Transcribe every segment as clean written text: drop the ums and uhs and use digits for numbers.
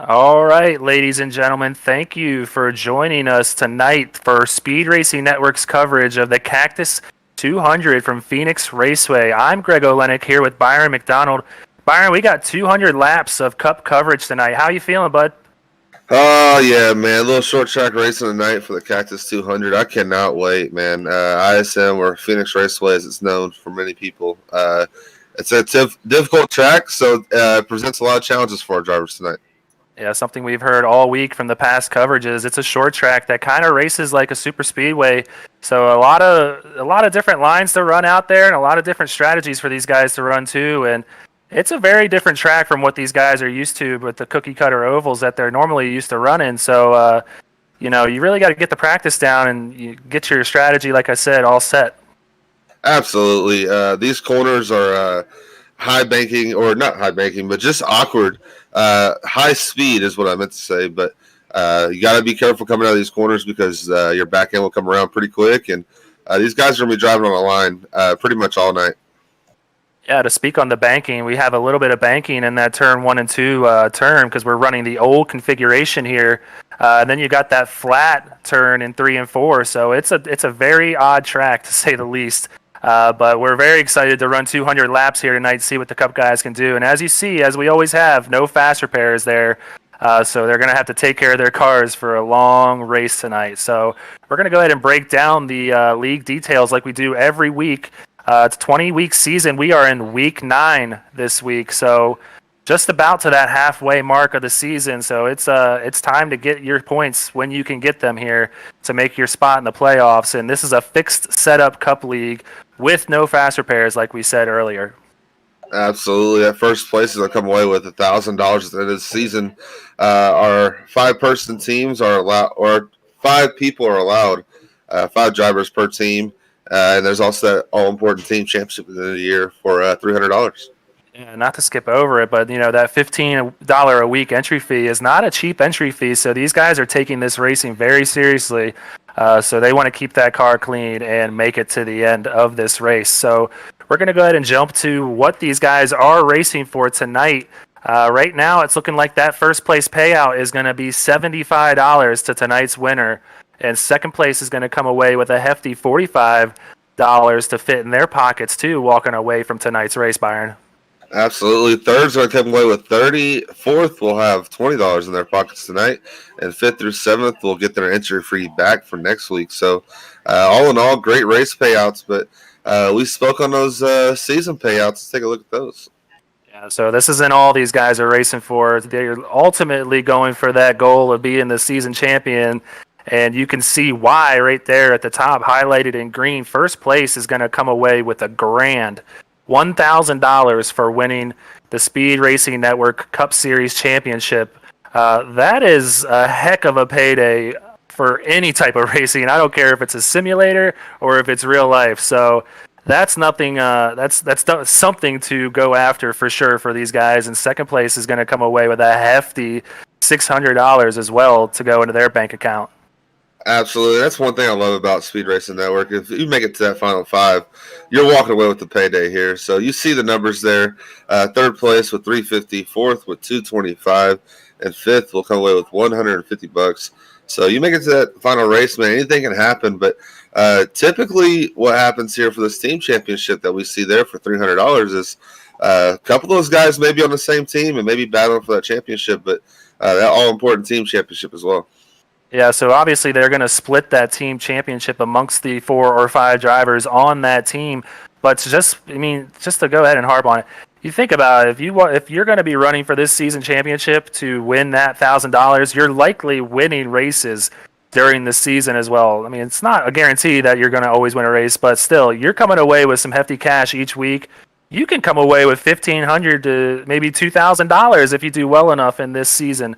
All right, ladies and gentlemen, thank you for joining us tonight for Speed Racing Network's coverage of the Cactus 200 from Phoenix Raceway. I'm Greg Olenek here with Byron McDonald. Byron, we got 200 laps of Cup coverage tonight. How you feeling, bud? Oh yeah, man! A little short track racing tonight for the Cactus 200. I cannot wait, man. ISM or Phoenix Raceway, as it's known for many people. It's a difficult track, so it presents a lot of challenges for our drivers tonight. Yeah, something we've heard all week from the past coverages. It's a short track that kind of races like a super speedway. So a lot of different lines to run out there, and a lot of different strategies for these guys to run too. And it's a very different track from what these guys are used to with the cookie cutter ovals that they're normally used to running. So you really got to get the practice down and you get your strategy, like I said, all set. Absolutely. These corners are high banking, or not high banking, but just awkward. High speed is what I meant to say, but you got to be careful coming out of these corners because your back end will come around pretty quick, and these guys are going to be driving on the line pretty much all night. Yeah, to speak on the banking, we have a little bit of banking in that turn 1 and 2 turn because we're running the old configuration here. And then you got that flat turn in 3 and 4, so it's a very odd track to say the least. But we're very excited to run 200 laps here tonight, see what the Cup guys can do. And as you see, as we always have, no fast repairs there. So they're going to have to take care of their cars for a long race tonight. So we're going to go ahead and break down the league details like we do every week. It's a 20-week season. We are in week 9 this week, so just about to that halfway mark of the season. So it's time to get your points when you can get them here to make your spot in the playoffs. And this is a fixed setup Cup league with no fast repairs, like we said earlier. Absolutely. That first place is going to come away with $1,000 at the end of the season. Our 5-person teams are allowed, or 5 people are allowed, 5 drivers per team. And there's also that all-important team championship at the end of the year for $300. Yeah, not to skip over it, but that $15 a week entry fee is not a cheap entry fee. So these guys are taking this racing very seriously. So they want to keep that car clean and make it to the end of this race. So we're going to go ahead and jump to what these guys are racing for tonight. Right now, it's looking like that first place payout is going to be $75 to tonight's winner. And second place is going to come away with a hefty $45 to fit in their pockets, too, walking away from tonight's race, Byron. Absolutely. Third's going to come away with $30. Fourth will have $20 in their pockets tonight. And 5th through 7th will get their entry fee back for next week. So, all in all, great race payouts. But we spoke on those season payouts. Let's take a look at those. Yeah, so this isn't all these guys are racing for. They're ultimately going for that goal of being the season champion. And you can see why right there at the top, highlighted in green. First place is going to come away with a grand $1,000 for winning the Speed Racing Network Cup Series Championship. That is a heck of a payday for any type of racing. I don't care if it's a simulator or if it's real life. So that's nothing. That's something to go after for sure for these guys. And second place is going to come away with a hefty $600 as well to go into their bank account. Absolutely. That's one thing I love about Speed Racing Network. If you make it to that final 5, you're walking away with the payday here. So you see the numbers there. Third place with $350, fourth with $225, and fifth will come away with $150. So you make it to that final race, man, anything can happen. But typically what happens here for this team championship that we see there for $300 is a couple of those guys may be on the same team and maybe battling for that championship, but that all-important team championship as well. Yeah, so obviously they're going to split that team championship amongst the 4 or 5 drivers on that team. But just to go ahead and harp on it, you think about it, if you're going to be running for this season championship to win that $1,000, you're likely winning races during the season as well. I mean, it's not a guarantee that you're going to always win a race, but still, you're coming away with some hefty cash each week. You can come away with $1,500 to maybe $2,000 if you do well enough in this season.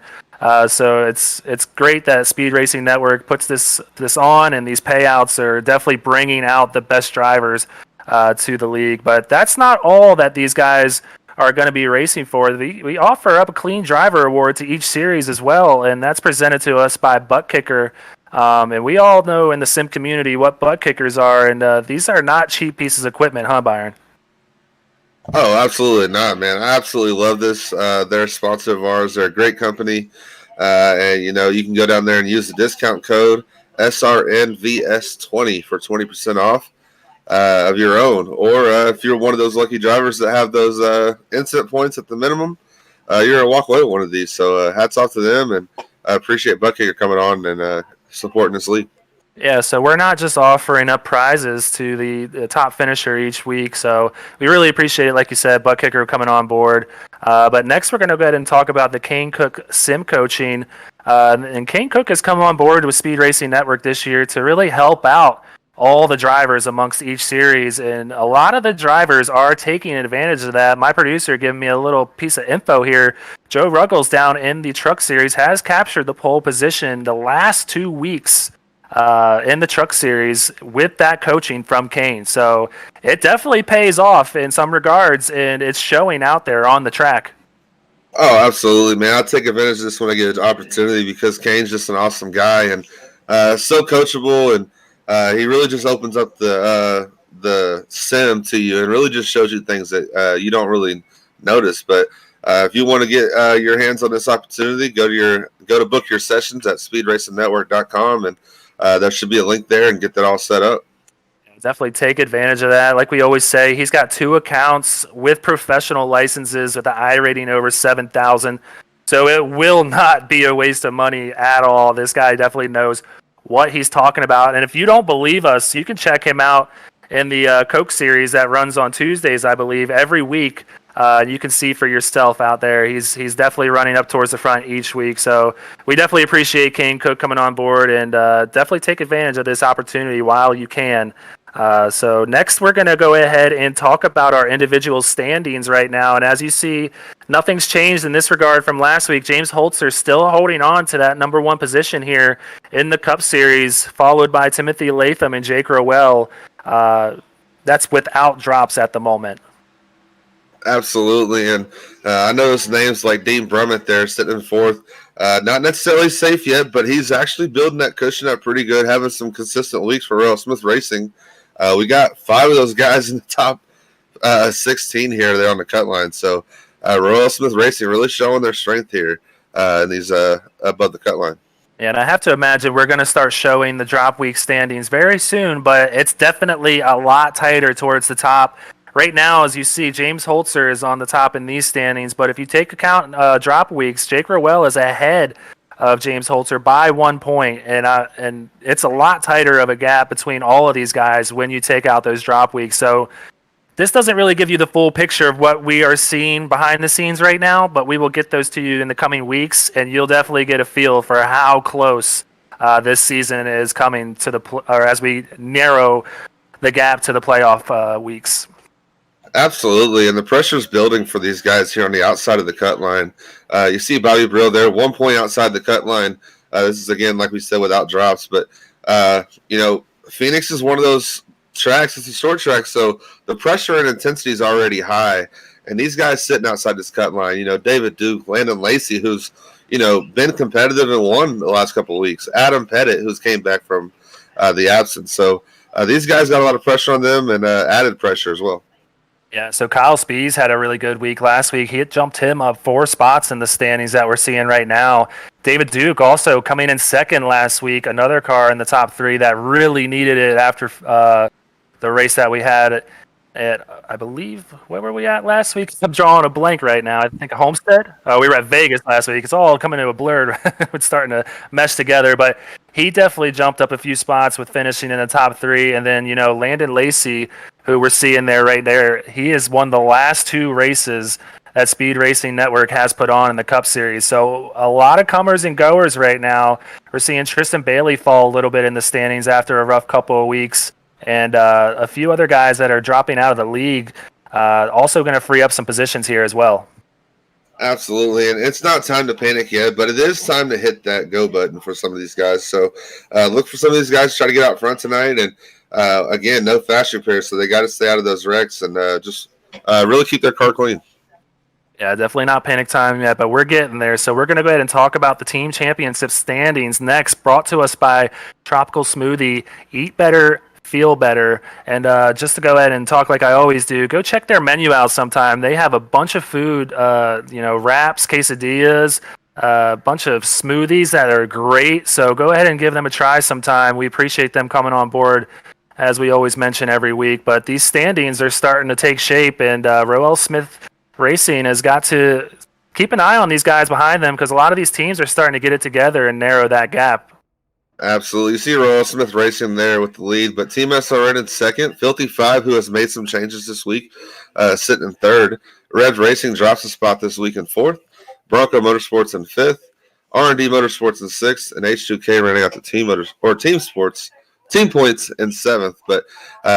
So it's great that Speed Racing Network puts this on, and these payouts are definitely bringing out the best drivers to the league. But that's not all that these guys are going to be racing for. We offer up a clean driver award to each series as well, and that's presented to us by Butt Kicker. And we all know in the sim community what butt kickers are, and these are not cheap pieces of equipment, huh, Byron? Oh, absolutely not, man. I absolutely love this. They're a sponsor of ours. They're a great company. And, you can go down there and use the discount code SRNVS20 for 20% off of your own. Or if you're one of those lucky drivers that have those incident points at the minimum, you're going to walk away with one of these. So hats off to them. And I appreciate Buckhager coming on and supporting this league. Yeah, so we're not just offering up prizes to the top finisher each week. So we really appreciate it, like you said, Buck Kicker coming on board. But next, we're going to go ahead and talk about the Kane Cook sim coaching. And Kane Cook has come on board with Speed Racing Network this year to really help out all the drivers amongst each series. And a lot of the drivers are taking advantage of that. My producer giving me a little piece of info here. Joe Ruggles down in the truck series has captured the pole position the last 2 weeks in the truck series with that coaching from Kane. So it definitely pays off in some regards, and it's showing out there on the track. Oh, absolutely, man. I'll take advantage of this when I get an opportunity because Kane's just an awesome guy and so coachable, and he really just opens up the sim to you and really just shows you things that you don't really notice. But if you want to get your hands on this opportunity, go to book your sessions at speedracingnetwork.com, and there should be a link there and get that all set up. Definitely take advantage of that. Like we always say, he's got 2 accounts with professional licenses with an I rating over 7,000. So it will not be a waste of money at all. This guy definitely knows what he's talking about. And if you don't believe us, you can check him out in the Coke series that runs on Tuesdays, I believe, every week. You can see for yourself out there. He's definitely running up towards the front each week. So we definitely appreciate Kane Cook coming on board, and definitely take advantage of this opportunity while you can. So next we're going to go ahead and talk about our individual standings right now. And as you see, nothing's changed in this regard from last week. James Holtzer still holding on to that number 1 position here in the Cup Series, followed by Timothy Latham and Jake Roell. That's without drops at the moment. Absolutely, and I noticed names like Dean Brummett there sitting in 4th. Not necessarily safe yet, but he's actually building that cushion up pretty good, having some consistent weeks for Rowell Smith Racing. We got 5 of those guys in the top 16 here. They're on the cut line. So Rowell Smith Racing really showing their strength here in these above the cut line. And I have to imagine we're going to start showing the drop week standings very soon, but it's definitely a lot tighter towards the top. Right now, as you see, James Holtzer is on the top in these standings, but if you take account drop weeks, Jake Roell is ahead of James Holtzer by 1 point, and it's a lot tighter of a gap between all of these guys when you take out those drop weeks. So this doesn't really give you the full picture of what we are seeing behind the scenes right now, but we will get those to you in the coming weeks, and you'll definitely get a feel for how close this season is coming to or as we narrow the gap to the playoff weeks. Absolutely, and the pressure's building for these guys here on the outside of the cut line. You see Bobby Brill there, 1 point outside the cut line. This is, again, like we said, without drops. But, Phoenix is one of those tracks. It's a short track, so the pressure and intensity is already high. And these guys sitting outside this cut line, David Duke, Landon Lacey, who's, been competitive and won the last couple of weeks. Adam Pettit, who's came back from the absence. So these guys got a lot of pressure on them and added pressure as well. Yeah, so Kyle Spees had a really good week last week. He had jumped him up 4 spots in the standings that we're seeing right now. David Duke also coming in second last week, another car in the top 3 that really needed it after the race that we had at, I believe, where were we at last week? I'm drawing a blank right now. I think Homestead. We were at Vegas last week. It's all coming into a blur. It's starting to mesh together, but he definitely jumped up a few spots with finishing in the top 3. And then, Landon Lacey, who we're seeing there right there, he has won the last 2 races that Speed Racing Network has put on in the Cup Series. So a lot of comers and goers right now. We're seeing Tristan Bailey fall a little bit in the standings after a rough couple of weeks. And a few other guys that are dropping out of the league, also going to free up some positions here as well. Absolutely, and it's not time to panic yet, but it is time to hit that go button for some of these guys. So look for some of these guys to try to get out front tonight. And, again, no fast repairs, so they got to stay out of those wrecks and just really keep their car clean. Yeah, definitely not panic time yet, but we're getting there. So we're going to go ahead and talk about the team championship standings next, brought to us by Tropical Smoothie. Eat better, feel better. And just to go ahead and talk like I always do, go check their menu out sometime. They have a bunch of food, wraps, quesadillas, a bunch of smoothies that are great. So go ahead and give them a try sometime. We appreciate them coming on board, as we always mention every week. But these standings are starting to take shape, and Rowell Smith Racing has got to keep an eye on these guys behind them, because a lot of these teams are starting to get it together and narrow that gap. Absolutely. You see Rowell Smith Racing there with the lead, but Team SRN in second. Filthy Five, who has made some changes this week, sitting in third. Revs Racing drops a spot this week in fourth. Bronco Motorsports in fifth. R&D Motorsports in sixth, and H2K running out the team points in seventh. But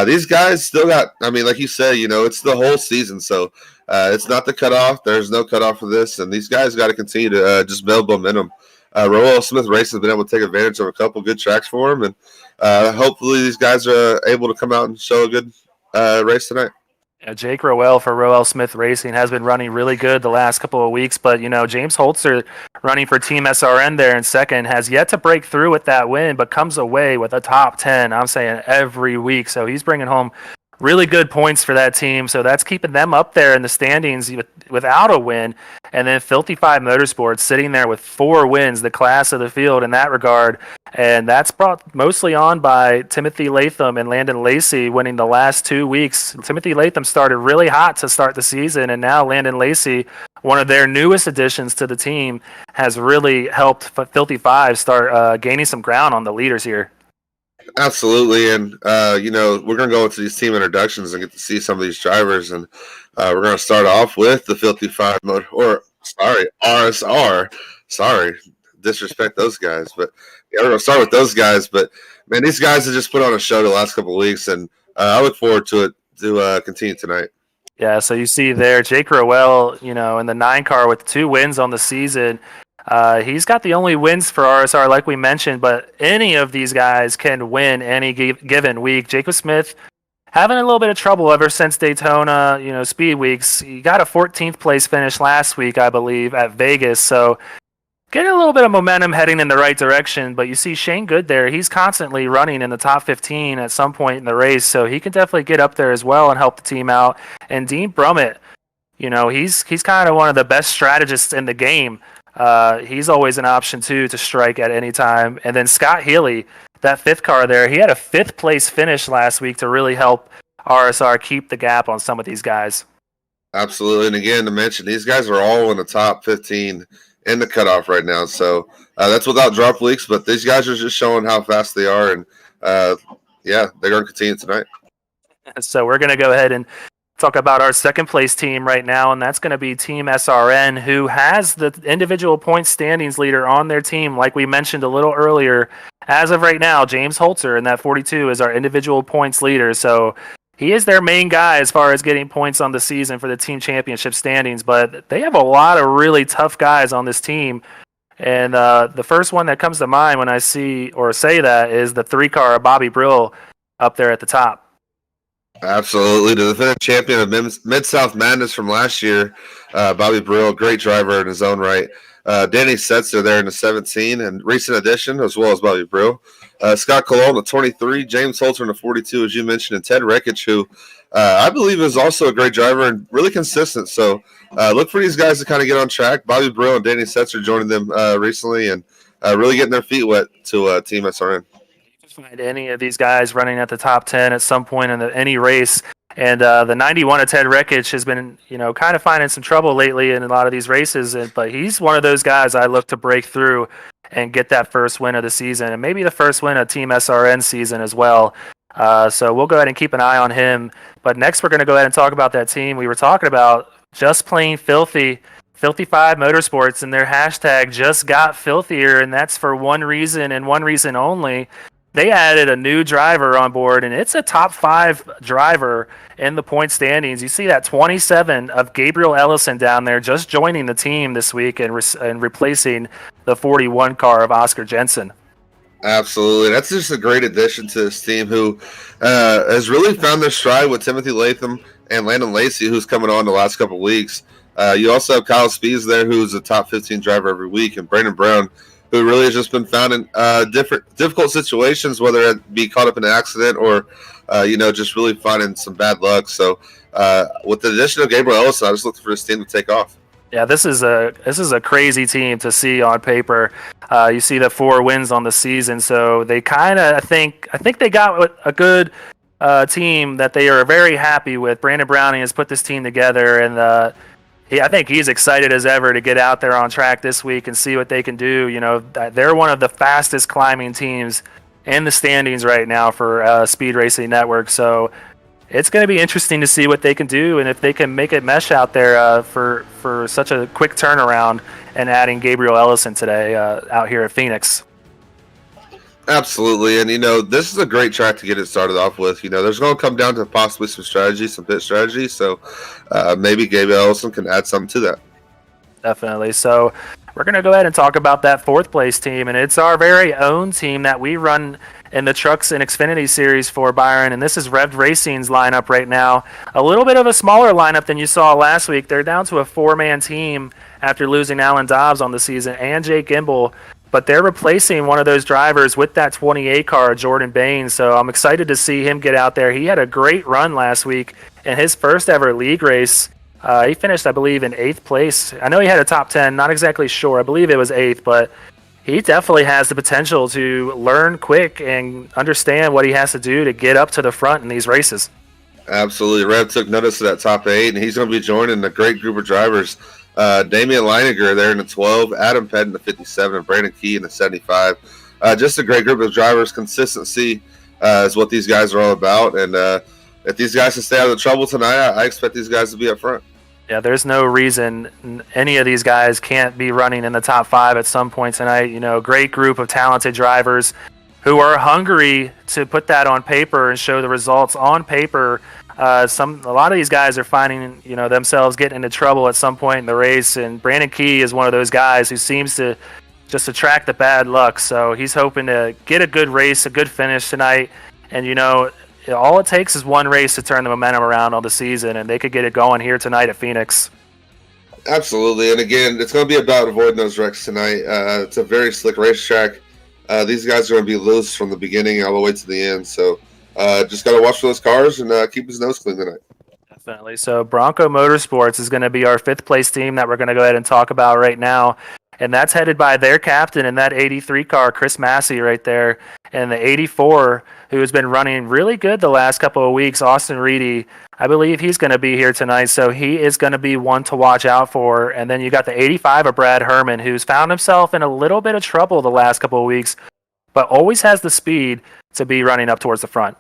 these guys still got, like you said, it's the whole season, so it's not the cutoff. There's no cutoff for this, and these guys got to continue to just build momentum. Rowell Smith Racing has been able to take advantage of a couple good tracks for him, and hopefully these guys are able to come out and show a good race tonight. Jake Roell for Rowell Smith Racing has been running really good the last couple of weeks, but James Holtzer running for Team SRN there in second has yet to break through with that win, but comes away with a top 10. I'm saying every week, so he's bringing home really good points for that team, so that's keeping them up there in the standings without a win. And then Filthy Five Motorsports sitting there with 4 wins, the class of the field in that regard, and that's brought mostly on by Timothy Latham and Landon Lacey winning the last 2 weeks. Timothy Latham started really hot to start the season, and now Landon Lacey, one of their newest additions to the team, has really helped Filthy Five start gaining some ground on the leaders here. Absolutely, and we're going to go into these team introductions and get to see some of these drivers, and we're going to start off with the Filthy Five RSR. Sorry, disrespect those guys, but we're going to start with those guys. But man, these guys have just put on a show the last couple of weeks, and I look forward to it to continue tonight. Yeah, so you see there, Jake Roell, in the 9 car with 2 wins on the season. He's got the only wins for RSR, like we mentioned, but any of these guys can win any given week. Jacob Smith having a little bit of trouble ever since Daytona, speed weeks. He got a 14th place finish last week, I believe, at Vegas. So getting a little bit of momentum heading in the right direction. But you see Shane Good there. He's constantly running in the top 15 at some point in the race. So he can definitely get up there as well and help the team out. And Dean Brummett, he's kind of one of the best strategists in the game. He's always an option too to strike at any time. And then Scott Healy, that 5th car there, he had a 5th place finish last week to really help RSR keep the gap on some of these guys. Absolutely, and again to mention, these guys are all in the top 15 in the cutoff right now. So that's without drop leaks, but these guys are just showing how fast they are, and they're going to continue tonight. So we're going to go ahead and talk about our 2nd place team right now, and that's going to be Team SRN, who has the individual point standings leader on their team. Like we mentioned a little earlier, as of right now, James Holtzer in that 42 is our individual points leader. So he is their main guy as far as getting points on the season for the team championship standings, but they have a lot of really tough guys on this team. And the first one that comes to mind when I see or say that is the 3 car of Bobby Brill up there at the top. Absolutely. The defending champion of Mid-South Madness from last year, Bobby Brill, great driver in his own right. Danny Setzer there in the 17 and recent addition, as well as Bobby Brill. Scott Cologne, the 23, James Holtzer in the 42, as you mentioned, and Ted Rekich, who I believe is also a great driver and really consistent. So look for these guys to kind of get on track. Bobby Brill and Danny Setzer joining them recently and really getting their feet wet to Team SRN. Find any of these guys running at the top 10 at some point in any race. And the 91 of Ted Rekich has been, kind of finding some trouble lately in a lot of these races. But he's one of those guys I look to break through and get that first win of the season, and maybe the first win of Team SRN season as well. So we'll go ahead and keep an eye on him. But next we're going to go ahead and talk about that team we were talking about, just plain filthy. Filthy Five Motorsports, and their hashtag just got filthier, and that's for one reason and one reason only. They added a new driver on board, and it's a top 5 driver in the point standings. You see that 27 of Gabriel Ellison down there just joining the team this week and replacing the 41 car of Oscar Jensen. Absolutely. That's just a great addition to this team who has really found their stride with Timothy Latham and Landon Lacey, who's coming on the last couple of weeks. You also have Kyle Spees there, who's a top 15 driver every week, and Brandon Brown, who really has just been found in difficult situations, whether it be caught up in an accident or, just really finding some bad luck. So with the addition of Gabriel Ellison, I just look for this team to take off. Yeah, this is a crazy team to see on paper. You see the 4 wins on the season, so they kind of I think they got a good team that they are very happy with. Brandon Browning has put this team together, and I think he's excited as ever to get out there on track this week and see what they can do. You know, they're one of the fastest climbing teams in the standings right now for Speed Racing Network. So it's going to be interesting to see what they can do and if they can make it mesh out there for such a quick turnaround and adding Gabriel Ellison today out here at Phoenix. Absolutely, and this is a great track to get it started off with. There's going to come down to possibly some strategy, some pit strategy. So maybe Gabriel Ellison can add something to that. Definitely. So we're going to go ahead and talk about that 4th place team, and it's our very own team that we run in the Trucks and Xfinity Series for, Byron, and this is Rev Racing's lineup right now. A little bit of a smaller lineup than you saw last week. They're down to a 4-man team after losing Alan Dobbs on the season and Jake Gimbel, but they're replacing one of those drivers with that 28 car, Jordan Bain, so I'm excited to see him get out there. He had a great run last week in his first ever league race. He finished, I believe, in 8th place. I know he had a top 10, not exactly sure. I believe it was 8th, but he definitely has the potential to learn quick and understand what he has to do to get up to the front in these races. Absolutely. Rev took notice of that top 8, and he's going to be joining a great group of drivers. Damian Leininger there in the 12, Adam Pett in the 57, and Brandon Key in the 75. Just a great group of drivers. Consistency is what these guys are all about, and if these guys can stay out of the trouble tonight, I expect these guys to be up front. Yeah, there's no reason any of these guys can't be running in the top 5 at some point tonight. Great group of talented drivers who are hungry to put that on paper and show the results on paper. A lot of these guys are finding themselves getting into trouble at some point in the race, and Brandon Key is one of those guys who seems to just attract the bad luck. So he's hoping to get a good race, a good finish tonight, and all it takes is one race to turn the momentum around on the season, and they could get it going here tonight at Phoenix. Absolutely, and again, it's going to be about avoiding those wrecks tonight. It's a very slick racetrack. These guys are going to be loose from the beginning all the way to the end, so just got to watch for those cars and keep his nose clean tonight. Definitely. So Bronco Motorsports is going to be our 5th place team that we're going to go ahead and talk about right now. And that's headed by their captain in that 83 car, Chris Massey, right there. And the 84, who has been running really good the last couple of weeks, Austin Reedy. I believe he's going to be here tonight, so he is going to be one to watch out for. And then you got the 85 of Brad Herman, who's found himself in a little bit of trouble the last couple of weeks, but always has the speed to be running up towards the front.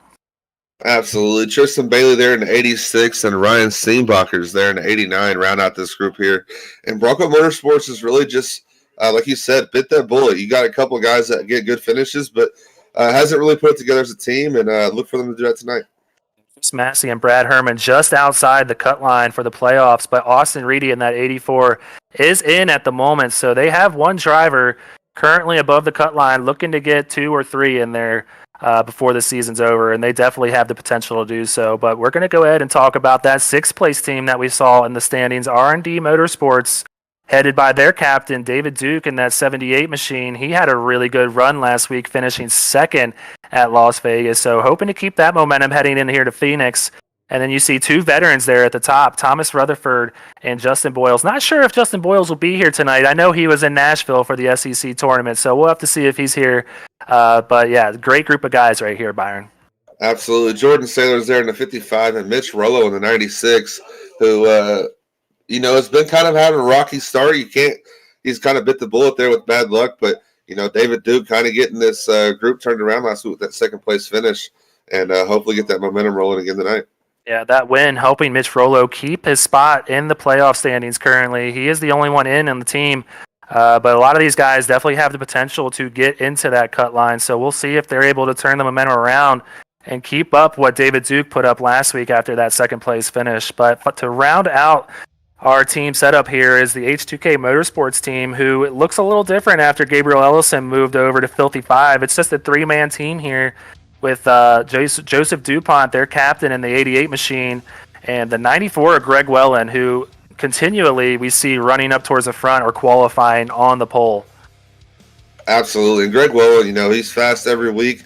Absolutely. Tristan Bailey there in the 86 and Ryan Steenbacher's there in the 89 round out this group here. And Bronco Motorsports is really just, like you said, bit that bullet. You got a couple of guys that get good finishes, but hasn't really put it together as a team, and look for them to do that tonight. Chris Massey and Brad Herman just outside the cut line for the playoffs, but Austin Reedy in that 84 is in at the moment, so they have one driver currently above the cut line looking to get 2 or 3 in there before the season's over, and they definitely have the potential to do so. But we're going to go ahead and talk about that 6th place team that we saw in the standings, R&D Motorsports, headed by their captain, David Duke, in that 78 machine. He had a really good run last week, finishing 2nd at Las Vegas, so hoping to keep that momentum heading in here to Phoenix. And then you see 2 veterans there at the top, Thomas Rutherford and Justin Boyles. Not sure if Justin Boyles will be here tonight. I know he was in Nashville for the SEC tournament, so we'll have to see if he's here. But yeah, great group of guys right here, Byron. Absolutely. Jordan Saylor's there in the 55 and Mitch Rowell in the 96, who, has been kind of having a rocky start. He's kind of bit the bullet there with bad luck, but, David Duke kind of getting this group turned around last week with that 2nd place finish and hopefully get that momentum rolling again tonight. Yeah, that win helping Mitch Rowell keep his spot in the playoff standings currently. He is the only one in the team, but a lot of these guys definitely have the potential to get into that cut line, so we'll see if they're able to turn the momentum around and keep up what David Duke put up last week after that 2nd place finish. But to round out our team setup here is the H2K Motorsports team, who looks a little different after Gabriel Ellison moved over to Filthy Five. It's just a 3-man team here with Joseph DuPont, their captain in the 88 machine, and the 94 of Greg Wellen, who continually we see running up towards the front or qualifying on the pole. Absolutely. And Greg Roell, he's fast every week.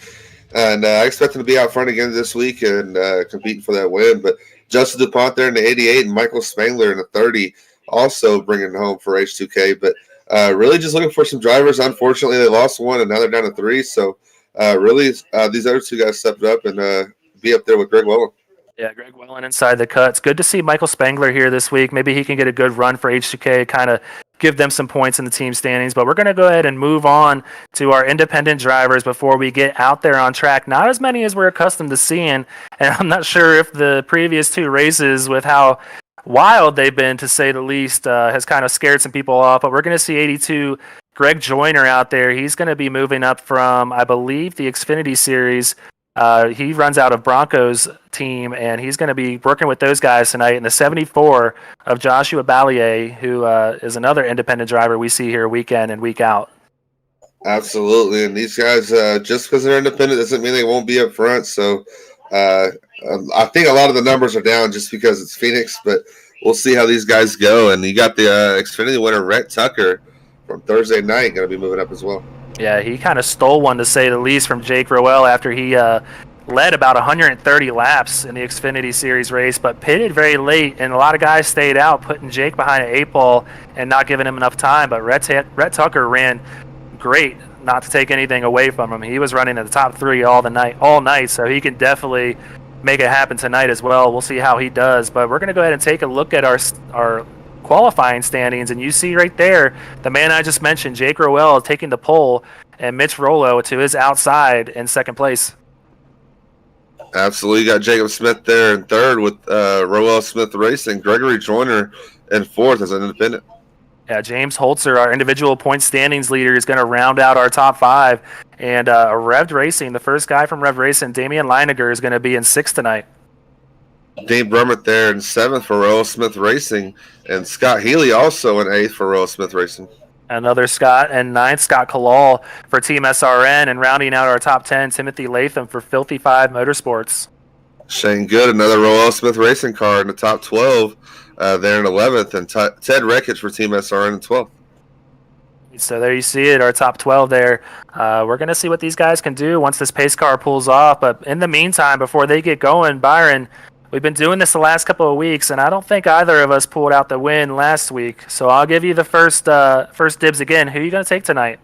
And I expect him to be out front again this week and compete for that win. But Justin DuPont there in the 88 and Michael Spangler in the 30 also bringing it home for H2K. But really just looking for some drivers. Unfortunately, they lost one and now they're down to 3. So really these other 2 guys stepped up and be up there with Greg Welland. Yeah, Greg Welland inside the cut. It's good to see Michael Spangler here this week. Maybe he can get a good run for H2K, kind of give them some points in the team standings. But we're going to go ahead and move on to our independent drivers before we get out there on track. Not as many as we're accustomed to seeing. And I'm not sure if the previous 2 races, with how wild they've been, to say the least, has kind of scared some people off. But we're going to see 82 Greg Joyner out there. He's going to be moving up from, I believe, the Xfinity Series. He runs out of Bronco's team, and he's going to be working with those guys tonight in the 74 of Joshua Ballier, who is another independent driver we see here week in and week out. Absolutely. And these guys, just because they're independent doesn't mean they won't be up front. So I think a lot of the numbers are down just because it's Phoenix, but we'll see how these guys go. And you got the Xfinity winner, Rhett Tucker, from Thursday night, going to be moving up as well. Yeah, he kind of stole one, to say the least, from Jake Roell after he led about 130 laps in the Xfinity Series race, but pitted very late, and a lot of guys stayed out, putting Jake behind an 8-ball and not giving him enough time. But Rhett Tucker ran great, not to take anything away from him. He was running at the top 3 all night, so he can definitely make it happen tonight as well. We'll see how he does. But we're going to go ahead and take a look at our qualifying standings, and you see right there the man I just mentioned, Jake Roell, taking the pole, and Mitch Rollo to his outside in second place. Absolutely. You got Jacob Smith there in third with Rowell Smith Racing, Gregory Joyner in fourth as an independent. Yeah, James Holtzer, our individual point standings leader, is going to round out our top 5, and Rev Racing, the first guy from Rev Racing, Damian Leiniger, is going to be in 6th tonight. Dave Brummett there in 7th for Rowell Smith Racing, and Scott Healy also in 8th for Rowell Smith Racing. Another Scott, and 9th, Scott Kalal for Team SRN, and rounding out our top 10, Timothy Latham for Filthy Five Motorsports. Shane Good, another Rowell Smith Racing car in the top 12 there in 11th, and Ted Reckich for Team SRN in 12th. So there you see it, our top 12 there. We're going to see what these guys can do once this pace car pulls off. But in the meantime, before they get going, Byron, we've been doing this the last couple of weeks, and I don't think either of us pulled out the win last week. So I'll give you the first dibs again. Who are you going to take tonight?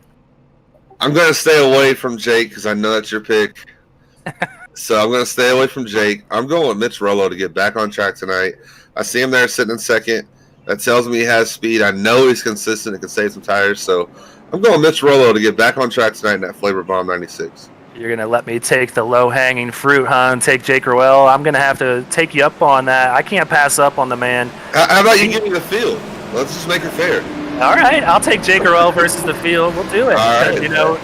I'm going to stay away from Jake because I know that's your pick. So I'm going to stay away from Jake. I'm going with Mitch Rollo to get back on track tonight. I see him there sitting in second. That tells me he has speed. I know he's consistent and can save some tires. So I'm going Mitch Rollo to get back on track tonight in that Flavor Bomb 96. You're going to let me take the low-hanging fruit, huh, and take Jake Roell? I'm going to have to take you up on that. I can't pass up on the man. How about you give me the field? Let's just make it fair. All right, I'll take Jake Roell versus the field. We'll do it. All right. You know,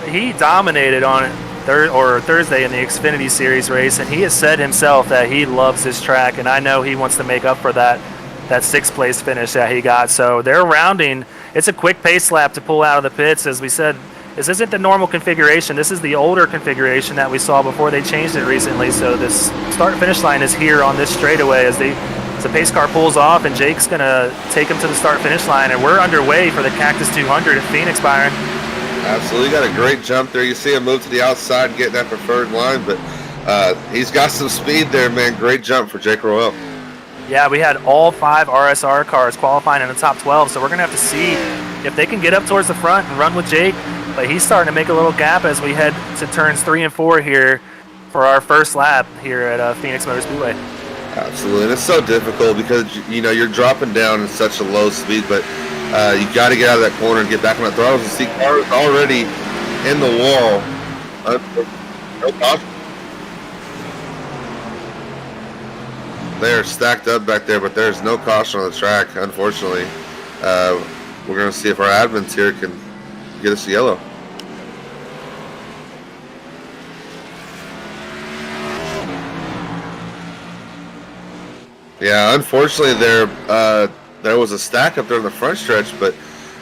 he dominated on it Thursday in the Xfinity Series race, and he has said himself that he loves this track, and I know he wants to make up for that 6th place finish that he got. So they're rounding. It's a quick pace lap to pull out of the pits. As we said, this isn't the normal configuration. This is the older configuration that we saw before they changed it recently. So this start-finish line is here on this straightaway as the pace car pulls off, and Jake's going to take him to the start-finish line, and we're underway for the Cactus 200 at Phoenix, Byron. Absolutely. Got a great jump there. You see him move to the outside and get that preferred line, but he's got some speed there, man. Great jump for Jake Roell. Yeah, we had all 5 RSR cars qualifying in the top 12, so we're going to have to see if they can get up towards the front and run with Jake. But he's starting to make a little gap as we head to turns 3 and 4 here for our first lap here at Phoenix Motor Speedway. Absolutely. And it's so difficult because, you're dropping down in such a low speed, but you got to get out of that corner and get back on that throttle. You see cars already in the wall. No caution. They're stacked up back there, but there's no caution on the track, unfortunately. We're going to see if our admins here can get us yellow. Yeah, unfortunately there was a stack up there in the front stretch, but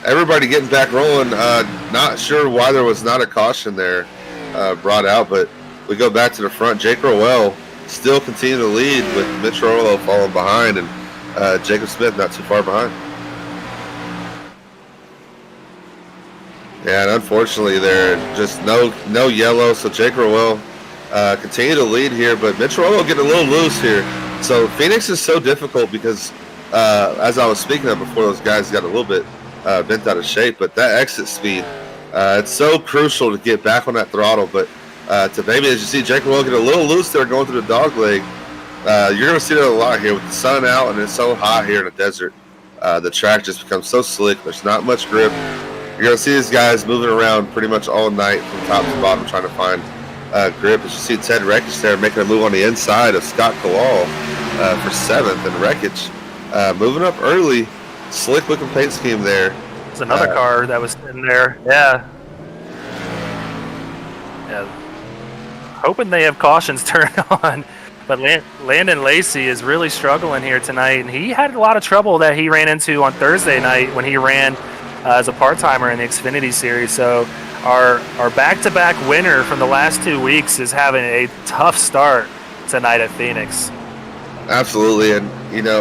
everybody getting back rolling. Not sure why there was not a caution there brought out, but we go back to the front. Jake Roell still continue to lead with Mitch Rollo falling behind, and Jacob Smith not too far behind. Yeah, and unfortunately, there just no yellow. So Jake Roell continue to lead here, but Mitch Rowell getting a little loose here. So Phoenix is so difficult because, as I was speaking of before, those guys got a little bit bent out of shape. But that exit speed, it's so crucial to get back on that throttle. But to maybe, as you see Jake Roell get a little loose there going through the dog leg, you're going to see that a lot here with the sun out and it's so hot here in the desert. The track just becomes so slick. There's not much grip. You're going to see these guys moving around pretty much all night from top to bottom trying to find grip. As you see Ted Wreckage there making a move on the inside of Scott Kalal for 7th, and Wreckage moving up early. Slick looking paint scheme there. There's another car that was in there. Yeah. Hoping they have cautions turned on. But Landon Lacey is really struggling here tonight, and he had a lot of trouble that he ran into on Thursday night when he ran as a part-timer in the Xfinity Series. So our back-to-back winner from the last 2 weeks is having a tough start tonight at Phoenix. Absolutely, and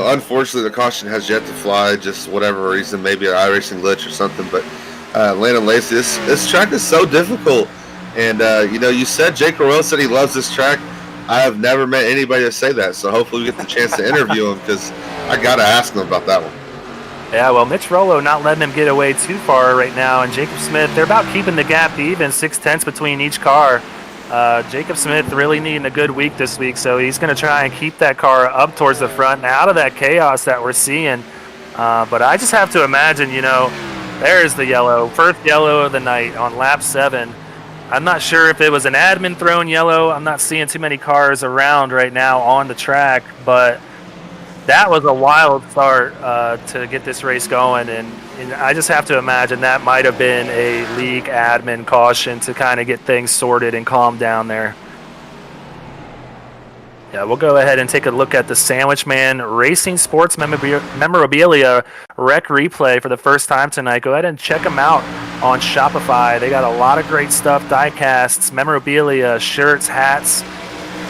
unfortunately the caution has yet to fly, just whatever reason, maybe an iRacing glitch or something. But Landon Lacey, this track is so difficult, and you said Jake Roell said he loves this track. I have never met anybody to say that, so hopefully we get the chance to interview him because I got to ask him about that one. Yeah, well, Mitch Rolo not letting him get away too far right now, and Jacob Smith, they're about keeping the gap even, 6/10 between each car. Jacob Smith really needing a good week this week, so he's going to try and keep that car up towards the front and out of that chaos that we're seeing. But I just have to imagine, there's the yellow, first yellow of the night on lap 7. I'm not sure if it was an admin thrown yellow. I'm not seeing too many cars around right now on the track, but that was a wild start to get this race going, and I just have to imagine that might have been a league admin caution to kind of get things sorted and calm down there. Yeah, we'll go ahead and take a look at the Sandwich Man Racing Sports Memorabilia Rec Replay for the first time tonight. Go ahead and check them out on Shopify. They got a lot of great stuff, die casts, memorabilia, shirts, hats.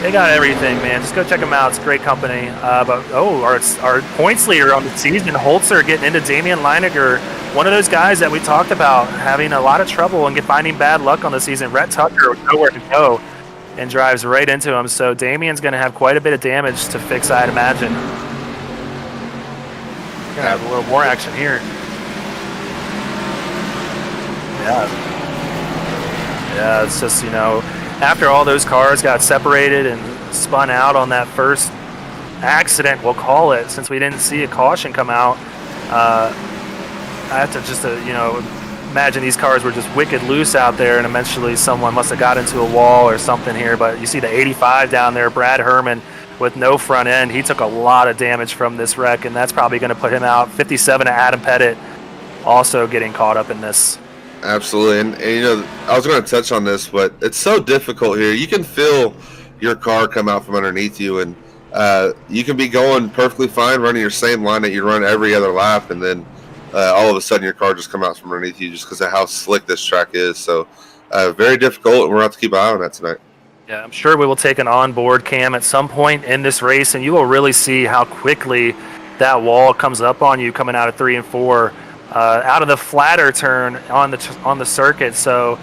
They got everything, man. Just go check them out. It's a great company. Our points leader on the season, Holtzer, getting into Damian Leininger, one of those guys that we talked about having a lot of trouble and finding bad luck on the season. Rhett Tucker with nowhere to go and drives right into him. So Damian's going to have quite a bit of damage to fix, I'd imagine. We're going to have a little more action here. Yeah, it's just, after all those cars got separated and spun out on that first accident, we'll call it, since we didn't see a caution come out, I have to just, imagine these cars were just wicked loose out there, and eventually someone must have got into a wall or something here. But you see the 85 down there, Brad Herman, with no front end. He took a lot of damage from this wreck, and that's probably going to put him out. 57 to Adam Pettit also getting caught up in this. Absolutely, and I was going to touch on this, but it's so difficult here. You can feel your car come out from underneath you, and you can be going perfectly fine, running your same line that you run every other lap, and then all of a sudden your car just come out from underneath you just because of how slick this track is. So very difficult, and we're going to have to keep an eye on that tonight. Yeah, I'm sure we will take an onboard cam at some point in this race, and you will really see how quickly that wall comes up on you coming out of 3 and 4. Out of the flatter turn on the circuit. So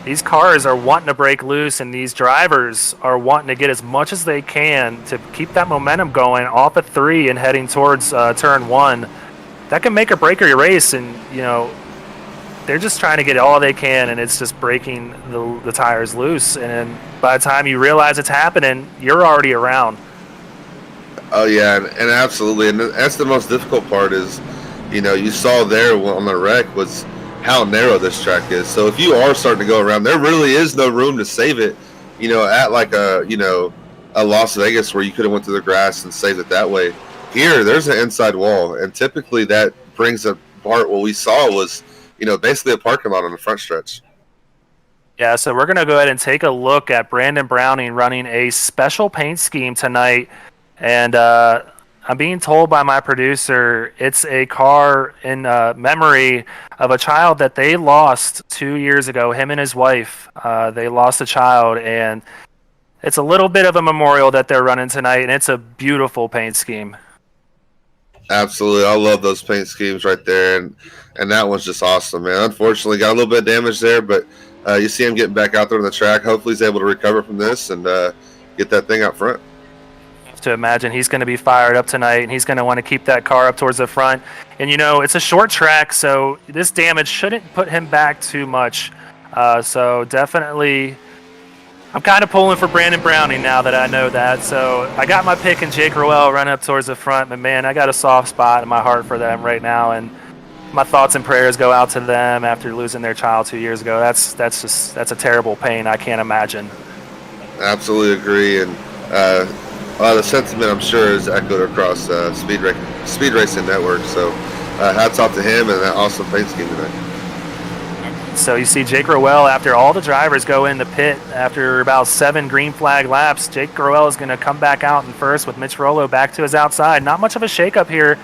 these cars are wanting to break loose, and these drivers are wanting to get as much as they can to keep that momentum going off of 3 and heading towards turn 1. That can make or break your race, and they're just trying to get all they can, and it's just breaking the tires loose. And by the time you realize it's happening, you're already around. Oh yeah, and absolutely, and that's the most difficult part is, you saw there on the wreck was how narrow this track is. So if you are starting to go around, there really is no room to save it, at like a Las Vegas where you could have went through the grass and saved it that way. Here, there's an inside wall, and typically that brings apart what we saw was, basically a parking lot on the front stretch. Yeah, so we're going to go ahead and take a look at Brandon Browning running a special paint scheme tonight, and I'm being told by my producer it's a car in memory of a child that they lost 2 years ago. Him and his wife, they lost a child, and it's a little bit of a memorial that they're running tonight, and it's a beautiful paint scheme. Absolutely. I love those paint schemes right there. And that one's just awesome, man. Unfortunately, got a little bit of damage there, but you see him getting back out there on the track. Hopefully he's able to recover from this and get that thing out front. To imagine he's going to be fired up tonight, and he's going to want to keep that car up towards the front. And it's a short track, so this damage shouldn't put him back too much. So definitely, I'm kind of pulling for Brandon Browning now that I know that. So I got my pick in Jake Roell running up towards the front, but man, I got a soft spot in my heart for them right now, and my thoughts and prayers go out to them after losing their child 2 years ago. That's a terrible pain I can't imagine. Absolutely agree, and the sentiment I'm sure is echoed across Speed Racing Network. So hats off to him and that awesome paint scheme tonight. So you see Jake Roell, after all the drivers go in the pit after about 7 green flag laps, Jake Roell is going to come back out in first with Mitch Rollo back to his outside. Not much of a shakeup here,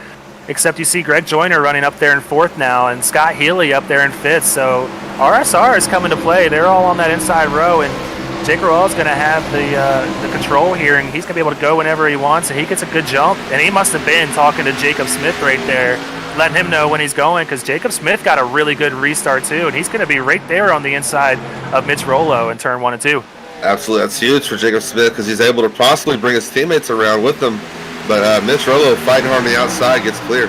except you see Greg Joyner running up there in fourth now and Scott Healy up there in fifth. So RSR is coming to play. They're all on that inside row, and Jake Roell is going to have the control here, and he's going to be able to go whenever he wants, and he gets a good jump. And he must have been talking to Jacob Smith right there, letting him know when he's going, because Jacob Smith got a really good restart too, and he's going to be right there on the inside of Mitch Rollo in turn 1 and 2. Absolutely, that's huge for Jacob Smith because he's able to possibly bring his teammates around with him. But Mitch Rollo fighting hard on the outside gets clear.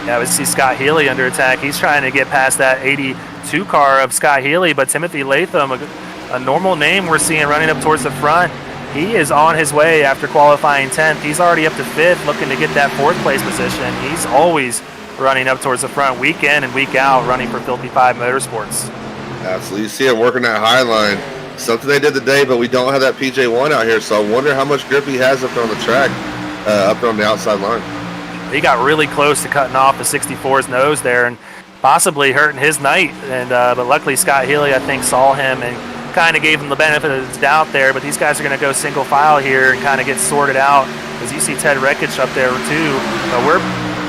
Yeah, we see Scott Healy under attack. He's trying to get past that 82 car of Scott Healy, but Timothy Latham, a normal name we're seeing running up towards the front, he is on his way after qualifying 10th. He's already up to 5th, looking to get that 4th place position. He's always running up towards the front week in and week out, running for Filthy Five Motorsports. Absolutely. You see him working that high line. Something they did today, but we don't have that PJ1 out here, so I wonder how much grip he has up there on the track, up there on the outside line. He got really close to cutting off the 64's nose there and possibly hurting his night. And but luckily Scott Healy, I think, saw him and kind of gave him the benefit of his doubt there. But these guys are going to go single file here and kind of get sorted out. As you see Ted Rekich up there too.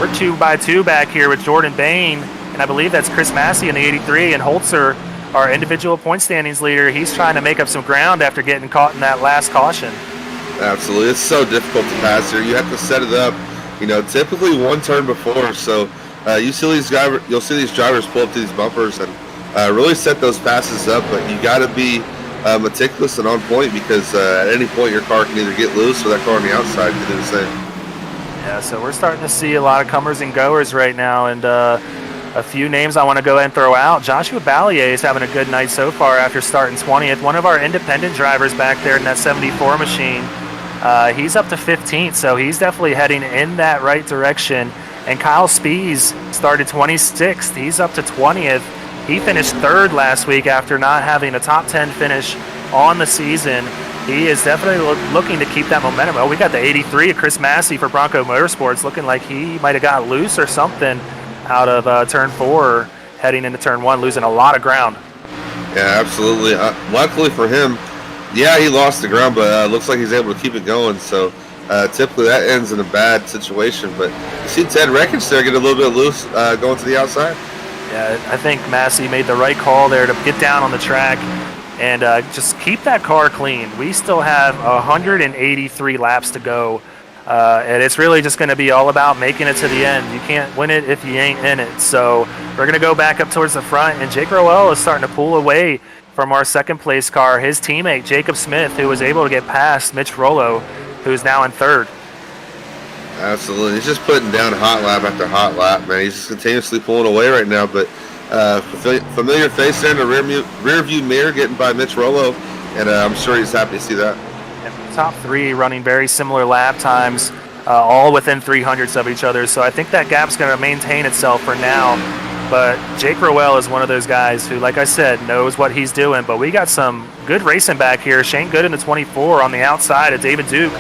We're 2 by 2 back here with Jordan Bain, and I believe that's Chris Massey in the 83, and Holtzer, our individual point standings leader. He's trying to make up some ground after getting caught in that last caution. Absolutely. It's so difficult to pass here. You have to set it up, typically one turn before. So you'll see these drivers pull up to these bumpers and really set those passes up, but you got to be meticulous and on point because at any point your car can either get loose or that car on the outside can do the same. Yeah, so we're starting to see a lot of comers and goers right now, and a few names I want to go ahead and throw out. Joshua Ballier is having a good night so far after starting 20th. One of our independent drivers back there in that 74 machine. He's up to 15th, so he's definitely heading in that right direction. And Kyle Spees started 26th. He's up to 20th. He finished 3rd last week after not having a top 10 finish on the season. He is definitely looking to keep that momentum. Oh, we got the 83 of Chris Massey for Bronco Motorsports, looking like he might have got loose or something out of turn 4, heading into turn 1, losing a lot of ground. Yeah, absolutely. Luckily for him, yeah, he lost the ground, but looks like he's able to keep it going. So typically that ends in a bad situation. But you see Ted Rekich there get a little bit loose going to the outside. Yeah, I think Massey made the right call there to get down on the track and just keep that car clean. We still have 183 laps to go, and it's really just going to be all about making it to the end. You can't win it if you ain't in it. So we're going to go back up towards the front, and Jake Roell is starting to pull away from our second place car. His teammate, Jacob Smith, who was able to get past Mitch Rollo, who's now in 3rd. Absolutely. He's just putting down hot lap after hot lap, man. He's just continuously pulling away right now, but familiar face there in the rear view mirror getting by Mitch Rollo, and I'm sure he's happy to see that. Top 3 running very similar lap times, all within 300ths of each other, so I think that gap's going to maintain itself for now. But Jake Roell is one of those guys who, like I said, knows what he's doing. But we got some good racing back here. Shane Good in the 24 on the outside of David Duke,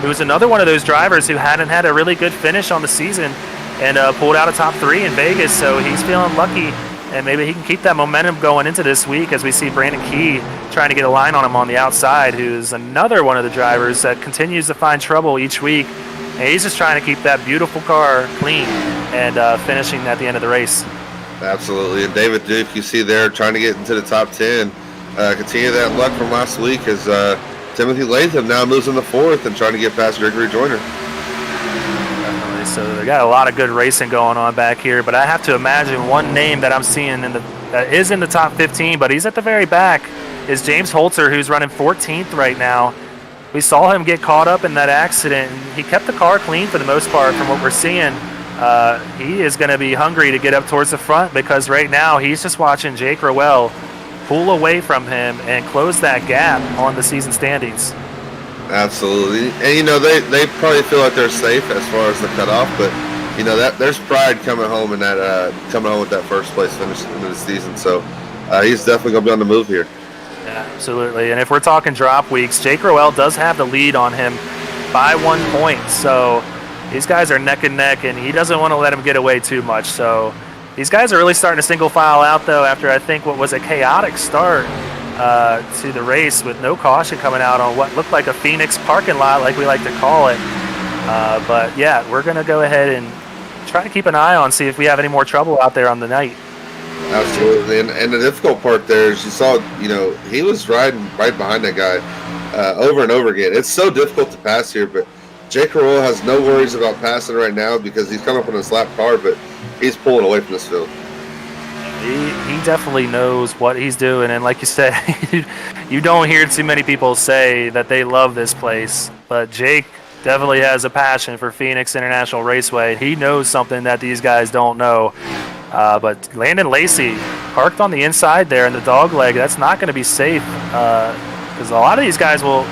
who is another one of those drivers who hadn't had a really good finish on the season and pulled out a top 3 in Vegas. So he's feeling lucky, and maybe he can keep that momentum going into this week as we see Brandon Key trying to get a line on him on the outside, who's another one of the drivers that continues to find trouble each week. And he's just trying to keep that beautiful car clean and finishing at the end of the race. Absolutely. And David Duke, you see there, trying to get into the top 10. Continue that luck from last week as Timothy Latham now moves in the 4th and trying to get past Gregory Joyner. Definitely. So they got a lot of good racing going on back here. But I have to imagine one name that I'm seeing that is in the top 15, but he's at the very back, is James Holtzer, who's running 14th right now. We saw him get caught up in that accident, and he kept the car clean for the most part from what we're seeing. He is going to be hungry to get up towards the front, because right now he's just watching Jake Roell pull away from him and close that gap on the season standings. Absolutely. And, they probably feel like they're safe as far as the cutoff, but, that there's pride coming home with that first place finish at the end of the season. So he's definitely going to be on the move here. Yeah, absolutely. And if we're talking drop weeks, Jake Roell does have the lead on him by 1 point. So these guys are neck and neck, and he doesn't want to let him get away too much. So these guys are really starting to single file out, though, after I think what was a chaotic start to the race with no caution coming out on what looked like a Phoenix parking lot, like we like to call it. But yeah, we're going to go ahead and try to keep an eye on, see if we have any more trouble out there on the night. Absolutely. And the difficult part there is you saw, he was riding right behind that guy over and over again. It's so difficult to pass here, but Jake Roell has no worries about passing right now because he's coming up on his lap car, but he's pulling away from this field. He definitely knows what he's doing, and like you said, you don't hear too many people say that they love this place, but Jake definitely has a passion for Phoenix International Raceway. He knows something that these guys don't know. But Landon Lacey parked on the inside there in the dog leg. That's not going to be safe, because a lot of these guys will.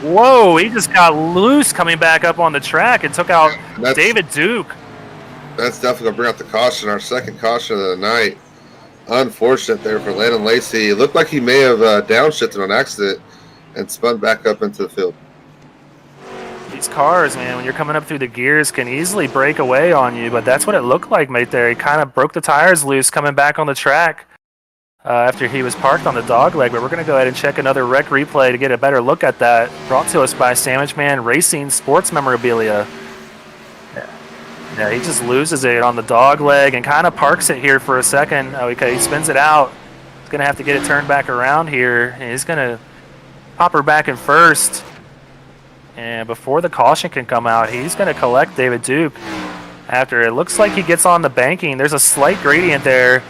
Whoa, he just got loose coming back up on the track and took out David Duke. That's definitely going to bring out the caution, our second caution of the night. Unfortunate there for Landon Lacey. It looked like he may have downshifted on accident and spun back up into the field. These cars, man, when you're coming up through the gears, can easily break away on you, but that's what it looked like right there. He kind of broke the tires loose coming back on the track after he was parked on the dog leg. But we're going to go ahead and check another rec replay to get a better look at that, brought to us by Sandwich Man Racing Sports Memorabilia. Yeah, he just loses it on the dog leg and kind of parks it here for a second. Okay, he spins it out. He's going to have to get it turned back around here. And he's going to pop her back in first. And before the caution can come out, he's going to collect David Duke. After it looks like he gets on the banking, there's a slight gradient there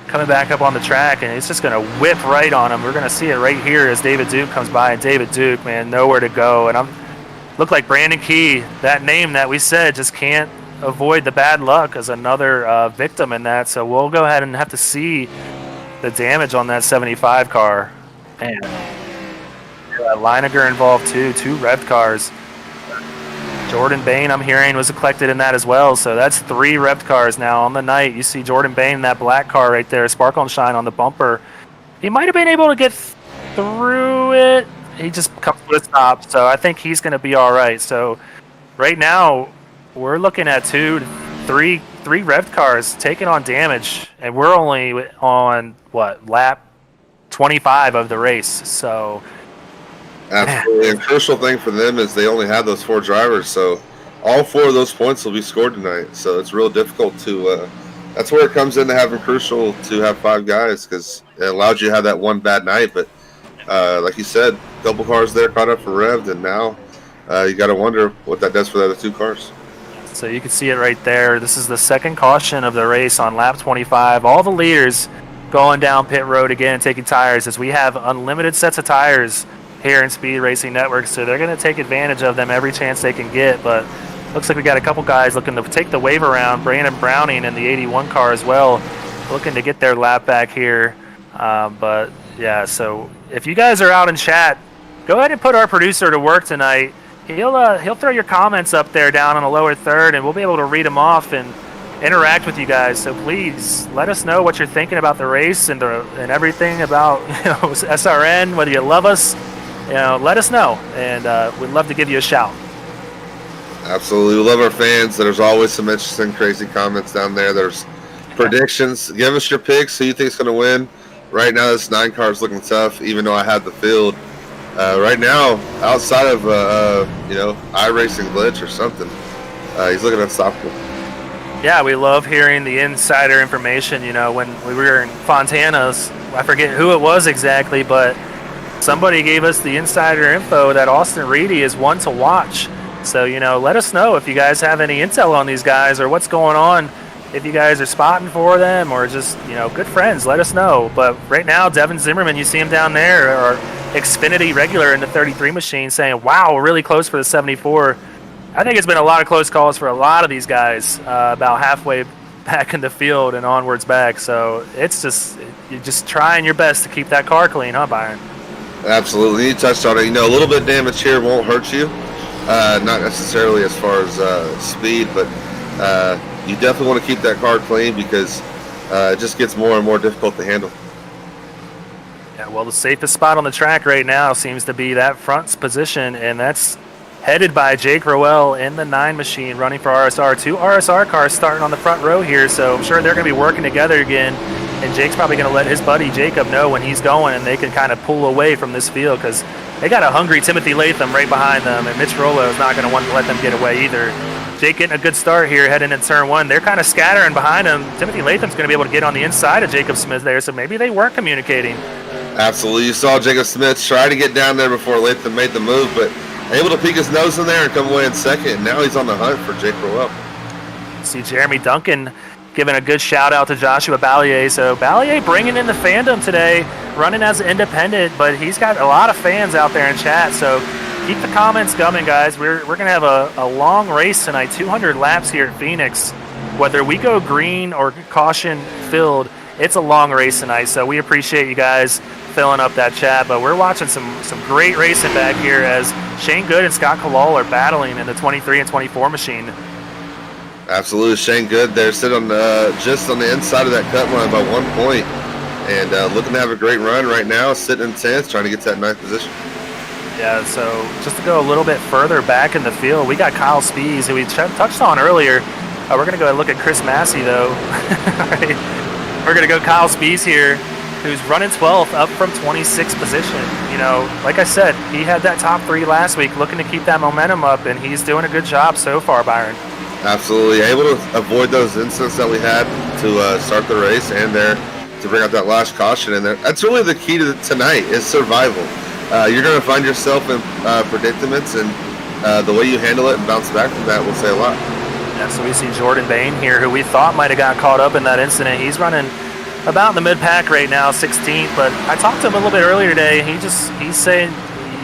coming back up on the track, and he's just going to whip right on him. We're going to see it right here as David Duke comes by. And David Duke, man, nowhere to go. And look like Brandon Key, that name that we said, just can't avoid the bad luck as another victim in that. So we'll go ahead and have to see the damage on that 75 car. Man, Leininger involved too, 2 revved cars. Jordan Bain, I'm hearing, was collected in that as well. So that's 3 revved cars now on the night. You see Jordan Bain in that black car right there, sparkle and shine on the bumper. He might have been able to get through it. He just comes to a stop, so I think he's going to be all right. So right now, we're looking at 2 to 3 revved cars taking on damage, and we're only on, lap 25 of the race. So absolutely. And crucial thing for them is they only have those 4 drivers, so all 4 of those points will be scored tonight. So it's real difficult to that's where it comes into having crucial to have 5 guys, because it allows you to have that one bad night. But like you said, a couple cars there caught up for revved, and now you got to wonder what that does for the other 2 cars. So you can see it right there. This is the second caution of the race on lap 25. All the leaders going down pit road again, taking tires, as we have unlimited sets of tires here in Speed Racing Network. So they're going to take advantage of them every chance they can get. But looks like we got a couple guys looking to take the wave around. Brandon Browning in the 81 car as well, looking to get their lap back here. But yeah, so if you guys are out in chat, go ahead and put our producer to work tonight. He'll throw your comments up there down on the lower third, and we'll be able to read them off and interact with you guys. So please let us know what you're thinking about the race and everything about SRN. Whether you love us, let us know, and we'd love to give you a shout. Absolutely, we love our fans. There's always some interesting, crazy comments down there. There's predictions. Give us your picks. Who you think is going to win? Right now, this 9 car is looking tough, even though I have the field. Right now, outside of iRacing glitch or something, he's looking unstoppable. Yeah, we love hearing the insider information. When we were in Fontana's, I forget who it was exactly, but somebody gave us the insider info that Austin Reedy is one to watch So, let us know if you guys have any intel on these guys or what's going on. If you guys are spotting for them or just, good friends, let us know. But right now, Devin Zimmerman, you see him down there, or Xfinity regular in the 33 machine saying, wow, we're really close for the 74. I think it's been a lot of close calls for a lot of these guys about halfway back in the field and onwards back. So it's you're just trying your best to keep that car clean, huh, Byron? Absolutely. You touched on it. A little bit of damage here won't hurt you. Not necessarily as far as speed, but you definitely want to keep that car clean because it just gets more and more difficult to handle. Yeah, well, the safest spot on the track right now seems to be that front position, and that's headed by Jake Roell in the 9 machine running for RSR. 2 RSR cars starting on the front row here, so I'm sure they're going to be working together again, and Jake's probably going to let his buddy Jacob know when he's going, and they can kind of pull away from this field because they got a hungry Timothy Latham right behind them, and Mitch Rolo is not going to want to let them get away either. Jake getting a good start here heading in turn 1. They're kind of scattering behind him. Timothy Latham's going to be able to get on the inside of Jacob Smith there, so maybe they weren't communicating. Absolutely. You saw Jacob Smith try to get down there before Latham made the move, but able to peek his nose in there and come away in second, and now he's on the hunt for Jake Roell. See Jeremy Duncan giving a good shout out to Joshua Ballier. So Ballier bringing in the fandom today, running as an independent, but he's got a lot of fans out there in chat. So keep the comments coming, guys. We're going to have a long race tonight, 200 laps here at Phoenix. Whether we go green or caution filled, it's a long race tonight. So we appreciate you guys filling up that chat. But we're watching some great racing back here as Shane Good and Scott Kalal are battling in the 23 and 24 machine. Absolutely. Shane Good there sitting just on the inside of that cut line by 1 point and looking to have a great run right now, sitting in 10th, trying to get to that 9th position. Yeah, so just to go a little bit further back in the field, we got Kyle Spees, who we touched on earlier. We're going to go and look at Chris Massey, though. All right. We're going to go Kyle Spees here, who's running 12th, up from 26th position. Like I said, he had that top 3 last week, looking to keep that momentum up, and he's doing a good job so far, Byron. Absolutely. Able to avoid those incidents that we had to start the race and there to bring out that last caution in there. That's really the key to tonight is survival. You're going to find yourself in predicaments, and the way you handle it and bounce back from that will say a lot. Yeah, so we see Jordan Bain here, who we thought might have got caught up in that incident. He's running about in the mid-pack right now, 16th, but I talked to him a little bit earlier today. He's saying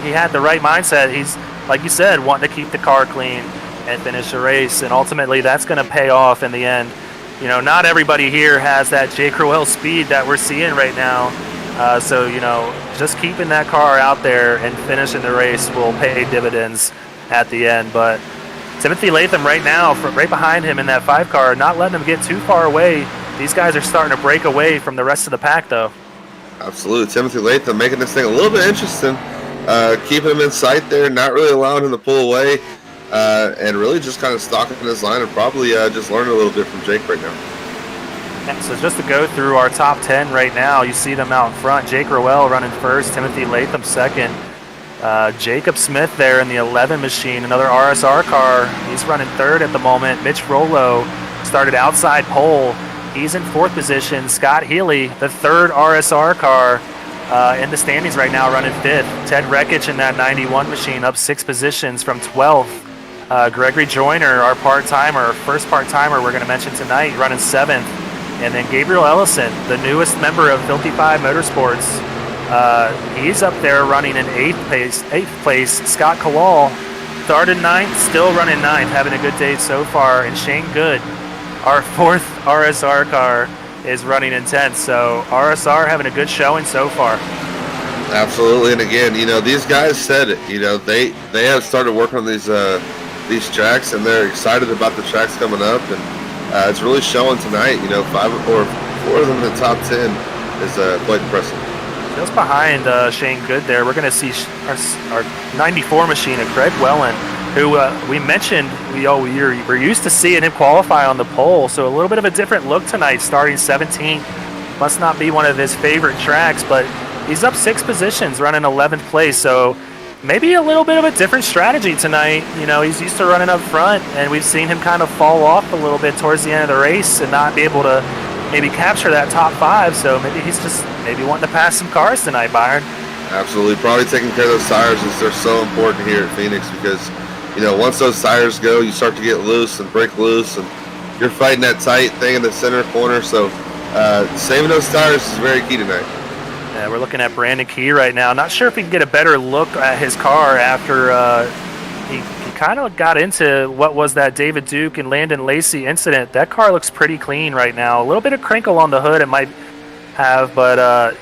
he had the right mindset. He's, like you said, wanting to keep the car clean and finish the race, and ultimately that's going to pay off in the end. Not everybody here has that Jake Roell speed that we're seeing right now. So, just keeping that car out there and finishing the race will pay dividends at the end. But Timothy Latham right now, right behind him in that 5 car, not letting him get too far away. These guys are starting to break away from the rest of the pack, though. Absolutely. Timothy Latham making this thing a little bit interesting, keeping him in sight there, not really allowing him to pull away, and really just kind of stalking his line and probably just learning a little bit from Jake right now. Yeah, so just to go through our top 10 right now, you see them out in front. Jake Roell running first, Timothy Latham second. Jacob Smith there in the 11 machine, another RSR car. He's running third at the moment. Mitch Rolo started outside pole. He's in 4th position. Scott Healy, the 3rd RSR car in the standings right now, running 5th. Ted Rekich in that 91 machine up 6 positions from 12th. Gregory Joyner, our part-timer, first part-timer we're going to mention tonight, running 7th. And then Gabriel Ellison, the newest member of Filthy Five Motorsports, he's up there running in 8th place. Scott Kalal started 9th, still running 9th, having a good day so far. And Shane Good, our 4th RSR car, is running in 10th. So RSR having a good showing so far. Absolutely. And again, these guys said it. They have started working on these tracks, and they're excited about the tracks coming up, and it's really showing tonight. 5 or 4 of them in the top 10 is quite impressive. Just behind Shane Good there, we're going to see our 94 machine of Craig Wellen, who we mentioned we're used to seeing him qualify on the pole, so a little bit of a different look tonight, starting 17th. Must not be one of his favorite tracks, but he's up 6 positions, running 11th place, so maybe a little bit of a different strategy tonight. He's used to running up front, and we've seen him kind of fall off a little bit towards the end of the race and not be able to maybe capture that top 5. So maybe he's just wanting to pass some cars tonight, Byron. Absolutely. Probably taking care of those tires, as they're so important here at Phoenix, because once those tires go, you start to get loose and break loose, and you're fighting that tight thing in the center corner. So saving those tires is very key tonight. Yeah, we're looking at Brandon Key right now. Not sure if we can get a better look at his car after he kind of got into what was that David Duke and Landon Lacey incident. That car looks pretty clean right now. A little bit of crinkle on the hood it might have, but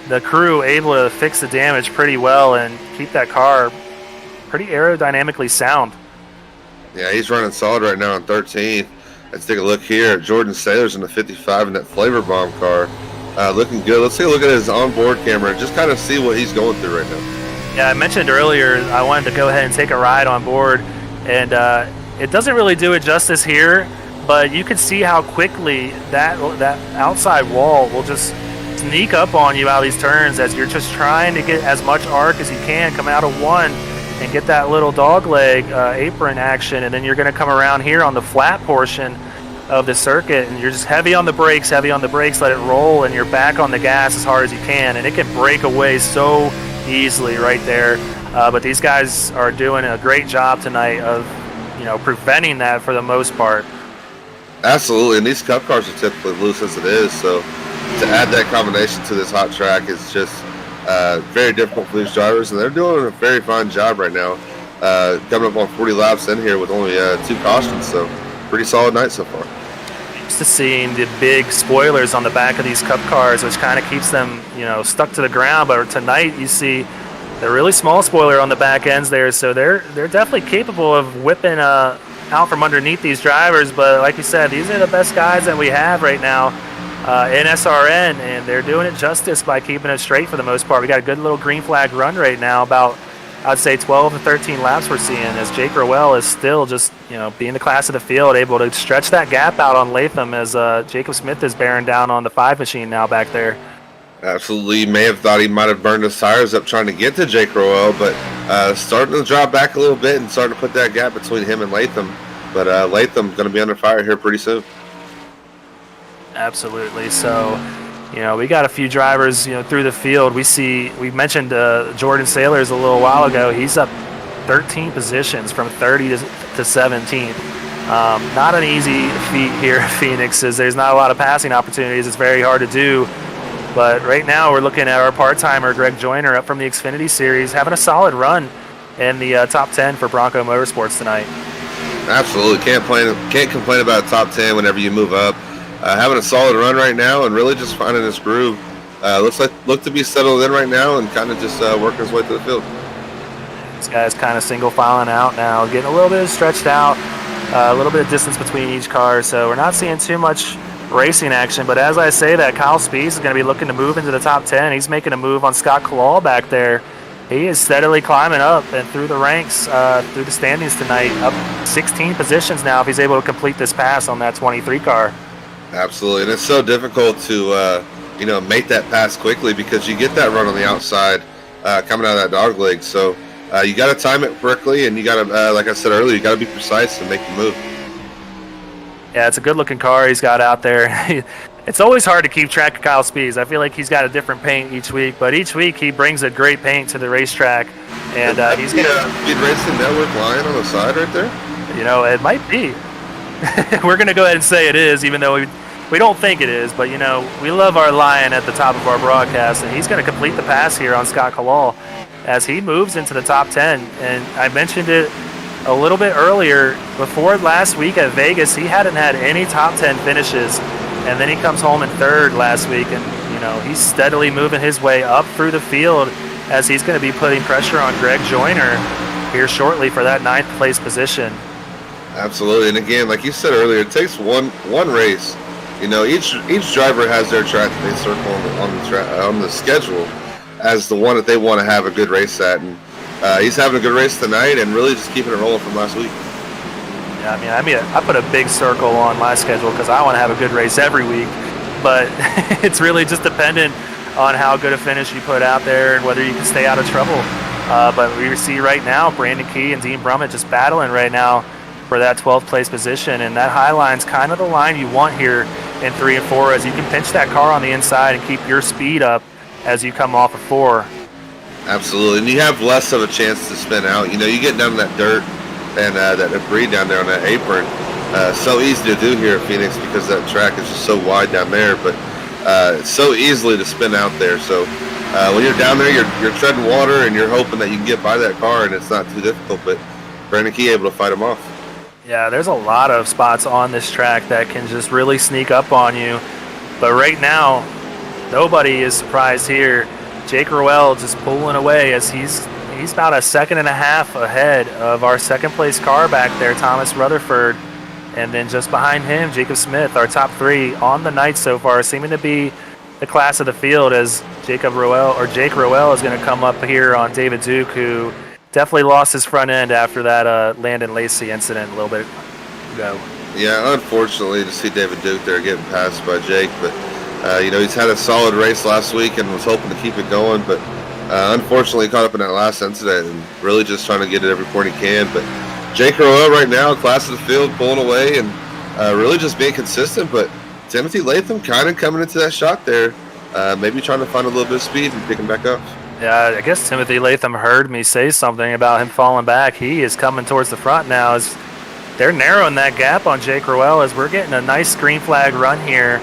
the crew able to fix the damage pretty well and keep that car pretty aerodynamically sound. Yeah, he's running solid right now on 13th. Let's take a look here. Jordan Saylor's in the 55 in that Flavor Bomb car. Looking good. Let's take a look at his onboard camera and just kind of see what he's going through right now. Yeah, I mentioned earlier I wanted to go ahead and take a ride on board, and it doesn't really do it justice here, but you can see how quickly that outside wall will just sneak up on you out of these turns as you're just trying to get as much arc as you can, come out of one and get that little dog leg apron action, and then you're going to come around here on the flat portion of the circuit, and you're just heavy on the brakes, let it roll, and you're back on the gas as hard as you can, and it can break away so easily right there. But these guys are doing a great job tonight of preventing that for the most part. Absolutely, and these cup cars are typically loose as it is, so to add that combination to this hot track is just very difficult for these drivers, and they're doing a very fine job right now, coming up on 40 laps in here with only 2 cautions, so pretty solid night so far. Used to seeing the big spoilers on the back of these cup cars, which kind of keeps them stuck to the ground, but tonight you see the really small spoiler on the back ends there, so they're definitely capable of whipping out from underneath these drivers. But like you said, these are the best guys that we have right now in SRN, and they're doing it justice by keeping it straight for the most part. We got a good little green flag run right now, about I'd say 12 to 13 laps we're seeing, as Jake Roell is still just being the class of the field, able to stretch that gap out on Latham, as Jacob Smith is bearing down on the 5 machine now back there. Absolutely. You may have thought he might have burned his tires up trying to get to Jake Roell, but starting to drop back a little bit and starting to put that gap between him and Latham. But Latham going to be under fire here pretty soon. Absolutely. So, we got a few drivers, through the field. We mentioned Jordan Saylors a little while ago. He's up 13 positions from 30 to 17th. Not an easy feat here at Phoenix, as there's not a lot of passing opportunities. It's very hard to do. But right now we're looking at our part-timer, Greg Joyner, up from the Xfinity Series, having a solid run in the top 10 for Bronco Motorsports tonight. Absolutely. Can't complain about a top 10 whenever you move up. Having a solid run right now and really just finding his groove. Look to be settled in right now and kind of just working his way to the field. This guy's kind of single filing out now, getting a little bit stretched out, a little bit of distance between each car, so we're not seeing too much racing action. But as I say that, Kyle Spees is going to be looking to move into the top 10. He's making a move on Scott Kalal back there. He is steadily climbing up and through the ranks, through the standings tonight, up 16 positions now if he's able to complete this pass on that 23 car. Absolutely, and it's so difficult to make that pass quickly because you get that run on the outside coming out of that dog leg. So you got to time it correctly, and you got to, like I said earlier, you got to be precise and make the move. Yeah, it's a good-looking car he's got out there. It's always hard to keep track of Kyle Spees. I feel like he's got a different paint each week, but each week he brings a great paint to the racetrack, and he's going to Speed Racing Network line on the side right there. It might be. We're going to go ahead and say it is, even though we don't think it is, but we love our lion at the top of our broadcast, and he's going to complete the pass here on Scott Kalal as he moves into the top 10. And I mentioned it a little bit earlier, before last week at Vegas, he hadn't had any top 10 finishes, and then he comes home in third last week, and he's steadily moving his way up through the field as he's going to be putting pressure on Greg Joyner here shortly for that 9th place position. Absolutely, and again, like you said earlier, it takes one race. Each driver has their track that they circle on the schedule as the one that they want to have a good race at, and he's having a good race tonight and really just keeping it rolling from last week. Yeah, I put a big circle on my schedule because I want to have a good race every week, but it's really just dependent on how good a finish you put out there and whether you can stay out of trouble. But we see right now Brandon Key and Dean Brummett just battling right now for that 12th place position, and that high line's kind of the line you want here in 3 and 4, as you can pinch that car on the inside and keep your speed up as you come off of 4. Absolutely, and you have less of a chance to spin out. You get down to that dirt and that debris down there on that apron. So easy to do here at Phoenix because that track is just so wide down there, but it's so easily to spin out there. So when you're down there, you're treading water and you're hoping that you can get by that car, and it's not too difficult. But Brandon Key able to fight him off. Yeah, there's a lot of spots on this track that can just really sneak up on you. But right now, nobody is surprised here. Jake Roell just pulling away as he's about a second and a half ahead of our second place car back there, Thomas Rutherford. And then just behind him, Jacob Smith, our top three on the night so far, seeming to be the class of the field as Jake Roell is going to come up here on David Duke, who definitely lost his front end after that Landon Lacey incident a little bit ago. Yeah, unfortunately to see David Duke there getting passed by Jake, but he's had a solid race last week and was hoping to keep it going, but unfortunately caught up in that last incident and really just trying to get it every point he can. But Jake Roell right now, class of the field, pulling away and really just being consistent, but Timothy Latham kind of coming into that shot there, maybe trying to find a little bit of speed and picking back up. Yeah, I guess Timothy Latham heard me say something about him falling back. He is coming towards the front now as they're narrowing that gap on Jake Roell as we're getting a nice green flag run here.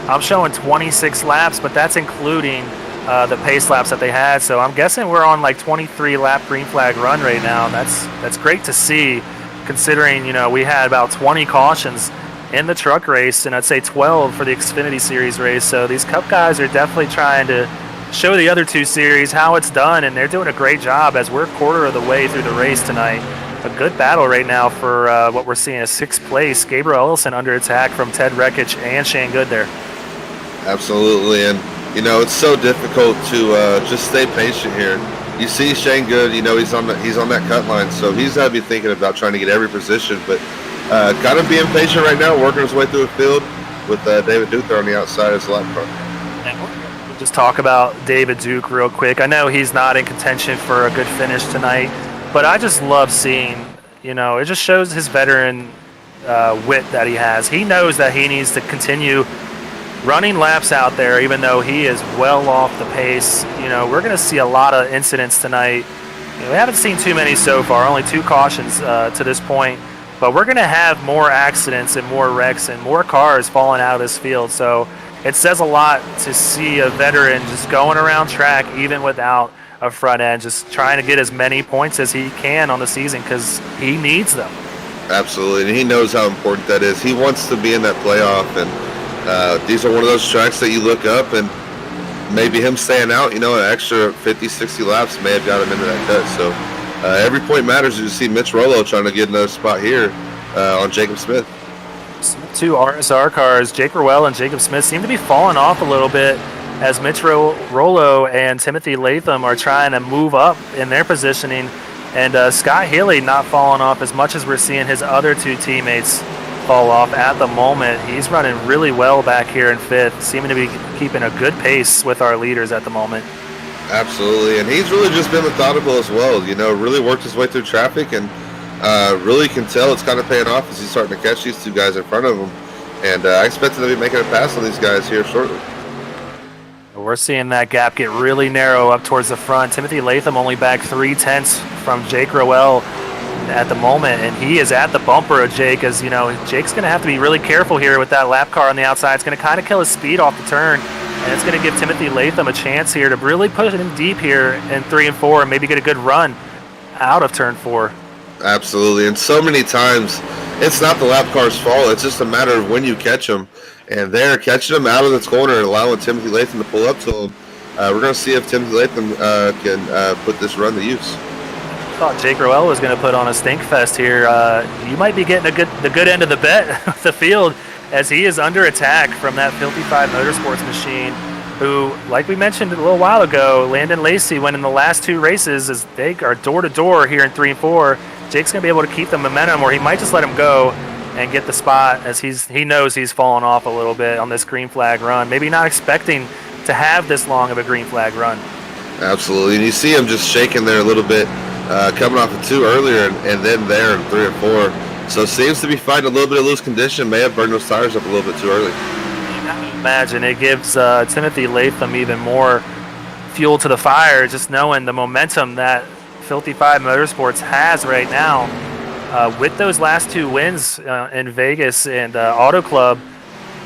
I'm showing 26 laps, but that's including the pace laps that they had. So I'm guessing we're on like 23 lap green flag run right now. And that's great to see, considering we had about 20 cautions in the truck race, and I'd say 12 for the Xfinity Series race. So these Cup guys are definitely trying to show the other two series how it's done, and they're doing a great job as we're a quarter of the way through the race tonight. A good battle right now for what we're seeing as sixth place. Gabriel Ellison under attack from Ted Rekich and Shane Good there. Absolutely, and it's so difficult to just stay patient here. You see Shane Good, he's on that cut line, so he's got to be thinking about trying to get every position, but kind of being patient right now, working his way through the field with David Duke there on the outside as the lap car. We'll just talk about David Duke real quick. I know he's not in contention for a good finish tonight, but I just love seeing, it just shows his veteran wit that he has. He knows that he needs to continue running laps out there, even though he is well off the pace. We're going to see a lot of incidents tonight. We haven't seen too many so far, only 2 cautions to this point, but we're going to have more accidents and more wrecks and more cars falling out of this field. So it says a lot to see a veteran just going around track, even without a front end, just trying to get as many points as he can on the season because he needs them. Absolutely, and he knows how important that is. He wants to be in that playoff, and these are one of those tracks that you look up and maybe him staying out, an extra 50, 60 laps may have got him into that cut. So every point matters. You see Mitch Rowell trying to get another spot here on Jacob Smith. 2 RSR cars, Jake Roell and Jacob Smith, seem to be falling off a little bit as Mitch Rollo and Timothy Latham are trying to move up in their positioning, and Scott Healy not falling off as much as we're seeing his other 2 teammates fall off at the moment. He's running really well back here in 5th, seeming to be keeping a good pace with our leaders at the moment. Absolutely, and he's really just been methodical as well, really worked his way through traffic, and really can tell it's kind of paying off as he's starting to catch these 2 guys in front of him, and I expect him to be making a pass on these guys here shortly. We're seeing that gap get really narrow up towards the front. Timothy Latham only back 3/10 from Jake Roell at the moment, and he is at the bumper of Jake, as Jake's going to have to be really careful here with that lap car on the outside. It's going to kind of kill his speed off the turn, and it's going to give Timothy Latham a chance here to really push him deep here in 3 and 4 and maybe get a good run out of turn 4. Absolutely, and so many times it's not the lap car's fault. It's just a matter of when you catch them, and they're catching them out of the corner and allowing Timothy Latham to pull up to him. We're going to see if Timothy Latham can put this run to use. I thought Jake Roell was going to put on a stink fest here. You might be getting the good end of the bet with the field, as he is under attack from that Filthy Five Motorsports machine, who, like we mentioned a little while ago, Landon Lacey went in the last 2 races as they are door-to-door here in 3 and 4. Jake's going to be able to keep the momentum, or he might just let him go and get the spot, as he knows he's fallen off a little bit on this green flag run. Maybe not expecting to have this long of a green flag run. Absolutely, and you see him just shaking there a little bit, coming off of 2 earlier and then there in 3 and 4. So seems to be fighting a little bit of loose condition, may have burned those tires up a little bit too early. Imagine it gives Timothy Latham even more fuel to the fire, just knowing the momentum that Filthy Five Motorsports has right now. with those last 2 wins in Vegas and Auto Club,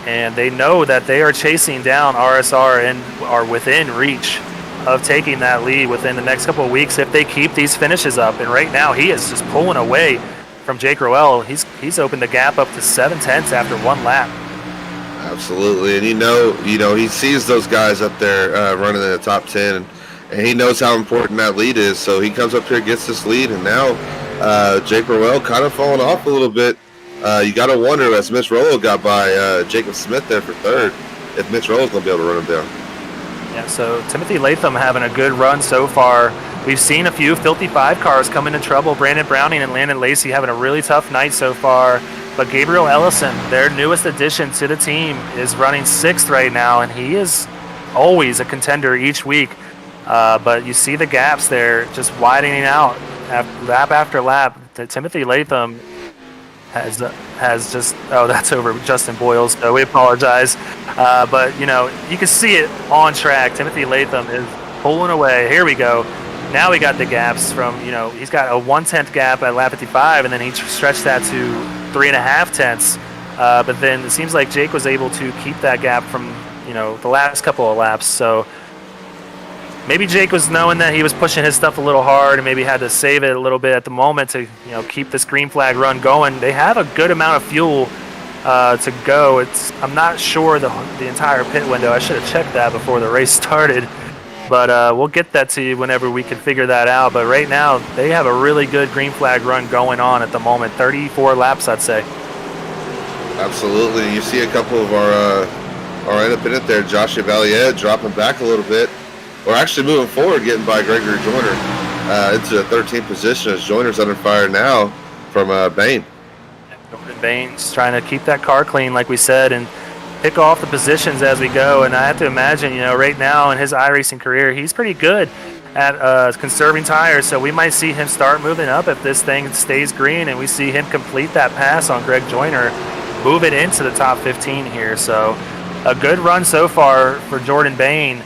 and they know that they are chasing down RSR and are within reach of taking that lead within the next couple of weeks if they keep these finishes up. And right now he is just pulling away from Jake Roell. He's opened the gap up to 7/10 after 1 lap. Absolutely, and he sees those guys up there running in the top 10, and he knows how important that lead is. So he comes up here, gets this lead, and now Jake Roell kind of falling off a little bit. You got to wonder, as Mitch Rowell got by Jacob Smith there for 3rd, if Mitch Rowell's going to be able to run him down. Yeah, so Timothy Latham having a good run so far. We've seen a few Filthy Five cars come into trouble. Brandon Browning and Landon Lacey having a really tough night so far. But Gabriel Ellison, their newest addition to the team, is running 6th right now, and he is always a contender each week. But you see the gaps there just widening out lap after lap. Timothy Latham has just, that's over Justin Boyles, so we apologize. But, you can see it on track. Timothy Latham is pulling away. Here we go. Now we got the gaps from, he's got a 1/10 gap at lap 55, and then he stretched that to 3.5 tenths. But then it seems like Jake was able to keep that gap from, the last couple of laps. So maybe Jake was knowing that he was pushing his stuff a little hard and maybe had to save it a little bit at the moment to, keep this green flag run going. They have a good amount of fuel to go. I'm not sure the entire pit window. I should have checked that before the race started. But we'll get that to you whenever we can figure that out. But right now, they have a really good green flag run going on at the moment. 34 laps, I'd say. Absolutely. You see a couple of our independent there, Josh Valier, dropping back a little bit. Or actually moving forward, getting by Gregory Joyner into a 13th position as Joyner's under fire now from Bain. Bain's trying to keep that car clean, like we said, and pick off the positions as we go. And I have to imagine, right now in his iRacing career, he's pretty good at conserving tires. So we might see him start moving up if this thing stays green and we see him complete that pass on Greg Joyner, move it into the top 15 here. So a good run so far for Jordan Bain.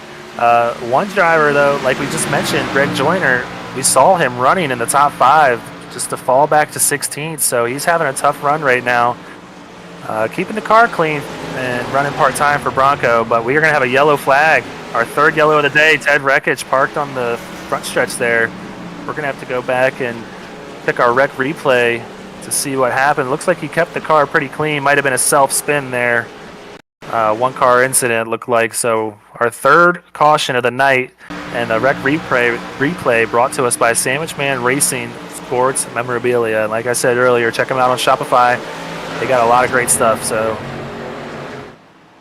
One driver, though, like we just mentioned, Greg Joyner, we saw him running in the top 5 just to fall back to 16th. So he's having a tough run right now. Keeping the car clean and running part-time for Bronco, but we are going to have a yellow flag. Our 3rd yellow of the day. Ted Wreckage parked on the front stretch there. We're going to have to go back and pick our rec replay to see what happened. Looks like he kept the car pretty clean. Might have been a self-spin there. One car incident looked like. So our 3rd caution of the night, and the rec replay brought to us by Sandwich Man Racing Sports Memorabilia. Like I said earlier, check them out on Shopify. They got a lot of great stuff. So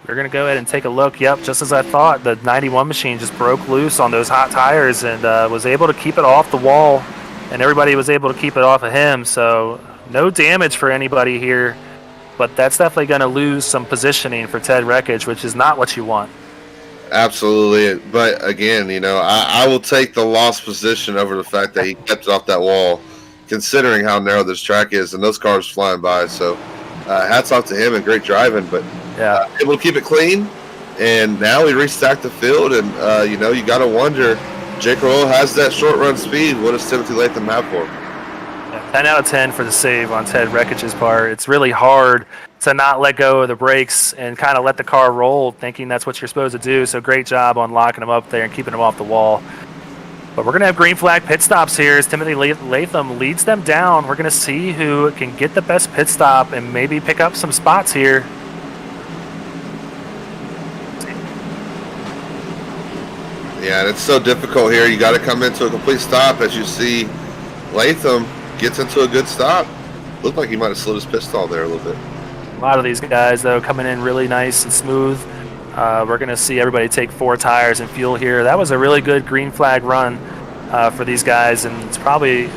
we're going to go ahead and take a look. Yep, just as I thought, the 91 machine just broke loose on those hot tires and was able to keep it off the wall, and everybody was able to keep it off of him. So no damage for anybody here, but that's definitely going to lose some positioning for Ted Wreckage, which is not what you want. Absolutely. But again, I will take the lost position over the fact that he kept it off that wall, considering how narrow this track is and those cars flying by. So hats off to him and great driving, but yeah, able to keep it clean. And now we restacked the field, and you got to wonder, Jake Roell has that short run speed. What does Timothy Latham have for him? 10 out of 10 for the save on Ted Wreckage's part. It's really hard to not let go of the brakes and kind of let the car roll, thinking that's what you're supposed to do. So great job on locking him up there and keeping him off the wall. But we're going to have green flag pit stops here as Timothy Latham leads them down. We're going to see who can get the best pit stop and maybe pick up some spots here. Yeah, and it's so difficult here. You got to come into a complete stop. As you see, Latham gets into a good stop. Looked like he might have slid his pit stall there a little bit. A lot of these guys, though, coming in really nice and smooth. We're going to see everybody take 4 tires and fuel here. That was a really good green flag run for these guys, and it's probably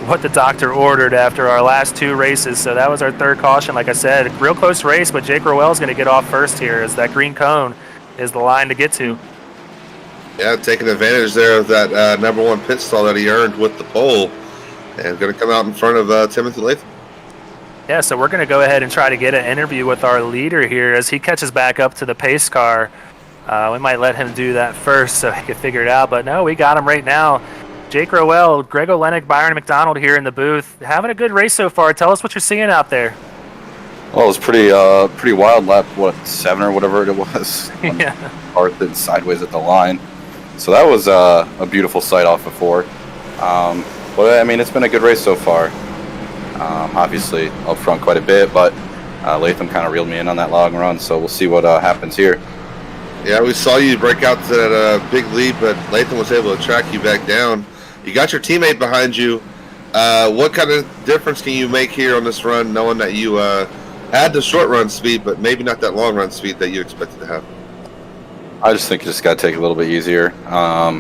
what the doctor ordered after our last 2 races. So that was our 3rd caution. Like I said, real close race, but Jake Roell is going to get off first here as that green cone is the line to get to. Yeah, taking advantage there of that number 1 pit stall that he earned with the pole, and going to come out in front of Timothy Latham. Yeah, so we're going to go ahead and try to get an interview with our leader here as he catches back up to the pace car. We might let him do that first so he can figure it out. But no, we got him right now. Jake Roell, Greg Olenek, Byron McDonald here in the booth. Having a good race so far. Tell us what you're seeing out there. Well, it was pretty wild lap, 7 or whatever it was. Yeah. Part that sideways at the line. So that was a beautiful sight off of 4. But I mean, it's been a good race so far. Obviously up front quite a bit, but Latham kind of reeled me in on that long run, so we'll see what happens here. Yeah, we saw you break out to that big lead, but Latham was able to track you back down. You got your teammate behind you. What kind of difference can you make here on this run, knowing that you had the short run speed, but maybe not that long run speed that you expected to have? I just think you just got to take it a little bit easier. I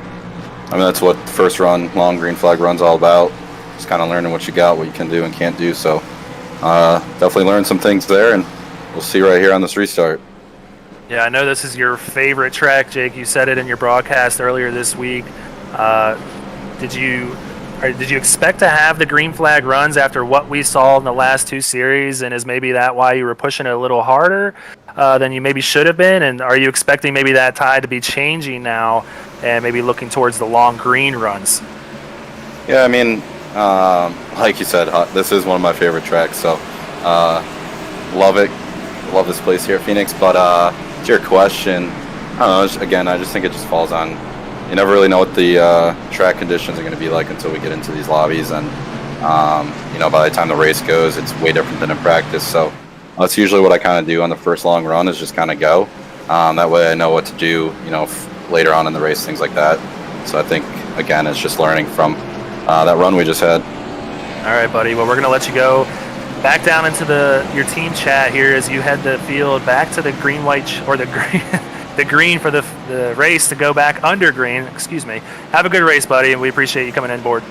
mean, that's what the first run, long green flag run's all about. Just kind of learning what you got, what you can do and can't do. So definitely learned some things there, and we'll see right here on this restart. Yeah, I know this is your favorite track, Jake. You said it in your broadcast earlier this week. Did you expect to have the green flag runs after what we saw in the last 2 series, and is maybe that why you were pushing it a little harder than you maybe should have been? And are you expecting maybe that tide to be changing now and maybe looking towards the long green runs? Yeah, I mean, like you said, this is one of my favorite tracks, so love it. Love this place here at Phoenix. But to your question, I don't know, I just think it just falls on, you never really know what the track conditions are going to be like until we get into these lobbies, and by the time the race goes, it's way different than in practice. So that's usually what I kind of do on the first long run, is just kind of go. That way I know what to do, later on in the race, things like that. So I think, again, it's just learning from that run we just had. All right, buddy. Well, we're going to let you go back down into your team chat here as you head the field back to the the green for the race to go back under green. Excuse me. Have a good race, buddy, and we appreciate you coming on board.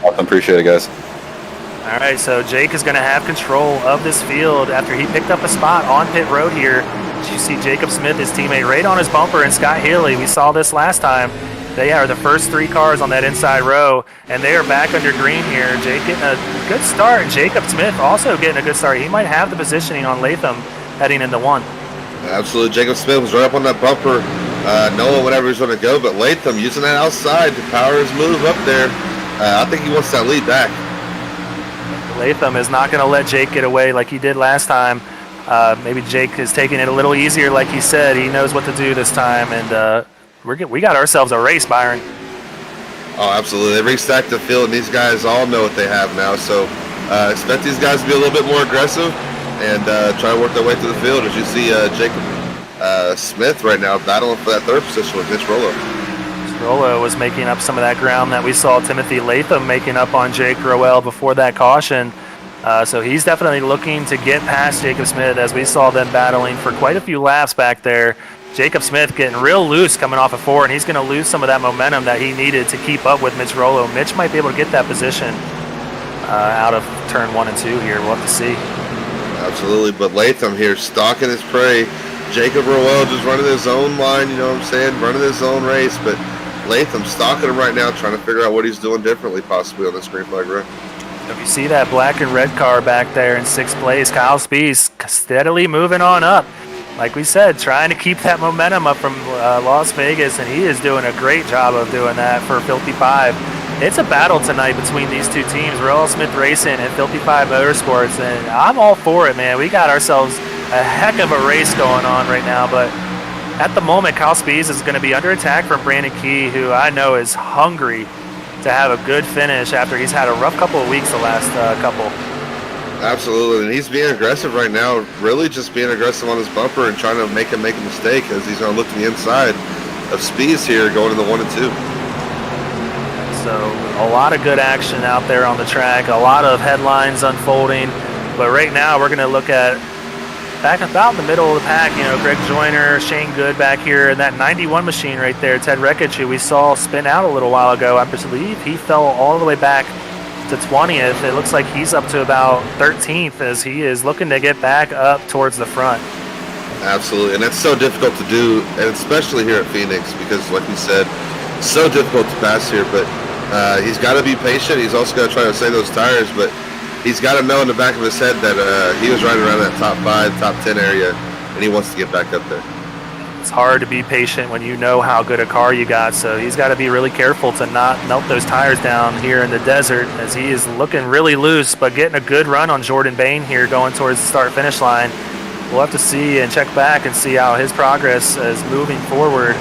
Awesome. Appreciate it, guys. All right, so Jake is going to have control of this field after he picked up a spot on pit road here. You see Jacob Smith, his teammate, right on his bumper, and Scott Healy. We saw this last time. They are the first 3 cars on that inside row, and they are back under green here. Jake getting a good start. Jacob Smith also getting a good start. He might have the positioning on Latham heading into 1. Absolutely. Jacob Smith was right up on that bumper, knowing whenever he's going to go, but Latham using that outside to power his move up there. I think he wants that lead back. Latham is not going to let Jake get away like he did last time. Maybe Jake is taking it a little easier, like he said. He knows what to do this time, and we got ourselves a race, Byron. Oh, absolutely. They restacked the field, and these guys all know what they have now. So expect these guys to be a little bit more aggressive and try to work their way through the field. As you see Jacob Smith right now battling for that 3rd position with Mitch Rollo. Rollo was making up some of that ground that we saw Timothy Latham making up on Jake Roell before that caution. So he's definitely looking to get past Jacob Smith, as we saw them battling for quite a few laps back there. Jacob Smith getting real loose coming off of 4, and he's going to lose some of that momentum that he needed to keep up with Mitch Rollo. Mitch might be able to get that position out of turn 1 and 2 here. We'll have to see. Absolutely, but Latham here stalking his prey. Jacob Roell just running his own line, you know what I'm saying, running his own race, but Latham stalking him right now, trying to figure out what he's doing differently possibly on this green flag run. If you see that black and red car back there in 6th place, Kyle Spees steadily moving on up. Like we said, trying to keep that momentum up from Las Vegas, and he is doing a great job of doing that for Filthy Five. It's a battle tonight between these 2 teams, Rowell Smith Racing and Filthy Five Motorsports, and I'm all for it, man. We got ourselves a heck of a race going on right now, but at the moment, Kyle Spees is going to be under attack from Brandon Key, who I know is hungry to have a good finish after he's had a rough couple of weeks the last couple. Absolutely, and he's being aggressive right now, really just being aggressive on his bumper and trying to make him make a mistake, as he's going to look to the inside of Spees here going into 1 and 2. So a lot of good action out there on the track, a lot of headlines unfolding, but right now we're going to look at back about in the middle of the pack, Greg Joyner, Shane Good back here, and that 91 machine right there, Ted Rekich, who we saw spin out a little while ago. I believe he fell all the way back to 20th. It looks like he's up to about 13th as he is looking to get back up towards the front. Absolutely, and that's so difficult to do, and especially here at Phoenix, because like you said, it's so difficult to pass here, but he's got to be patient. He's also got to try to save those tires, but he's got to know in the back of his head that he was right around that top 5, top 10 area, and he wants to get back up there. It's hard to be patient when you know how good a car you got, so he's got to be really careful to not melt those tires down here in the desert, as he is looking really loose, but getting a good run on Jordan Bain here going towards the start-finish line. We'll have to see and check back and see how his progress is moving forward.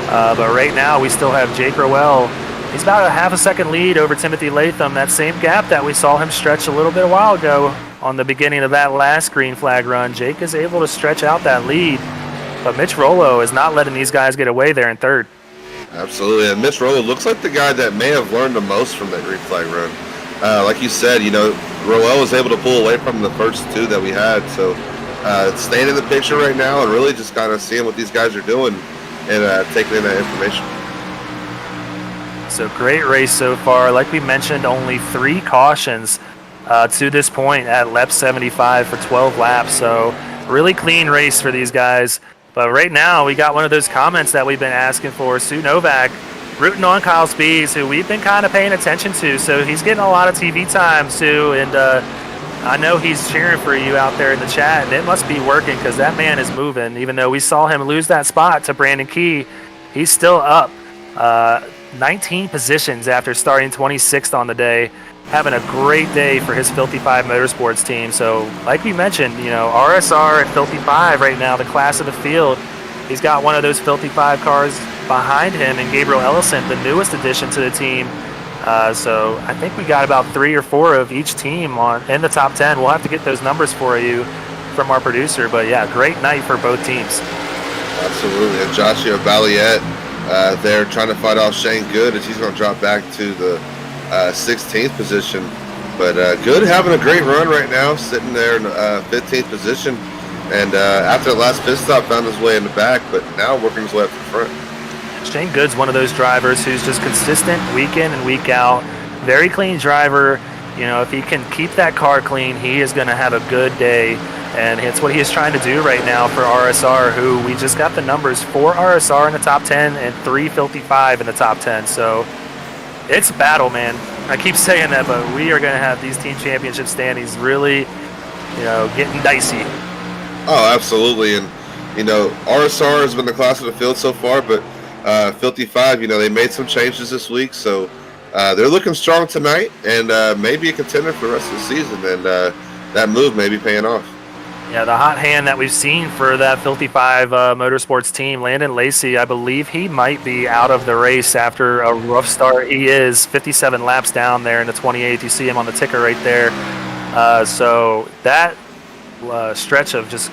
But right now we still have Jake Roell. He's about a half a second lead over Timothy Latham, that same gap that we saw him stretch a little bit a while ago on the beginning of that last green flag run. Jake is able to stretch out that lead, but Mitch Rollo is not letting these guys get away there in third. Absolutely, and Mitch Rollo looks like the guy that may have learned the most from that green flag run. Like you said, Rowell was able to pull away from the first two that we had, so staying in the picture right now and really just kind of seeing what these guys are doing and taking in that information. So great race so far. Like we mentioned, only 3 cautions to this point at lap 75 for 12 laps. So really clean race for these guys. But right now we got one of those comments that we've been asking for. Sue Novak rooting on Kyle Spees, who we've been kind of paying attention to. So he's getting a lot of TV time, Sue. And I know he's cheering for you out there in the chat. And it must be working because that man is moving. Even though we saw him lose that spot to Brandon Key, he's still up. 19 positions after starting 26th on the day, having a great day for his Filthy Five Motorsports team. So like we mentioned, RSR and Filthy Five right now, the class of the field. He's got one of those Filthy Five cars behind him, and Gabriel Ellison, the newest addition to the team. So I think we got about 3 or 4 of each team in the top 10. We'll have to get those numbers for you from our producer, but yeah, great night for both teams. Absolutely, and Joshua Balliet, they're trying to fight off Shane Good as he's going to drop back to the 16th position. But Good having a great run right now, sitting there in 15th position. And after the last pit stop, found his way in the back, but now working his way up to the front. Shane Good's one of those drivers who's just consistent week in and week out. Very clean driver. If he can keep that car clean, he is going to have a good day. And it's what he is trying to do right now for RSR, who we just got the numbers, 4 RSR in the top 10 and 3 Filthy Five in the top 10. So it's a battle, man. I keep saying that, but we are going to have these team championship standings really, getting dicey. Oh, absolutely. And, RSR has been the class of the field so far, but Filthy Five, they made some changes this week. So they're looking strong tonight and maybe a contender for the rest of the season. And that move may be paying off. Yeah, the hot hand that we've seen for that Filthy Five Motorsports team, Landon Lacey, I believe he might be out of the race after a rough start. He is 57 laps down there in the 28th. You see him on the ticker right there. So that stretch of just,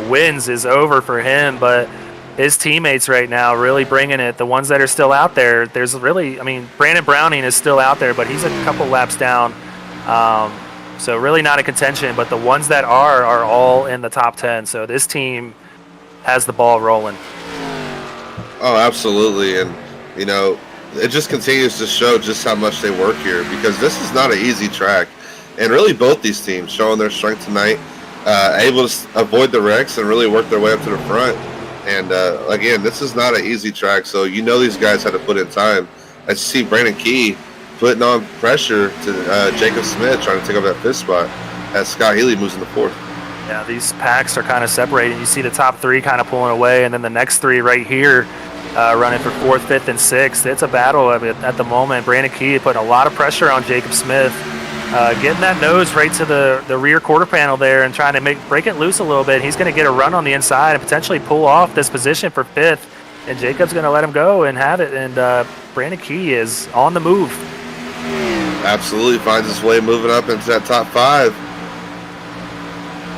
wins is over for him. But his teammates right now really bringing it. The ones that are still out there, there's really, Brandon Browning is still out there, but he's a couple laps down. So really not a contention, but the ones that are all in the top 10. So this team has the ball rolling. Oh, absolutely. And, it just continues to show just how much they work here, because this is not an easy track. And really both these teams showing their strength tonight, able to avoid the wrecks and really work their way up to the front. And, again, this is not an easy track, so these guys had to put in time. I see Brandon Key putting on pressure to Jacob Smith trying to take over that fifth spot as Scott Healy moves into fourth. Yeah, these packs are kind of separated. You see the top 3 kind of pulling away, and then the next 3 right here running for 4th, 5th, and 6th. It's a battle at the moment. Brandon Key putting a lot of pressure on Jacob Smith, getting that nose right to the rear quarter panel there and trying to break it loose a little bit. He's going to get a run on the inside and potentially pull off this position for 5th, and Jacob's going to let him go and have it, and Brandon Key is on the move. Absolutely finds his way moving up into that top 5.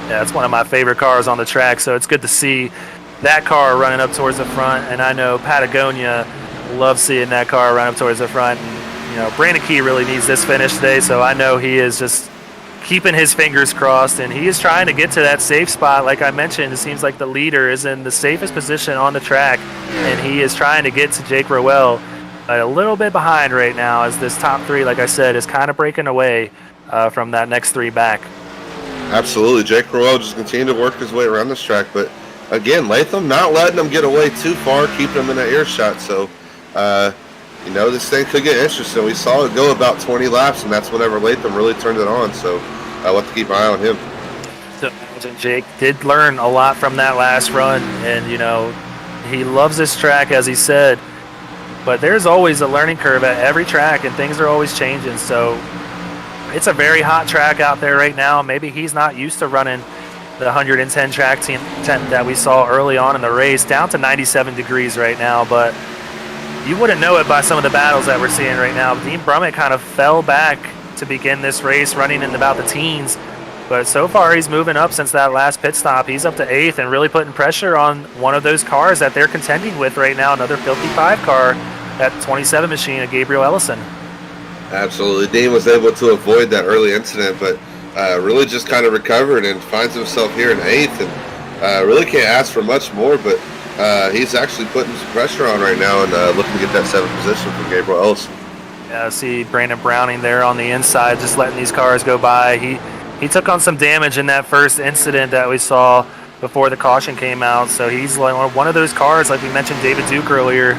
Yeah, it's one of my favorite cars on the track, so it's good to see that car running up towards the front. And I know Patagonia loves seeing that car run up towards the front. And, Brandon Key really needs this finish today, so I know he is just keeping his fingers crossed, and he is trying to get to that safe spot. Like I mentioned, it seems like the leader is in the safest position on the track, and he is trying to get to Jake Roell. A little bit behind right now as this top 3, like I said, is kind of breaking away from that next 3 back. Absolutely. Jake Roell just continuing to work his way around this track. But, again, Latham not letting him get away too far, keeping him in that earshot. So, this thing could get interesting. We saw it go about 20 laps, and that's whenever Latham really turned it on. So, we'll have to keep an eye on him. So, Jake did learn a lot from that last run, and, He loves this track, as he said, but there's always a learning curve at every track, and things are always changing. So it's a very hot track out there right now. Maybe he's not used to running the 110 track team that we saw early on in the race, down to 97 degrees right now, but you wouldn't know it by some of the battles that we're seeing right now. Dean Brummett kind of fell back to begin this race, running in about the teens, but so far he's moving up since that last pit stop. He's up to 8th and really putting pressure on one of those cars that they're contending with right now, another Filthy Five car, that 27 machine of Gabriel Ellison. Absolutely. Dean was able to avoid that early incident, but really just kind of recovered and finds himself here in 8th, and really can't ask for much more, but he's actually putting some pressure on right now and looking to get that 7th position from Gabriel Ellison. Yeah, I see Brandon Browning there on the inside, just letting these cars go by. He took on some damage in that first incident that we saw before the caution came out, so he's like one of those cars, like we mentioned David Duke earlier,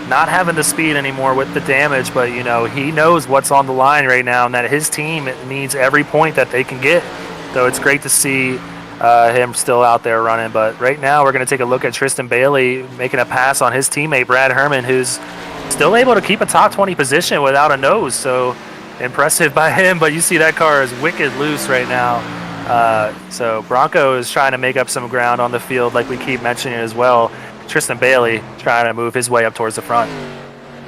not having the speed anymore with the damage, but you know, he knows what's on the line right now and that his team needs every point that they can get. So it's great to see him still out there running. But right now we're going to take a look at Tristan Bailey making a pass on his teammate Brad Herman, who's still able to keep a top 20 position without a nose. So impressive by him, but you see that car is wicked loose right now. So Bronco is trying to make up some ground on the field like we keep mentioning as well. Tristan Bailey trying to move his way up towards the front.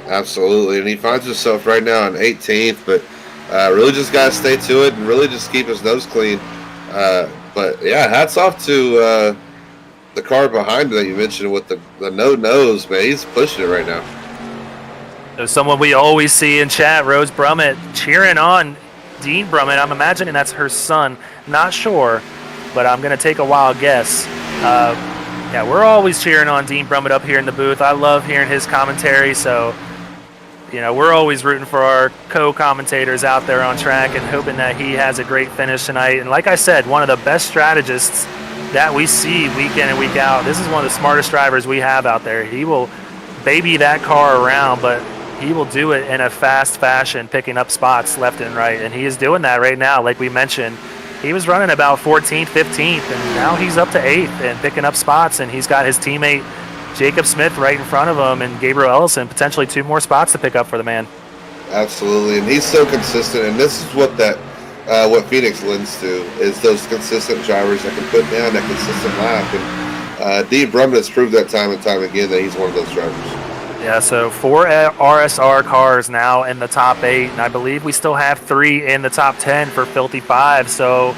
Absolutely, and he finds himself right now in 18th, but really just got to stay to it and really just keep his nose clean. But yeah, hats off to the car behind that you mentioned with the no nose, man. He's pushing it right now. There's someone we always see in chat, Rose Brummett, cheering on Dean Brummett. I'm imagining that's her son. Not sure, but I'm going to take a wild guess. Yeah, we're always cheering on Dean Brummett up here in the booth. I love hearing his commentary, so you know, we're always rooting for our co-commentators out there on track and hoping that he has a great finish tonight. And like I said, one of the best strategists that we see week in and week out. This is one of the smartest drivers we have out there. He will baby that car around, but he will do it in a fast fashion, picking up spots left and right. And he is doing that right now, like we mentioned. He was running about 14th, 15th, and now he's up to 8th and picking up spots, and he's got his teammate Jacob Smith right in front of him and Gabriel Ellison, potentially 2 more spots to pick up for the man. Absolutely, and he's so consistent, and this is what what Phoenix lends to, is those consistent drivers that can put down that consistent lap, and Dean Brummett has proved that time and time again that he's one of those drivers. Yeah, so 4 RSR cars now in the top 8, and I believe we still have 3 in the top 10 for Filthy Five. So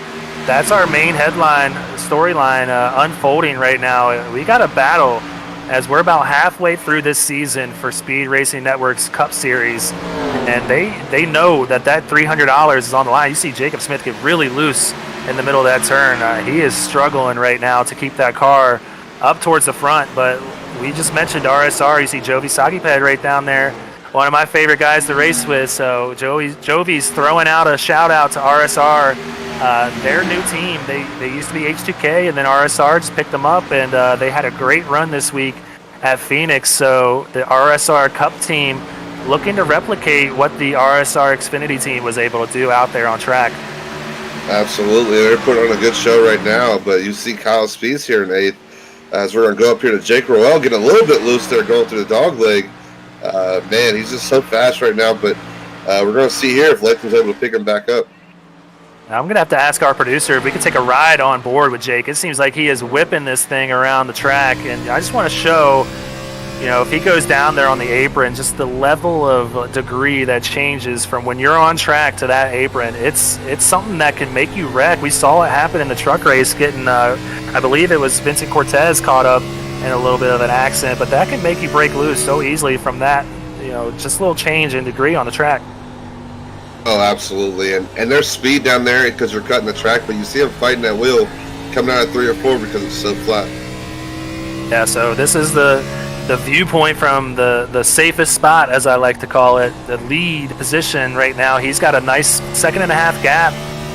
that's our main headline storyline unfolding right now. We got a battle as we're about halfway through this season for Speed Racing Network's Cup Series, and they know that $300 is on the line. You see Jacob Smith get really loose in the middle of that turn. He is struggling right now to keep that car up towards the front, but we just mentioned RSR. You see Jovi Sagiped right down there, one of my favorite guys to race with. So Jovi's throwing out a shout out to RSR. Their new team, they used to be H2K, and then RSR just picked them up, and they had a great run this week at Phoenix. So the RSR Cup team looking to replicate what the RSR Xfinity team was able to do out there on track. Absolutely, they're putting on a good show right now, but you see Kyle Spees here in 8th. As we're going to go up here to Jake Roell, getting a little bit loose there going through the dog leg. Man, he's just so fast right now, but we're going to see here if Lakeland's able to pick him back up. Now I'm going to have to ask our producer if we could take a ride on board with Jake. It seems like he is whipping this thing around the track, and I just want to show, you know, if he goes down there on the apron, just the level of degree that changes from when you're on track to that apron. It's something that can make you wreck. We saw it happen in the truck race, getting, I believe it was Vincent Cortez caught up in a little bit of an accident, but that can make you break loose so easily from that, you know, just a little change in degree on the track. Oh, absolutely, and there's speed down there because you're cutting the track, but you see him fighting that wheel coming out of 3 or 4 because it's so flat. Yeah, so this is the viewpoint from the safest spot, as I like to call it, the lead position right now. He's got a nice 2.5 gap,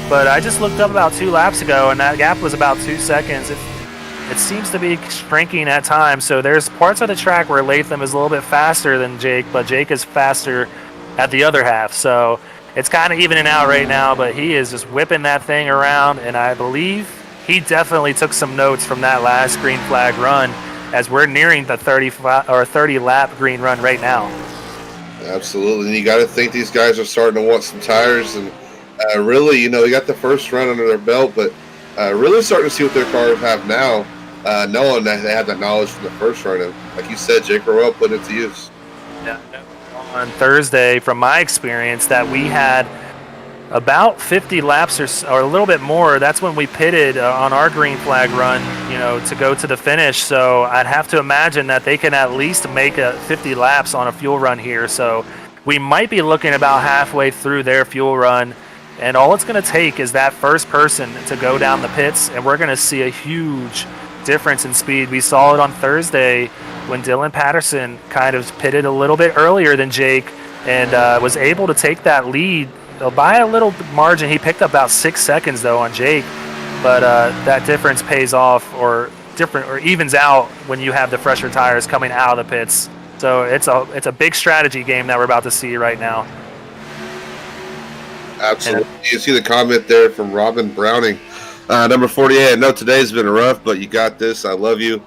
but I just looked up about 2 laps ago, and that gap was about 2 seconds. It seems to be shrinking at times, so there's parts of the track where Latham is a little bit faster than Jake, but Jake is faster at the other half, so it's kind of evening out right now, but he is just whipping that thing around, and I believe he definitely took some notes from that last green flag run. as we're nearing the 30 lap green run right now. Absolutely. And you got to think these guys are starting to want some tires. And really, you know, they got the first run under their belt, but really starting to see what their cars have now, knowing that they had that knowledge from the first run. And like you said, Jake Roell put it to use. Yeah. On Thursday, from my experience, that we had about 50 laps or a little bit more. That's when we pitted on our green flag run, you know, to go to the finish. So I'd have to imagine that they can at least make 50 laps on a fuel run here. So we might be looking about halfway through their fuel run. And all it's going to take is that first person to go down the pits, and we're going to see a huge difference in speed. We saw it on Thursday when Dylan Patterson kind of pitted a little bit earlier than Jake and was able to take that lead by a little margin. He picked up about 6 seconds though on Jake, but that difference pays off or evens out when you have the fresher tires coming out of the pits. So it's a big strategy game that we're about to see right now. Absolutely. You see the comment there from Robin Browning, number 48. I know today's been rough, but you got this. I love you.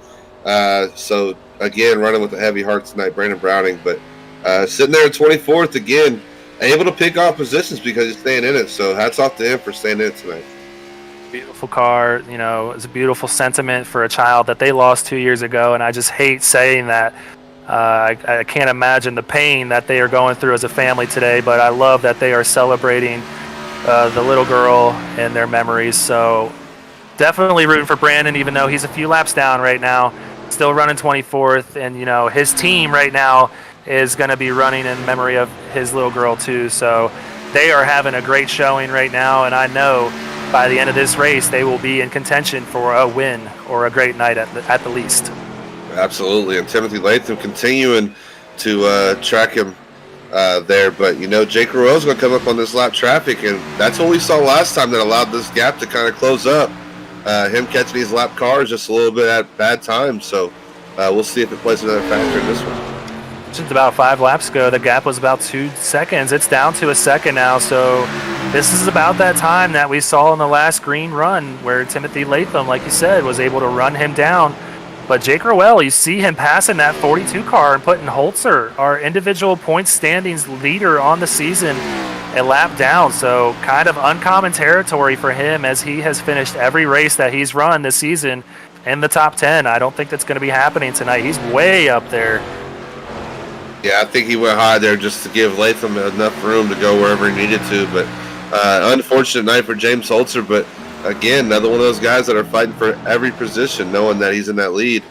So again, running with a heavy heart tonight, Brandon Browning, but sitting there at 24th again, able to pick off positions because he's staying in it. So hats off to him for staying in it tonight. Beautiful car. You know, it's a beautiful sentiment for a child that they lost 2 years ago, and I just hate saying that. I can't imagine the pain that they are going through as a family today, but I love that they are celebrating the little girl and their memories. So definitely rooting for Brandon, even though he's a few laps down right now, still running 24th. And, you know, his team right now is going to be running in memory of his little girl too. So they are having a great showing right now, and I know by the end of this race they will be in contention for a win or a great night at the least. Absolutely, and Timothy Latham continuing to track him there. But, you know, Jake Roell is going to come up on this lap traffic, and that's what we saw last time that allowed this gap to kind of close up. Him catching these lap cars just a little bit at bad times. So we'll see if it plays another factor in this one. Just about 5 laps ago, the gap was about 2 seconds. It's down to a second now. So this is about that time that we saw in the last green run where Timothy Latham, like you said, was able to run him down. But Jake Roell, you see him passing that 42 car and putting Holtzer, our individual points standings leader on the season, a lap down. So kind of uncommon territory for him as he has finished every race that he's run this season in the top 10. I don't think that's going to be happening tonight. He's way up there. Yeah, I think he went high there just to give Latham enough room to go wherever he needed to. But unfortunate night for James Holtzer. But again, another one of those guys that are fighting for every position, knowing that he's in that lead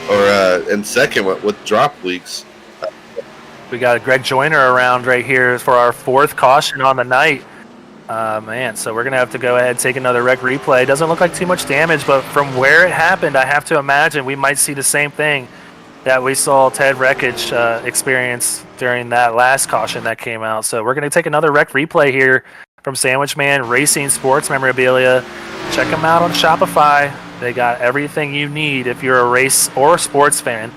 or in second with drop weeks. We got Greg Joyner around right here for our 4th caution on the night. Man, so we're going to have to go ahead and take another rec replay. Doesn't look like too much damage, but from where it happened, I have to imagine we might see the same thing that we saw Ted Wreckage experience during that last caution that came out. So we're going to take another rec replay here from Sandwich Man Racing Sports Memorabilia. Check them out on Shopify. They got everything you need if you're a race or sports fan.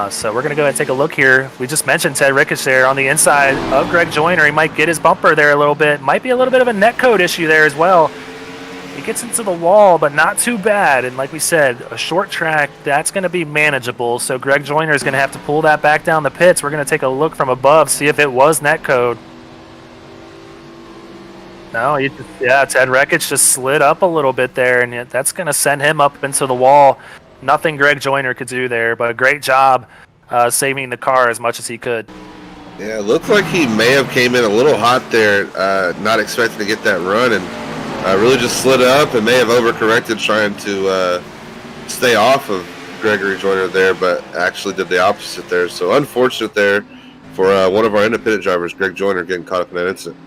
So we're going to go ahead and take a look here. We just mentioned Ted Wreckage there on the inside of Greg Joyner. He might get his bumper there a little bit. Might be a little bit of a netcode issue there as well. He gets into the wall, but not too bad. And like we said, a short track, that's going to be manageable. So Greg Joyner is going to have to pull that back down the pits. We're going to take a look from above, see if it was netcode. No, Ted Wreckage just slid up a little bit there, and that's going to send him up into the wall. Nothing Greg Joyner could do there, but a great job saving the car as much as he could. Yeah, it looked like he may have came in a little hot there, not expecting to get that run, and really just slid up and may have overcorrected trying to stay off of Gregory Joyner there, but actually did the opposite there. So unfortunate there for one of our independent drivers, Greg Joyner, getting caught up in that incident.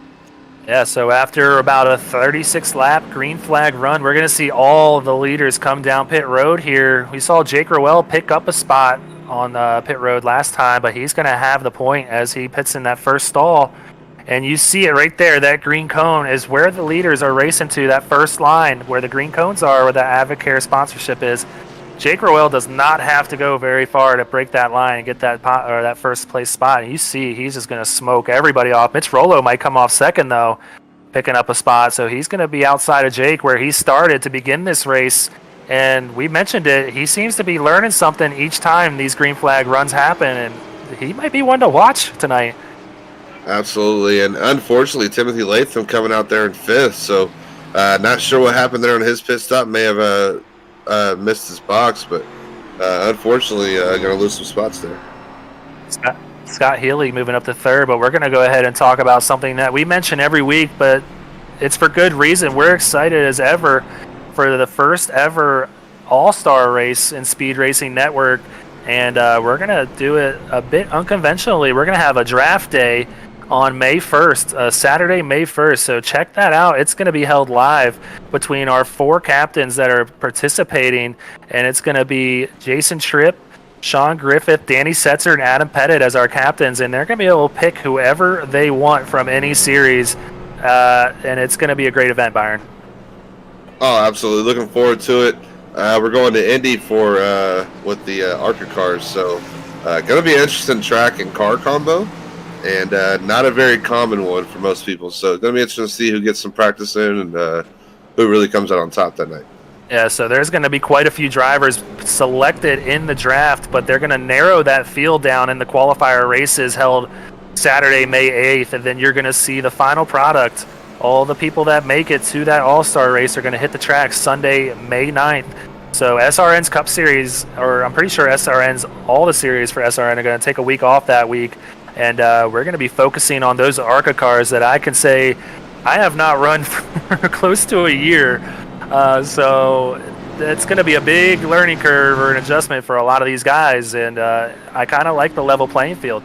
Yeah, so after about a 36-lap green flag run, we're going to see all of the leaders come down pit road here. We saw Jake Roell pick up a spot on pit road last time, but he's going to have the point as he pits in that first stall. And you see it right there, that green cone is where the leaders are racing to, that first line where the green cones are, where the Advocare sponsorship is. Jake Roell does not have to go very far to break that line and get that first place spot. And you see he's just going to smoke everybody off. Mitch Rollo might come off second, though, picking up a spot. So he's going to be outside of Jake where he started to begin this race. And we mentioned it. He seems to be learning something each time these green flag runs happen, and he might be one to watch tonight. Absolutely, and unfortunately, Timothy Latham coming out there in 5th, so not sure what happened there on his pit stop. May have missed his box, but unfortunately, going to lose some spots there. Scott Healy moving up to 3rd, but we're going to go ahead and talk about something that we mention every week, but it's for good reason. We're excited as ever for the first ever All-Star race in Speed Racing Network, and we're going to do it a bit unconventionally. We're going to have a draft day on May 1st, Saturday, May 1st. So check that out. It's going to be held live between our 4 captains that are participating, and it's going to be Jason Tripp, Sean Griffith, Danny Setzer, and Adam Pettit as our captains, and they're going to be able to pick whoever they want from any series, and it's going to be a great event, Byron. Oh, absolutely. Looking forward to it. We're going to Indy for with the ARCA cars, so going to be an interesting track and car combo, and not a very common one for most people. So going to be interesting to see who gets some practice in and who really comes out on top that night. Yeah, so there's going to be quite a few drivers selected in the draft, but they're going to narrow that field down in the qualifier races held Saturday, May 8th, and then you're going to see the final product. All the people that make it to that All-Star race are going to hit the track Sunday, May 9th. So SRN's Cup Series, or I'm pretty sure SRN's, all the series for SRN are going to take a week off that week, and we're going to be focusing on those ARCA cars that I can say I have not run for close to a year. So it's going to be a big learning curve or an adjustment for a lot of these guys, and I kind of like the level playing field.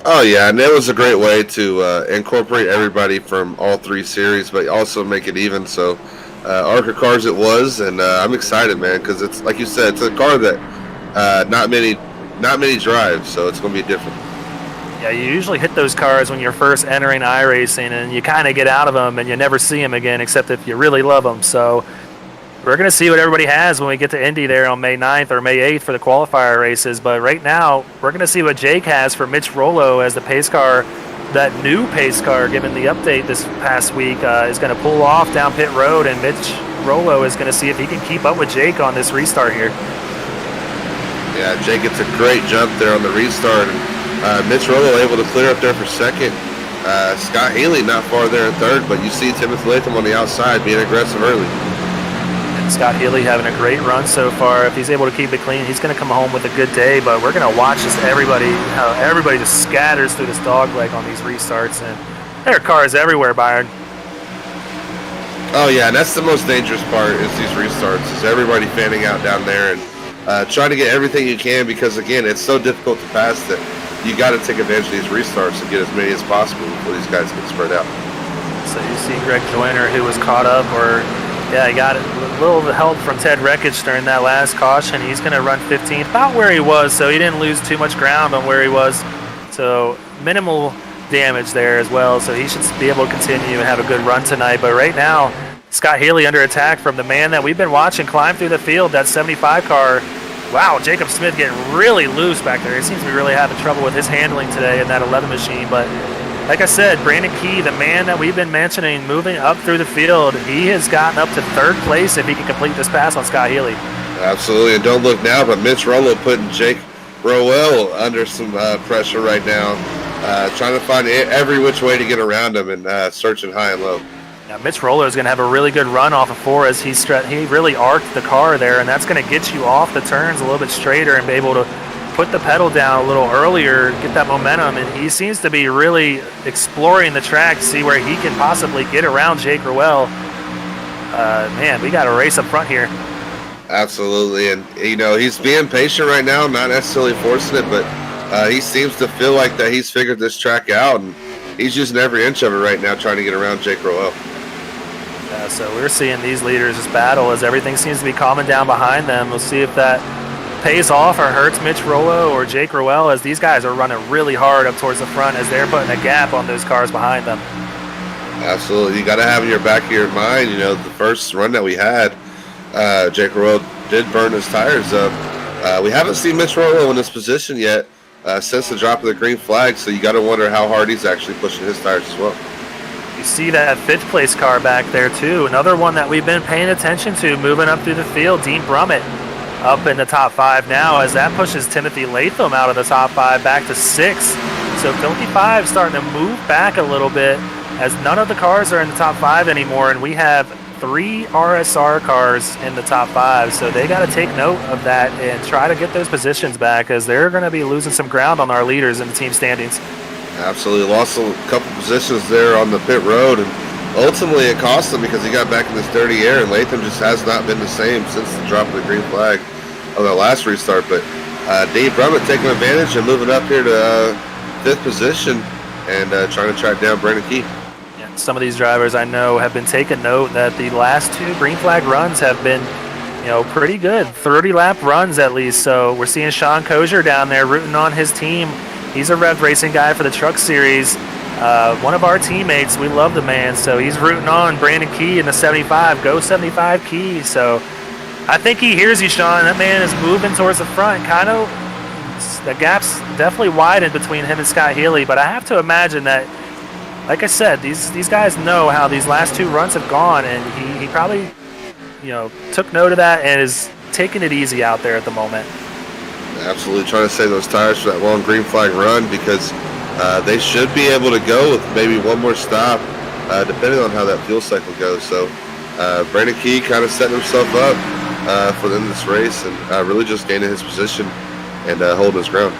Oh, yeah, and it was a great way to incorporate everybody from all 3 series, but also make it even. So ARCA cars it was, and I'm excited, man, because it's, like you said, it's a car that not many drive, so it's going to be different. Yeah, you usually hit those cars when you're first entering iRacing, and you kind of get out of them, and you never see them again, except if you really love them. So we're going to see what everybody has when we get to Indy there on May 9th or May 8th for the qualifier races. But right now, we're going to see what Jake has for Mitch Rollo as the pace car. That new pace car, given the update this past week, is going to pull off down pit road, and Mitch Rollo is going to see if he can keep up with Jake on this restart here. Yeah, Jake gets a great jump there on the restart, and Mitch Rollo able to clear up there for 2nd. Scott Healy not far there in 3rd, but you see Timothy Latham on the outside being aggressive early. And Scott Healy having a great run so far. If he's able to keep it clean, he's going to come home with a good day, but we're going to watch just how everybody just scatters through this dogleg on these restarts, and there are cars everywhere, Byron. Oh, yeah, and that's the most dangerous part is these restarts, is everybody fanning out down there and trying to get everything you can, because, again, it's so difficult to pass that you got to take advantage of these restarts and get as many as possible before these guys get spread out. So you see Greg Joyner, who was caught up, he got a little help from Ted Rekich during that last caution. He's going to run 15th, about where he was, so he didn't lose too much ground on where he was. So minimal damage there as well, so he should be able to continue and have a good run tonight. But right now, Scott Healy under attack from the man that we've been watching climb through the field, that 75 car. Wow, Jacob Smith getting really loose back there. He seems to be really having trouble with his handling today in that 11 machine. But like I said, Brandon Key, the man that we've been mentioning, moving up through the field, he has gotten up to 3rd place if he can complete this pass on Scott Healy. Absolutely, and don't look now, but Mitch Rollo putting Jake Roell under some pressure right now, trying to find every which way to get around him and searching high and low. Now, Mitch Rollo is going to have a really good run off of 4 as he really arced the car there, and that's going to get you off the turns a little bit straighter and be able to put the pedal down a little earlier, get that momentum, and he seems to be really exploring the track to see where he can possibly get around Jake Roell. Man, we got a race up front here. Absolutely, and he's being patient right now, not necessarily forcing it, but he seems to feel like that he's figured this track out, and he's using every inch of it right now trying to get around Jake Roell. So we're seeing these leaders just battle as everything seems to be calming down behind them. We'll see if that pays off or hurts Mitch Rollo or Jake Roell, as these guys are running really hard up towards the front as they're putting a gap on those cars behind them. Absolutely. You got to have in your back of your mind, the first run that we had, Jake Roell did burn his tires up. We haven't seen Mitch Rollo in this position yet since the drop of the green flag, so you got to wonder how hard he's actually pushing his tires as well. You see that 5th place car back there too. Another one that we've been paying attention to moving up through the field. Dean Brummett up in the top 5 now, as that pushes Timothy Latham out of the top 5 back to 6th. So Filthy Five starting to move back a little bit, as none of the cars are in the top 5 anymore, and we have 3 RSR cars in the top 5. So they got to take note of that and try to get those positions back, as they're going to be losing some ground on our leaders in the team standings. Absolutely. Lost a couple positions there on the pit road, and ultimately it cost him because he got back in this dirty air, and Latham just has not been the same since the drop of the green flag of the last restart. But Dave Brummett taking advantage and moving up here to 5th position and trying to track down Brandon Key. Yeah, some of these drivers I know have been taking note that the last 2 green flag runs have been, pretty good, 30-lap runs at least. So we're seeing Sean Kozier down there rooting on his team. He's a Rev Racing guy for the Truck Series. One of our teammates, we love the man, so he's rooting on Brandon Key in the 75. Go 75 Key. So I think he hears you, Sean. That man is moving towards the front. The gap's definitely widened between him and Scott Healy, but I have to imagine that, like I said, these guys know how these last 2 runs have gone, and he probably, took note of that and is taking it easy out there at the moment. Absolutely trying to save those tires for that long green flag run, because they should be able to go with maybe one more stop, depending on how that fuel cycle goes. So Brandon Key kind of setting himself up for the end of this race, and really just gaining his position and holding his ground.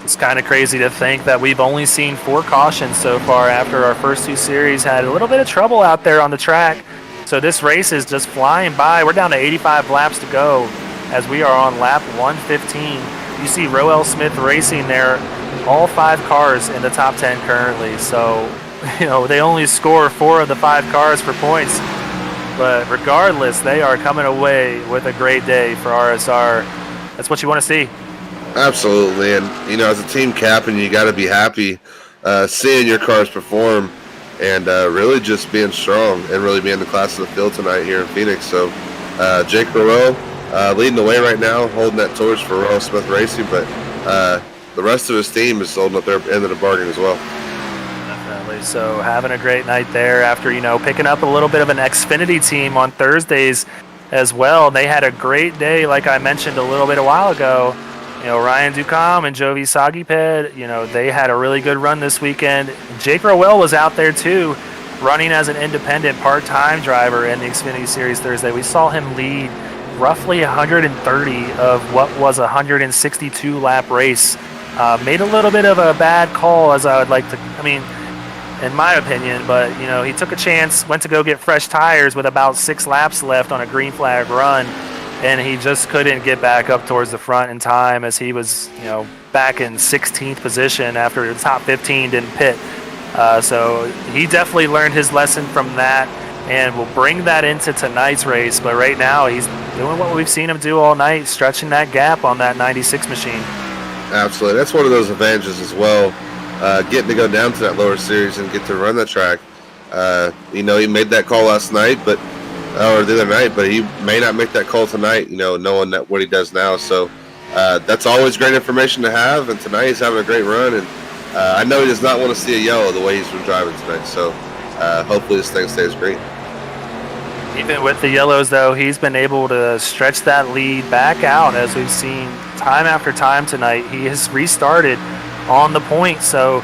It's kind of crazy to think that we've only seen 4 cautions so far after our first 2 series had a little bit of trouble out there on the track. So this race is just flying by. We're down to 85 laps to go, as we are on lap 115. You see Rowell Smith Racing there, all 5 cars in the top 10 currently. So, they only score 4 of the 5 cars for points. But regardless, they are coming away with a great day for RSR. That's what you want to see. Absolutely. And, as a team captain, you got to be happy seeing your cars perform and really just being strong and really being the class of the field tonight here in Phoenix. So Jake Roell leading the way right now, holding that torch for Rowell Smith Racing, but the rest of his team is holding up their end of the bargain as well. Definitely. So having a great night there after, picking up a little bit of an Xfinity team on Thursdays as well. They had a great day, like I mentioned a little bit a while ago. Ryan Ducom and Jovi Sagiped, they had a really good run this weekend. Jake Roell was out there too, running as an independent part-time driver in the Xfinity Series Thursday. We saw him lead roughly 130 of what was a 162-lap race. Made a little bit of a bad call, as I would like to, in my opinion, but, he took a chance, went to go get fresh tires with about 6 laps left on a green flag run, and he just couldn't get back up towards the front in time, as he was, back in 16th position after the top 15 didn't pit. So he definitely learned his lesson from that and will bring that into tonight's race. But right now he's doing what we've seen him do all night, stretching that gap on that 96 machine. Absolutely. That's one of those advantages as well, getting to go down to that lower series and get to run the track. He made that call last night, or the other night, but he may not make that call tonight, knowing that what he does now. So that's always great information to have, and tonight he's having a great run, and I know he does not want to see a yellow the way he's been driving tonight. So hopefully this thing stays green. Even with the yellows, though, he's been able to stretch that lead back out, as we've seen time after time tonight. He has restarted on the point, so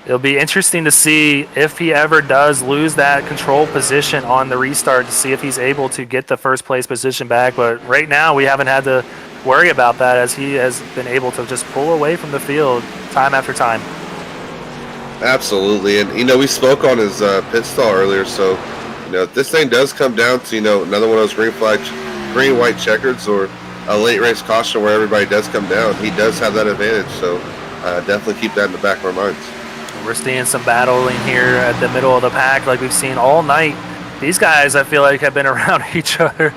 it'll be interesting to see if he ever does lose that control position on the restart, to see if he's able to get the first place position back. But right now we haven't had to worry about that, as he has been able to just pull away from the field time after time. Absolutely. And, we spoke on his pit stall earlier, so, if this thing does come down to, another one of those green, white checkers or a late race caution where everybody does come down, he does have that advantage. So definitely keep that in the back of our minds. We're seeing some battling here at the middle of the pack like we've seen all night. These guys, I feel like, have been around each other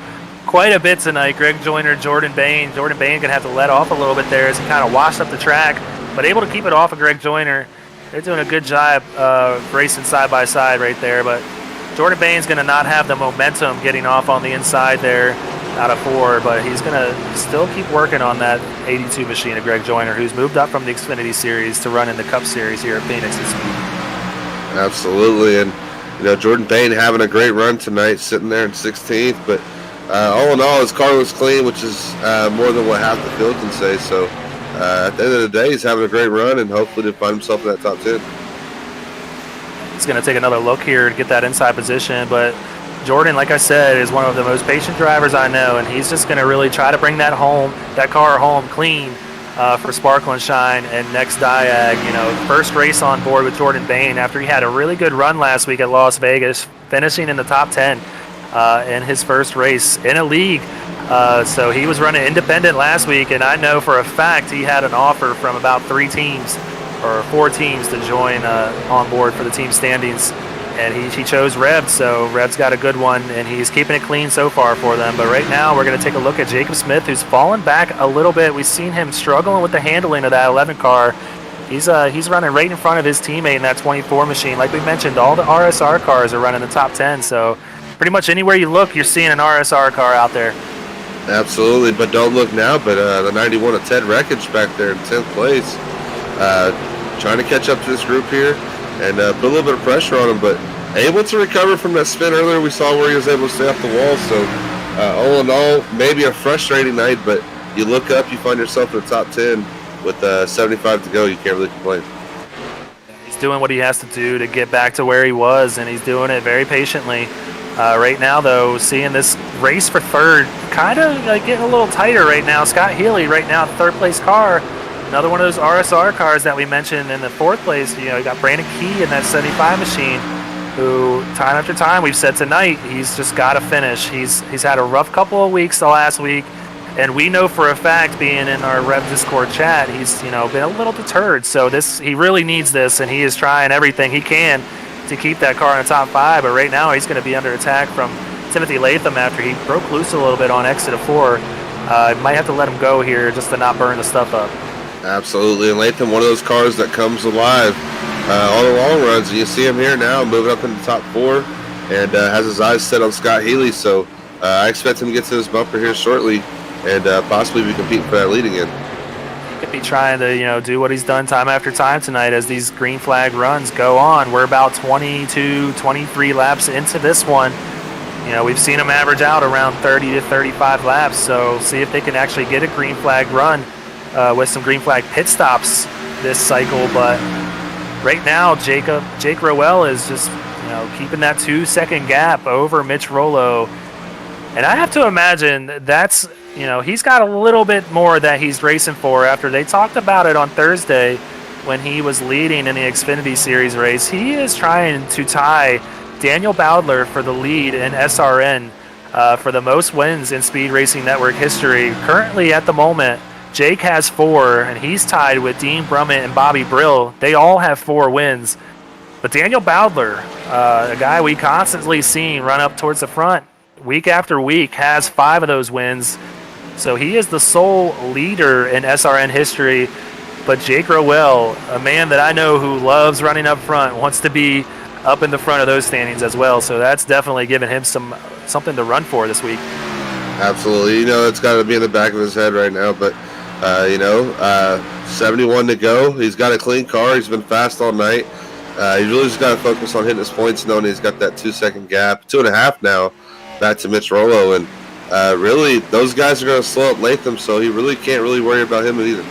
quite a bit tonight. Greg Joyner, Jordan Bain. Jordan Bain going to have to let off a little bit there as he kind of washed up the track, but able to keep it off of Greg Joyner. They're doing a good job racing side by side right there, but Jordan Bain's going to not have the momentum getting off on the inside there out of 4, but he's going to still keep working on that 82 machine of Greg Joyner, who's moved up from the Xfinity Series to run in the Cup Series here at Phoenix this week. Absolutely. And, Jordan Bane having a great run tonight, sitting there in 16th. But all in all, his car was clean, which is more than what half the field can say. So at the end of the day, he's having a great run, and hopefully to find himself in that top 10. He's going to take another look here to get that inside position, but Jordan, like I said, is one of the most patient drivers I know, and he's just going to really try to bring that car home clean for Sparkle and Shine and next Diag. First race on board with Jordan Bain after he had a really good run last week at Las Vegas, finishing in the top 10 in his first race in a league. So he was running independent last week, and I know for a fact he had an offer from about 3 teams or 4 teams to join on board for the team standings, and he chose Rev, so Rev's got a good one, and he's keeping it clean so far for them. But right now we're going to take a look at Jacob Smith, who's fallen back a little bit. We've seen him struggling with the handling of that 11 car. He's running right in front of his teammate in that 24 machine. Like we mentioned, all the RSR cars are running the top 10, so pretty much anywhere you look, you're seeing an RSR car out there. Absolutely, but don't look now, but the 91 of Ted Wreckage back there in 10th place. Trying to catch up to this group here and put a little bit of pressure on him, but able to recover from that spin earlier. We saw where he was able to stay off the wall. So all in all, maybe a frustrating night, but you look up, you find yourself in the top 10 with 75 to go. You can't really complain. He's doing what he has to do to get back to where he was, and he's doing it very patiently. Right now, though, seeing this race for third kind of getting a little tighter right now. Scott Healy right now, third place car. Another one of those RSR cars that we mentioned in the 4th place. You got Brandon Key in that 75 machine, who time after time we've said tonight he's just got to finish. He's had a rough couple of weeks the last week, and we know for a fact, being in our Rev Discord chat, he's been a little deterred. So he really needs this, and he is trying everything he can to keep that car in the top 5. But right now he's going to be under attack from Timothy Latham after he broke loose a little bit on exit of 4. Might have to let him go here just to not burn the stuff up. Absolutely, and Latham, one of those cars that comes alive on the long runs. And you see him here now moving up in the top 4 and has his eyes set on Scott Healy. So I expect him to get to this bumper here shortly and possibly be competing for that lead again. He could be trying to do what he's done time after time tonight as these green flag runs go on. We're about 22, 23 laps into this one. We've seen them average out around 30 to 35 laps. So see if they can actually get a green flag run with some green flag pit stops this cycle. But right now, Jake Roell is just keeping that 2-second gap over Mitch Rollo, and I have to imagine that's he's got a little bit more that he's racing for. After they talked about it on Thursday when he was leading in the Xfinity Series race, he is trying to tie Daniel Bowdler for the lead in SRN for the most wins in Speed Racing Network history. Currently, at the moment, Jake has 4, and he's tied with Dean Brummett and Bobby Brill. They all have 4 wins. But Daniel Bowdler, a guy we constantly seen run up towards the front week after week, has 5 of those wins. So he is the sole leader in SRN history. But Jake Roell, a man that I know who loves running up front, wants to be up in the front of those standings as well. So that's definitely giving him something to run for this week. Absolutely. It's got to be in the back of his head right now. But, 71 to go. He's got a clean car. He's been fast all night. He's really just got to focus on hitting his points, knowing he's got that 2-second gap, 2.5 now, back to Mitch Rollo. And really, those guys are going to slow up Latham, so he really can't really worry about him either.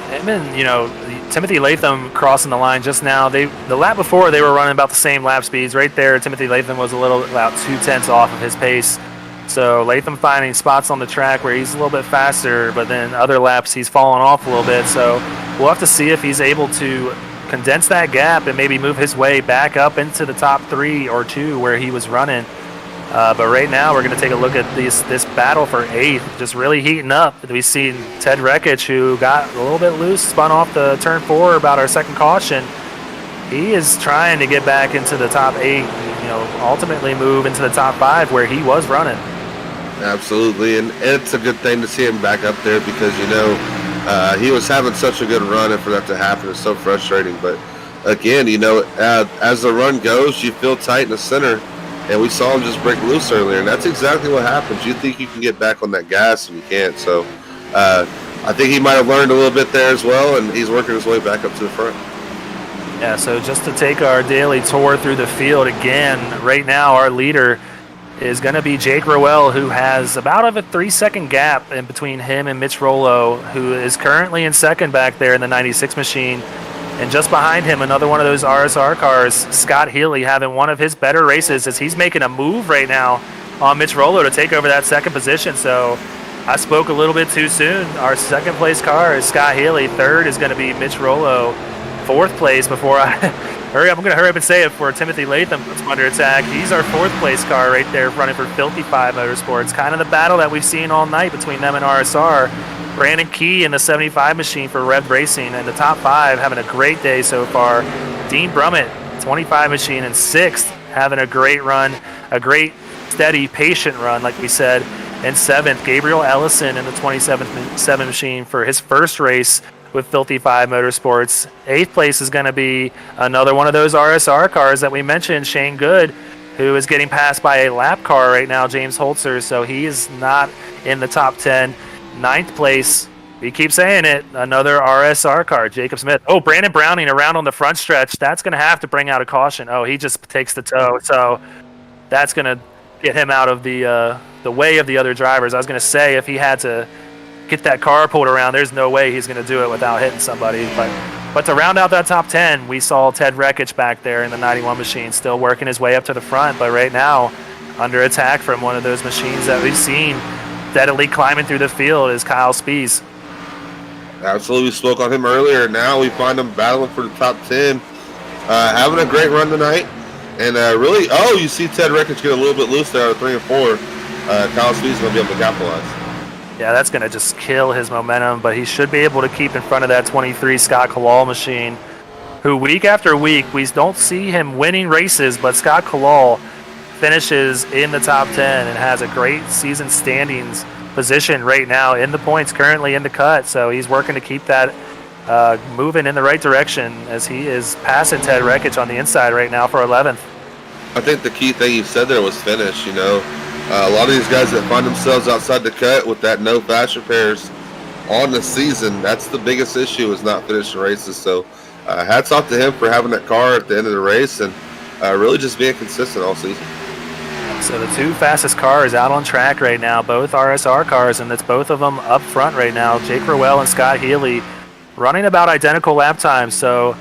Him and, Timothy Latham crossing the line just now. The lap before, they were running about the same lap speeds. Right there, Timothy Latham was about 0.2 off of his pace. So Latham finding spots on the track where he's a little bit faster, but then other laps he's fallen off a little bit. So we'll have to see if he's able to condense that gap and maybe move his way back up into the top 3 or 2 where he was running. But right now we're going to take a look at this battle for 8th, just really heating up. We've seen Ted Wreckage, who got a little bit loose, spun off the turn 4 about our second caution. He is trying to get back into the top 8, ultimately move into the top 5 where he was running. Absolutely, and it's a good thing to see him back up there because, he was having such a good run, and for that to happen is so frustrating. But again, as the run goes, you feel tight in the center, and we saw him just break loose earlier, and that's exactly what happens. You think you can get back on that gas, and you can't. So I think he might have learned a little bit there as well, and he's working his way back up to the front. Yeah, so just to take our daily tour through the field again, right now our leader is going to be Jake Roell, who has about a 3-second gap in between him and Mitch Rollo, who is currently in second back there in the 96 machine. And just behind him, another one of those RSR cars, Scott Healy, having one of his better races as he's making a move right now on Mitch Rollo to take over that second position. So I spoke a little bit too soon. Our second place car is Scott Healy. Third is going to be Mitch Rollo. Fourth place, before I hurry up, I'm going to hurry up and say it for Timothy Latham puts him under attack. He's our fourth place car right there running for Filthy Five Motorsports. Kind of the battle that we've seen all night between them and RSR. Brandon Key in the 75 machine for Rev Racing and the top 5 having a great day so far. Dean Brummett, 25 machine, in 6th, having a great run, a great, steady, patient run, like we said. And 7th, Gabriel Ellison in the 27 machine for his first race with Filthy Five Motorsports. 8th place is going to be another one of those RSR cars that we mentioned, Shane Good, who is getting passed by a lap car right now, James Holtzer, so he is not in the top 10. 9th place, we keep saying it, another RSR car, Jacob Smith. Oh, Brandon Browning around on the front stretch. That's going to have to bring out a caution. Oh, he just takes the tow, so that's going to get him out of the way of the other drivers. I was going to say, if he had to get that car pulled around, there's no way he's going to do it without hitting somebody. But to round out that top 10, we saw Ted Rekich back there in the 91 machine, still working his way up to the front. But right now, under attack from one of those machines that we've seen steadily climbing through the field is Kyle Spees. Absolutely, we spoke on him earlier. Now we find him battling for the top 10. Having a great run tonight. And really, you see Ted Rekich get a little bit loose there out of 3 and 4. Kyle Spees is going to be able to capitalize. Yeah, that's going to just kill his momentum, but he should be able to keep in front of that 23 Scott Kalal machine, who week after week, we don't see him winning races, but Scott Kalal finishes in the top 10 and has a great season standings position right now in the points, currently in the cut, so he's working to keep that moving in the right direction as he is passing Ted Rekich on the inside right now for 11th. I think the key thing you said there was finish, you know. A lot of these guys that find themselves outside the cut with that no fast repairs on the season, that's the biggest issue, is not finishing races. So hats off to him for having that car at the end of the race and really just being consistent all season. So the 2 fastest cars out on track right now, both RSR cars, and it's both of them up front right now. Jake Roell and Scott Healy running about identical lap times. So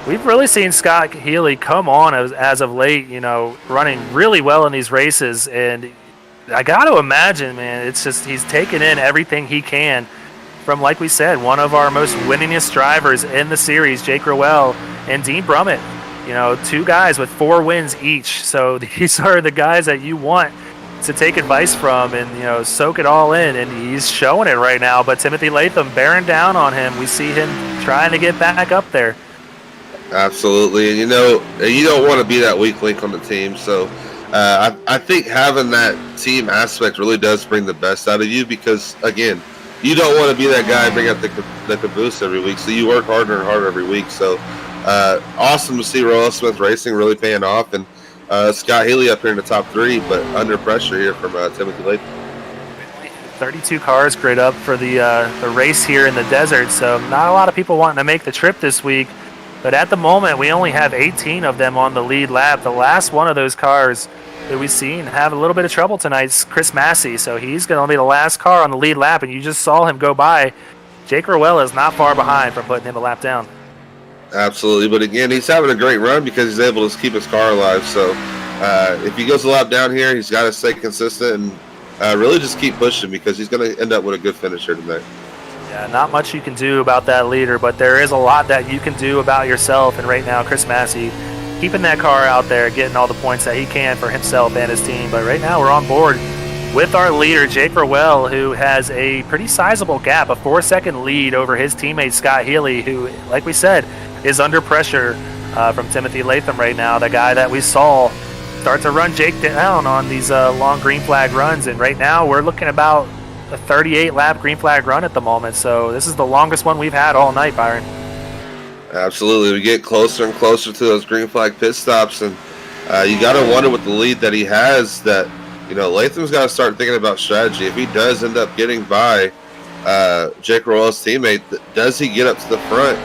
we've really seen Scott Healy come on as of late, you know, running really well in these races. And I got to imagine, man, it's just he's taken in everything he can from, like we said, one of our most winningest drivers in the series, Jake Roell, and Dean Brummett. You know, 2 guys with 4 wins each. So these are the guys that you want to take advice from and, you know, soak it all in. And he's showing it right now. But Timothy Latham bearing down on him. We see him trying to get back up there. Absolutely. And, you know, you don't want to be that weak link on the team. So I think having that team aspect really does bring the best out of you because, again, you don't want to be that guy bring out the caboose every week. So you work harder and harder every week. So awesome to see Royal Smith Racing really paying off. And Scott Healy up here in the top 3, but under pressure here from Timothy Latham. 32 cars grid up for the race here in the desert. So not a lot of people wanting to make the trip this week. But at the moment, we only have 18 of them on the lead lap. The last one of those cars that we've seen have a little bit of trouble tonight is Chris Massey. So he's going to be the last car on the lead lap, and you just saw him go by. Jake Roell is not far behind from putting him a lap down. Absolutely. But again, he's having a great run because he's able to keep his car alive. So if he goes a lap down here, he's got to stay consistent and really just keep pushing because he's going to end up with a good finish here tonight. Yeah, not much you can do about that leader, but there is a lot that you can do about yourself. And right now, Chris Massey keeping that car out there, getting all the points that he can for himself and his team. But right now, we're on board with our leader, Jake Roell, who has a pretty sizable gap, a 4-second lead over his teammate, Scott Healy, who, like we said, is under pressure from Timothy Latham right now, the guy that we saw start to run Jake down on these long green flag runs. And right now, we're looking about a 38-lap green flag run at the moment. So this is the longest one we've had all night, Byron. Absolutely. We get closer and closer to those green flag pit stops, and you got to wonder with the lead that he has that, you know, Latham's got to start thinking about strategy. If he does end up getting by Jake Roell's teammate, does he get up to the front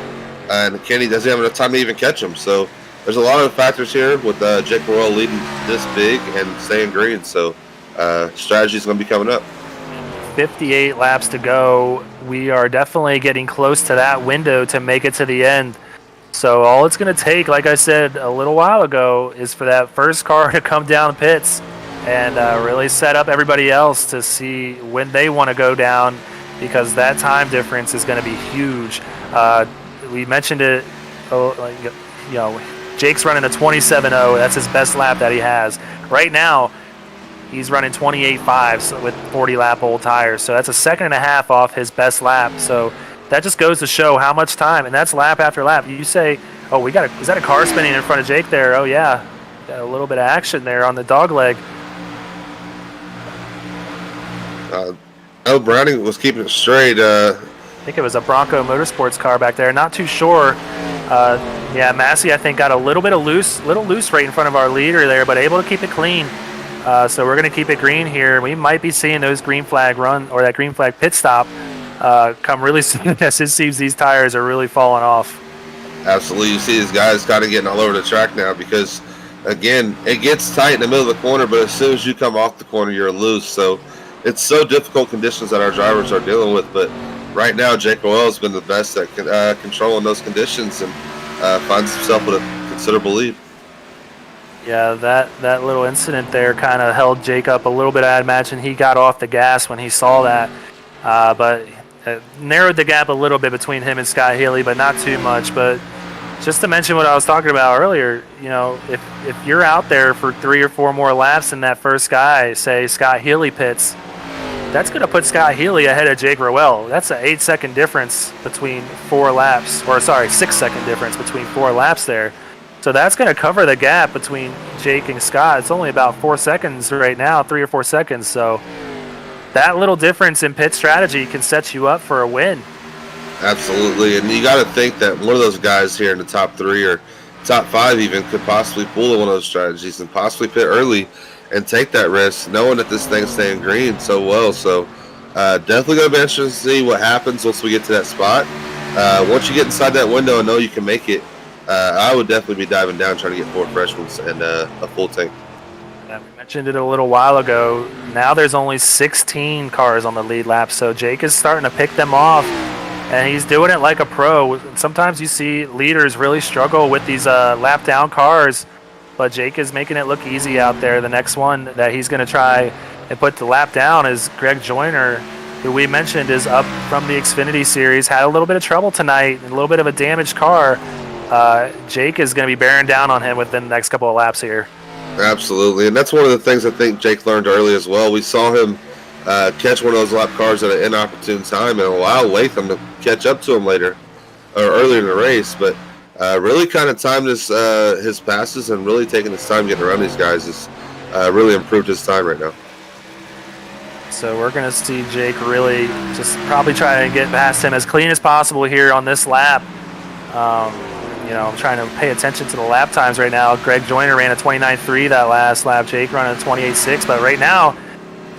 and Kenny doesn't have enough time to even catch him. So there's a lot of factors here with Jake Roell leading this big and staying green. So strategy is going to be coming up. 58 laps to go. We are definitely getting close to that window to make it to the end. So all it's going to take, like I said a little while ago, is for that first car to come down the pits and really set up everybody else to see when they want to go down, because that time difference is going to be huge. We mentioned it, Jake's running a 27.0. That's his best lap that he has. Right now, he's running 28.5 with 40-lap old tires. So that's a second and a half off his best lap. So that just goes to show how much time, and that's lap after lap. You say, oh, is that a car spinning in front of Jake there? Oh, yeah. Got a little bit of action there on the dog leg. Browning was keeping it straight. I think it was a Bronco Motorsports car back there. Not too sure. Massey, I think, got a little loose right in front of our leader there, but able to keep it clean. So we're going to keep it green here. We might be seeing those green flag run, or that green flag pit stop, come really soon, as it seems these tires are really falling off. Absolutely. You see these guys kind of getting all over the track now because, again, it gets tight in the middle of the corner, but as soon as you come off the corner, you're loose. So it's so difficult conditions that our drivers are dealing with. But right now, Jake Roell has been the best at controlling those conditions and finds himself with a considerable lead. Yeah, that little incident there kind of held Jake up a little bit. I imagine he got off the gas when he saw that, but it narrowed the gap a little bit between him and Scott Healy, but not too much. But just to mention what I was talking about earlier, if you're out there for 3 or 4 more laps in that first guy, say Scott Healy pits, that's going to put Scott Healy ahead of Jake Roell. That's an 8-second difference between 4 laps, 6-second difference between 4 laps there. So that's going to cover the gap between Jake and Scott. It's only about 4 seconds right now, 3 or 4 seconds. So that little difference in pit strategy can set you up for a win. Absolutely. And you got to think that one of those guys here in the top 3 or top 5 even could possibly pull one of those strategies and possibly pit early and take that risk, knowing that this thing's staying green so well. So definitely going to be interesting to see what happens once we get to that spot. Once you get inside that window and know you can make it, I would definitely be diving down trying to get 4 freshmen and a full tank. We mentioned it a little while ago. Now there's only 16 cars on the lead lap, so Jake is starting to pick them off, and he's doing it like a pro. Sometimes you see leaders really struggle with these lap down cars, but Jake is making it look easy out there. The next one that he's going to try and put the lap down is Greg Joyner, who we mentioned is up from the Xfinity Series. Had a little bit of trouble tonight, a little bit of a damaged car. Jake is going to be bearing down on him within the next couple of laps here. Absolutely, and that's one of the things I think Jake learned early as well. We saw him catch one of those lap cars at an inopportune time and allow Latham to catch up to him later or earlier in the race, but really kind of timed his passes and really taking his time getting around these guys has really improved his time right now. So we're going to see Jake really just probably try and get past him as clean as possible here on this lap. I'm trying to pay attention to the lap times right now. Greg Joyner ran a 29.3 that last lap. Jake running a 28.6. But right now,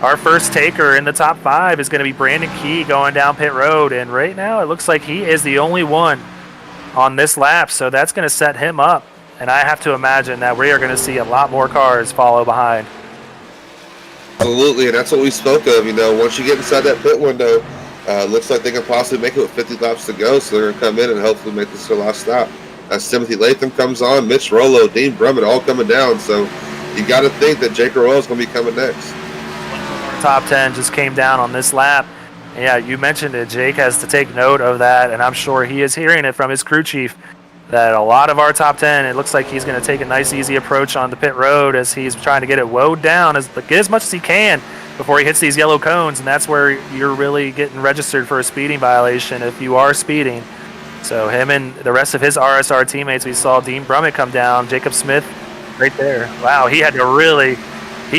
our first taker in the top 5 is going to be Brandon Key going down pit road. And right now, it looks like he is the only one on this lap. So that's going to set him up. And I have to imagine that we are going to see a lot more cars follow behind. Absolutely, and that's what we spoke of. Once you get inside that pit window, looks like they can possibly make it with 50 laps to go. So they're going to come in and hopefully make this their last stop. As Timothy Latham comes on, Mitch Rollo, Dean Brummett all coming down. So you got to think that Jake Roell is going to be coming next. Top 10 just came down on this lap. Yeah, you mentioned it. Jake has to take note of that, and I'm sure he is hearing it from his crew chief that a lot of our top 10, it looks like he's going to take a nice, easy approach on the pit road as he's trying to get it woed down, get as much as he can before he hits these yellow cones, and that's where you're really getting registered for a speeding violation if you are speeding. So him and the rest of his RSR teammates, we saw Dean Brummett come down, Jacob Smith right there. Wow, he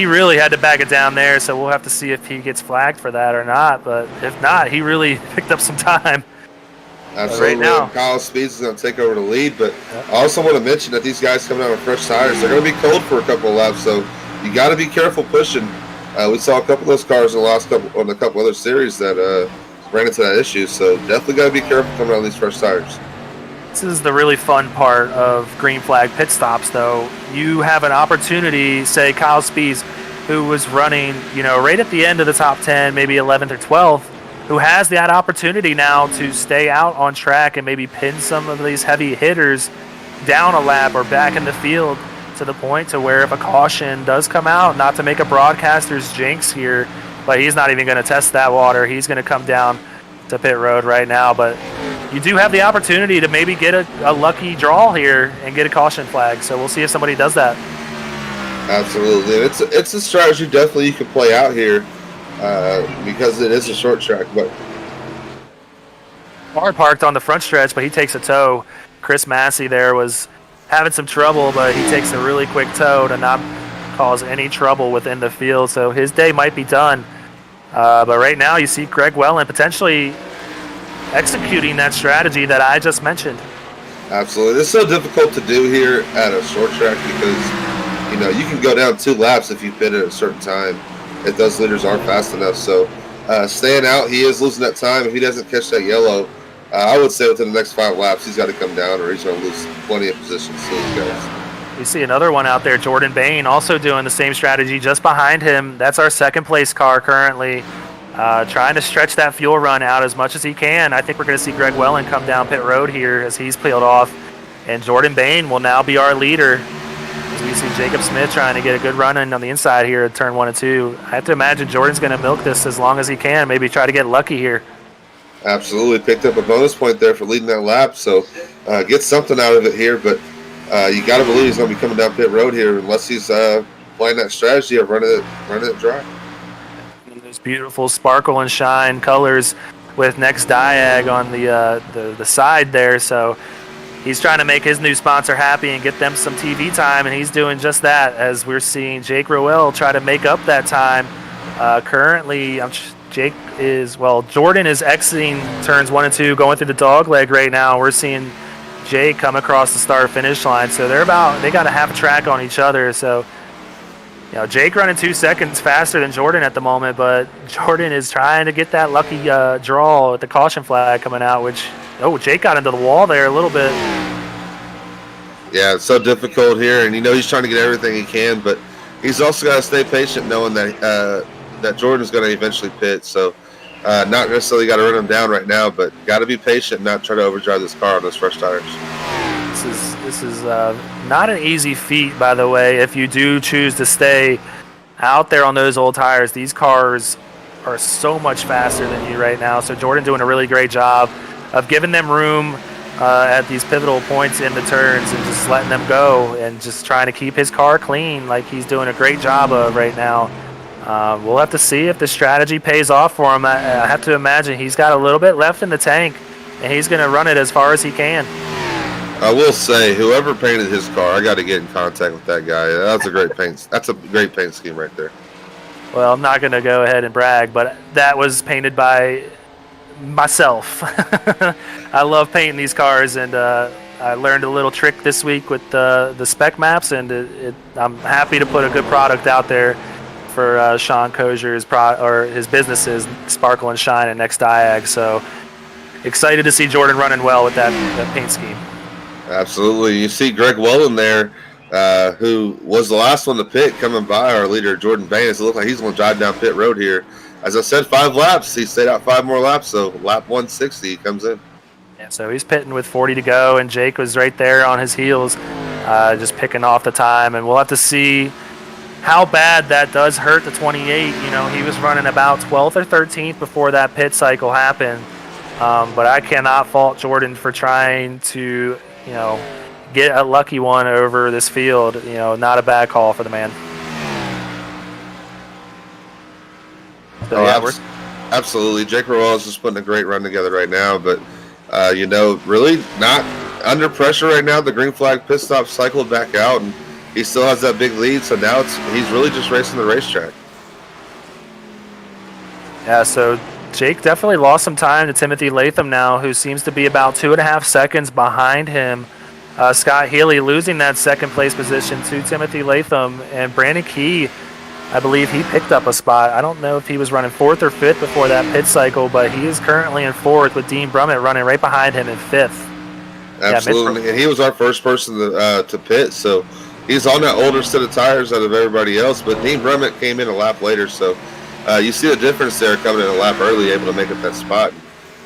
really had to back it down there, so we'll have to see if he gets flagged for that or not. But if not, he really picked up some time. Absolutely. Right now, Kyle Spees is going to take over the lead, but I also want to mention that these guys coming out with fresh tires, they're going to be cold for a couple of laps, so you got to be careful pushing. We saw a couple of those cars in a couple other series that ran into that issue, so definitely got to be careful coming out of these fresh tires. This is the really fun part of green flag pit stops, though. You have an opportunity, say Kyle Spees, who was running, right at the end of the top 10, maybe 11th or 12th, who has that opportunity now to stay out on track and maybe pin some of these heavy hitters down a lap or back in the field to the point to where if a caution does come out, not to make a broadcaster's jinx here, but he's not even going to test that water. He's going to come down to pit road right now, but you do have the opportunity to maybe get a lucky draw here and get a caution flag. So we'll see if somebody does that. Absolutely. It's a strategy definitely you can play out here because it is a short track. But Car parked on the front stretch, but he takes a tow. Chris Massey there was having some trouble, but he takes a really quick tow to not cause any trouble within the field. So his day might be done. But right now you see Greg Wellen potentially executing that strategy that I just mentioned. Absolutely. It's so difficult to do here at a short track because, you can go down 2 laps if you pit at a certain time if those leaders aren't fast enough. So staying out, he is losing that time. If he doesn't catch that yellow, I would say within the next 5 laps, he's got to come down or he's going to lose plenty of positions to these guys. You see another one out there, Jordan Bain, also doing the same strategy just behind him. That's our second place car currently, trying to stretch that fuel run out as much as he can. I think we're going to see Greg Wellen come down pit road here as he's peeled off, and Jordan Bain will now be our leader. As we see Jacob Smith trying to get a good run in on the inside here at turn 1 and 2. I have to imagine Jordan's going to milk this as long as he can, maybe try to get lucky here. Absolutely. Picked up a bonus point there for leading that lap, so get something out of it here, but you got to believe he's going to be coming down pit road here unless he's playing that strategy of running it dry. And those beautiful sparkle and shine colors with next diag on the side there, so he's trying to make his new sponsor happy and get them some TV time, and he's doing just that as we're seeing Jake Roell try to make up that time. Currently, Jordan is exiting turns 1 and 2, going through the dog leg right now. We're seeing Jake come across the start-finish line, so they got a half a track on each other. So, Jake running 2 seconds faster than Jordan at the moment, but Jordan is trying to get that lucky draw with the caution flag coming out, which, Jake got into the wall there a little bit. Yeah, it's so difficult here, and he's trying to get everything he can, but he's also got to stay patient knowing that Jordan's going to eventually pit, so not necessarily got to run him down right now, but got to be patient and not try to overdrive this car on those fresh tires. This is not an easy feat, by the way, if you do choose to stay out there on those old tires. These cars are so much faster than you right now, so Jordan doing a really great job of giving them room at these pivotal points in the turns and just letting them go and just trying to keep his car clean like he's doing a great job of right now. We'll have to see if the strategy pays off for him. I have to imagine he's got a little bit left in the tank, and he's going to run it as far as he can. I will say, whoever painted his car, I got to get in contact with that guy. That's a great paint. That's a great paint scheme right there. Well, I'm not going to go ahead and brag, but that was painted by myself. I love painting these cars, and I learned a little trick this week with the spec maps, and I'm happy to put a good product out there for Sean Kozier's his businesses, Sparkle and Shine and Next Diag. So excited to see Jordan running well with that paint scheme. Absolutely. You see Greg Wellen there, who was the last one to pit, coming by our leader, Jordan Bane. It looks like he's going to drive down pit road here. As I said, 5 laps. He stayed out 5 more laps, so lap 160 he comes in. Yeah, so he's pitting with 40 to go, and Jake was right there on his heels, just picking off the time. And we'll have to see how bad that does hurt the 28. He was running about 12th or 13th before that pit cycle happened. But I cannot fault Jordan for trying to, get a lucky one over this field. Not a bad call for the man. So, absolutely. Jake Roell is just putting a great run together right now, but really not under pressure right now. The green flag pit stop cycled back out, and he still has that big lead, so now he's really just racing the racetrack. Yeah, so Jake definitely lost some time to Timothy Latham now, who seems to be about 2.5 seconds behind him. Scott Healy losing that second place position to Timothy Latham, and Brandon Key, I believe he picked up a spot. I don't know if he was running 4th or 5th before that pit cycle, but he is currently in 4th with Dean Brummett running right behind him in 5th. Absolutely, and he was our first person to pit, so he's on that older set of tires out of everybody else. But Dean Brummett came in a lap later, so you see the difference there, coming in a lap early, able to make up that spot.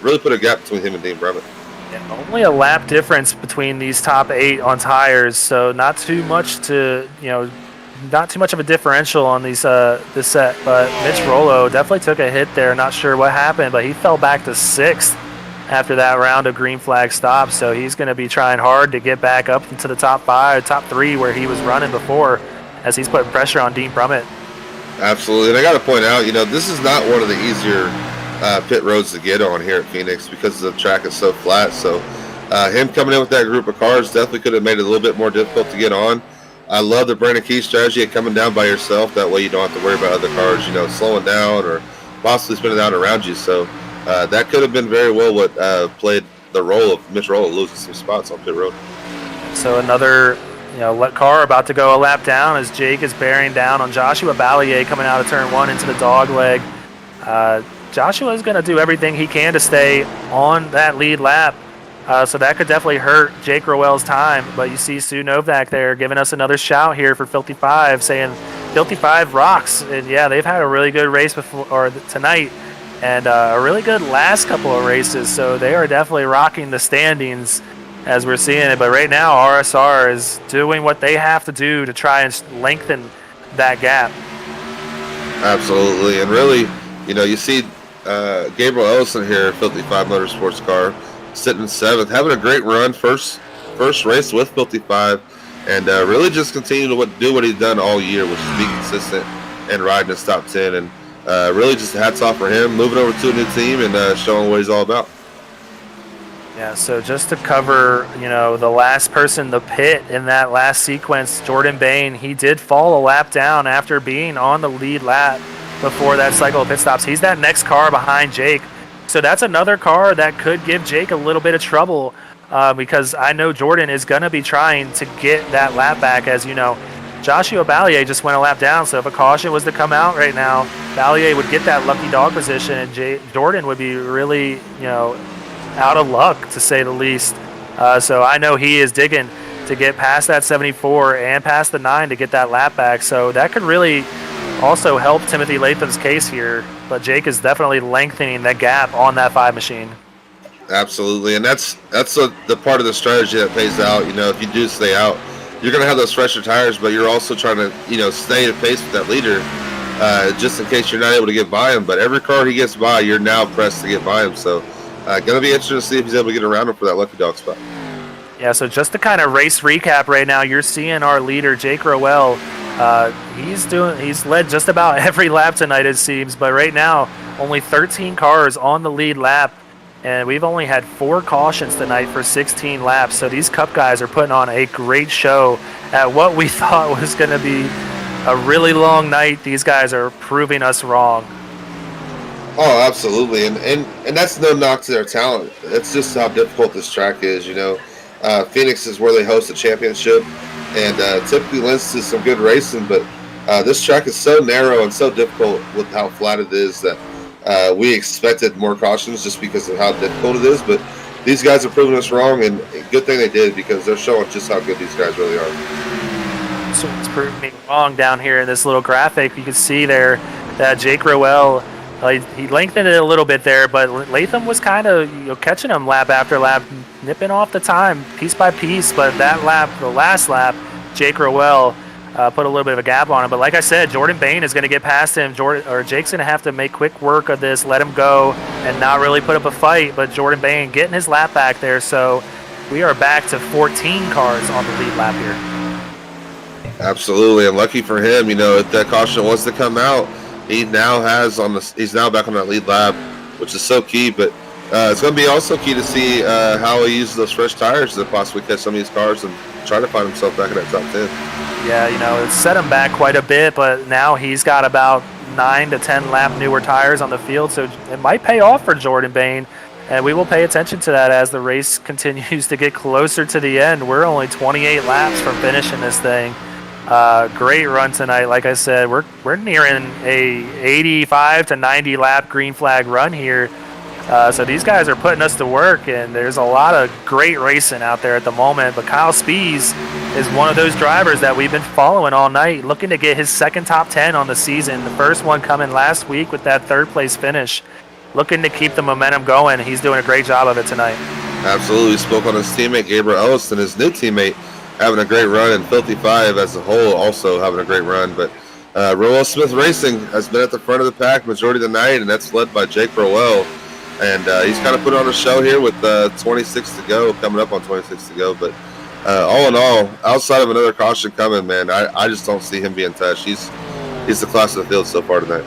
Really put a gap between him and Dean Brummett. Yeah, only a lap difference between these top 8 on tires, so not too much of a differential on these this set. But Mitch Rollo definitely took a hit there. Not sure what happened, but he fell back to 6th after that round of green flag stops. So he's going to be trying hard to get back up into the top 3 where he was running before, as he's putting pressure on Dean Brummett. Absolutely, and I got to point out, this is not one of the easier pit roads to get on here at Phoenix because the track is so flat. So him coming in with that group of cars definitely could have made it a little bit more difficult to get on. I love the Brandon Key strategy of coming down by yourself. That way you don't have to worry about other cars, slowing down or possibly spinning out around you. So that could have been very well what played the role of Mitch Roell losing some spots on pit road. So another car about to go a lap down as Jake is bearing down on Joshua Ballier coming out of turn 1 into the dog leg. Joshua is going to do everything he can to stay on that lead lap. So that could definitely hurt Jake Roell's time. But you see Sue Novak there giving us another shout here for Filthy Five, saying Filthy Five rocks. And yeah, they've had a really good race tonight, and a really good last couple of races. So they are definitely rocking the standings as we're seeing it. But right now, RSR is doing what they have to do to try and lengthen that gap. Absolutely, and really, you see Gabriel Ellison here, Filthy Five Motorsports car, sitting in 7th, having a great run, first race with Filthy Five, and really just continue to do what he's done all year, which is be consistent and riding his top 10. And really just hats off for him, moving over to a new team and showing what he's all about. Yeah, so just to cover, the last person to pit in that last sequence, Jordan Bain, he did fall a lap down after being on the lead lap before that cycle of pit stops. He's that next car behind Jake. So that's another car that could give Jake a little bit of trouble because I know Jordan is going to be trying to get that lap back. As you know, Joshua Ballier just went a lap down, so if a caution was to come out right now, Ballier would get that lucky dog position, and Jordan would be really, out of luck, to say the least. So I know he is digging to get past that 74 and past the 9 to get that lap back. So that could really also help Timothy Latham's case here, but Jake is definitely lengthening that gap on that 5 machine. Absolutely, and that's the part of the strategy that pays out. If you do stay out, you're going to have those fresher tires, but you're also trying to stay at pace with that leader, just in case you're not able to get by him. But every car he gets by, you're now pressed to get by him. So going to be interesting to see if he's able to get around him for that lucky dog spot. Yeah, so just to kind of race recap right now, you're seeing our leader, Jake Roell. He's led just about every lap tonight, it seems, but right now only 13 cars on the lead lap, and we've only had 4 cautions tonight for 16 laps. So these Cup guys are putting on a great show at what we thought was going to be a really long night. These guys are proving us wrong. Oh, absolutely, and that's no knock to their talent. It's just how difficult this track is. Phoenix is where they host the championship, and typically lends to some good racing, but this track is so narrow and so difficult with how flat it is that we expected more cautions just because of how difficult it is. But these guys are proving us wrong, and good thing they did, because they're showing just how good these guys really are. So it's proving me wrong down here in this little graphic. You can see there that Jake Roell, he lengthened it a little bit there, but Latham was kind of catching him lap after lap, nipping off the time piece by piece. But that lap, the last lap, Jake Roell put a little bit of a gap on him. But like I said, Jordan Bain is going to get past him. Jake's going to have to make quick work of this, let him go, and not really put up a fight. But Jordan Bain getting his lap back there. So we are back to 14 cars on the lead lap here. Absolutely, and lucky for him, if that caution was to come out, he's now back on that lead lap, which is so key. But it's going to be also key to see how he uses those fresh tires to possibly catch some of these cars and try to find himself back in that top 10. Yeah, it's set him back quite a bit, but now he's got about 9 to 10 lap newer tires on the field, so it might pay off for Jordan Bain, and we will pay attention to that as the race continues to get closer to the end. We're only 28 laps from finishing this thing. Great run tonight. Like I said, we're nearing a 85 to 90 lap green flag run here. So these guys are putting us to work, and there's a lot of great racing out there at the moment. But Kyle Spees is one of those drivers that we've been following all night, looking to get his second top 10 on the season. The first one coming last week with that third-place finish. Looking to keep the momentum going. He's doing a great job of it tonight. Absolutely. Spoke on his teammate, Gabriel Elliston, his new teammate, having a great run, and Filthy Five as a whole also having a great run. But Rowell Smith Racing has been at the front of the pack majority of the night, and that's led by Jake Roell. And he's kind of put on a show here with 26 to go, coming up on 26 to go. But all in all, outside of another caution coming, man, I just don't see him being touched. He's the class of the field so far tonight.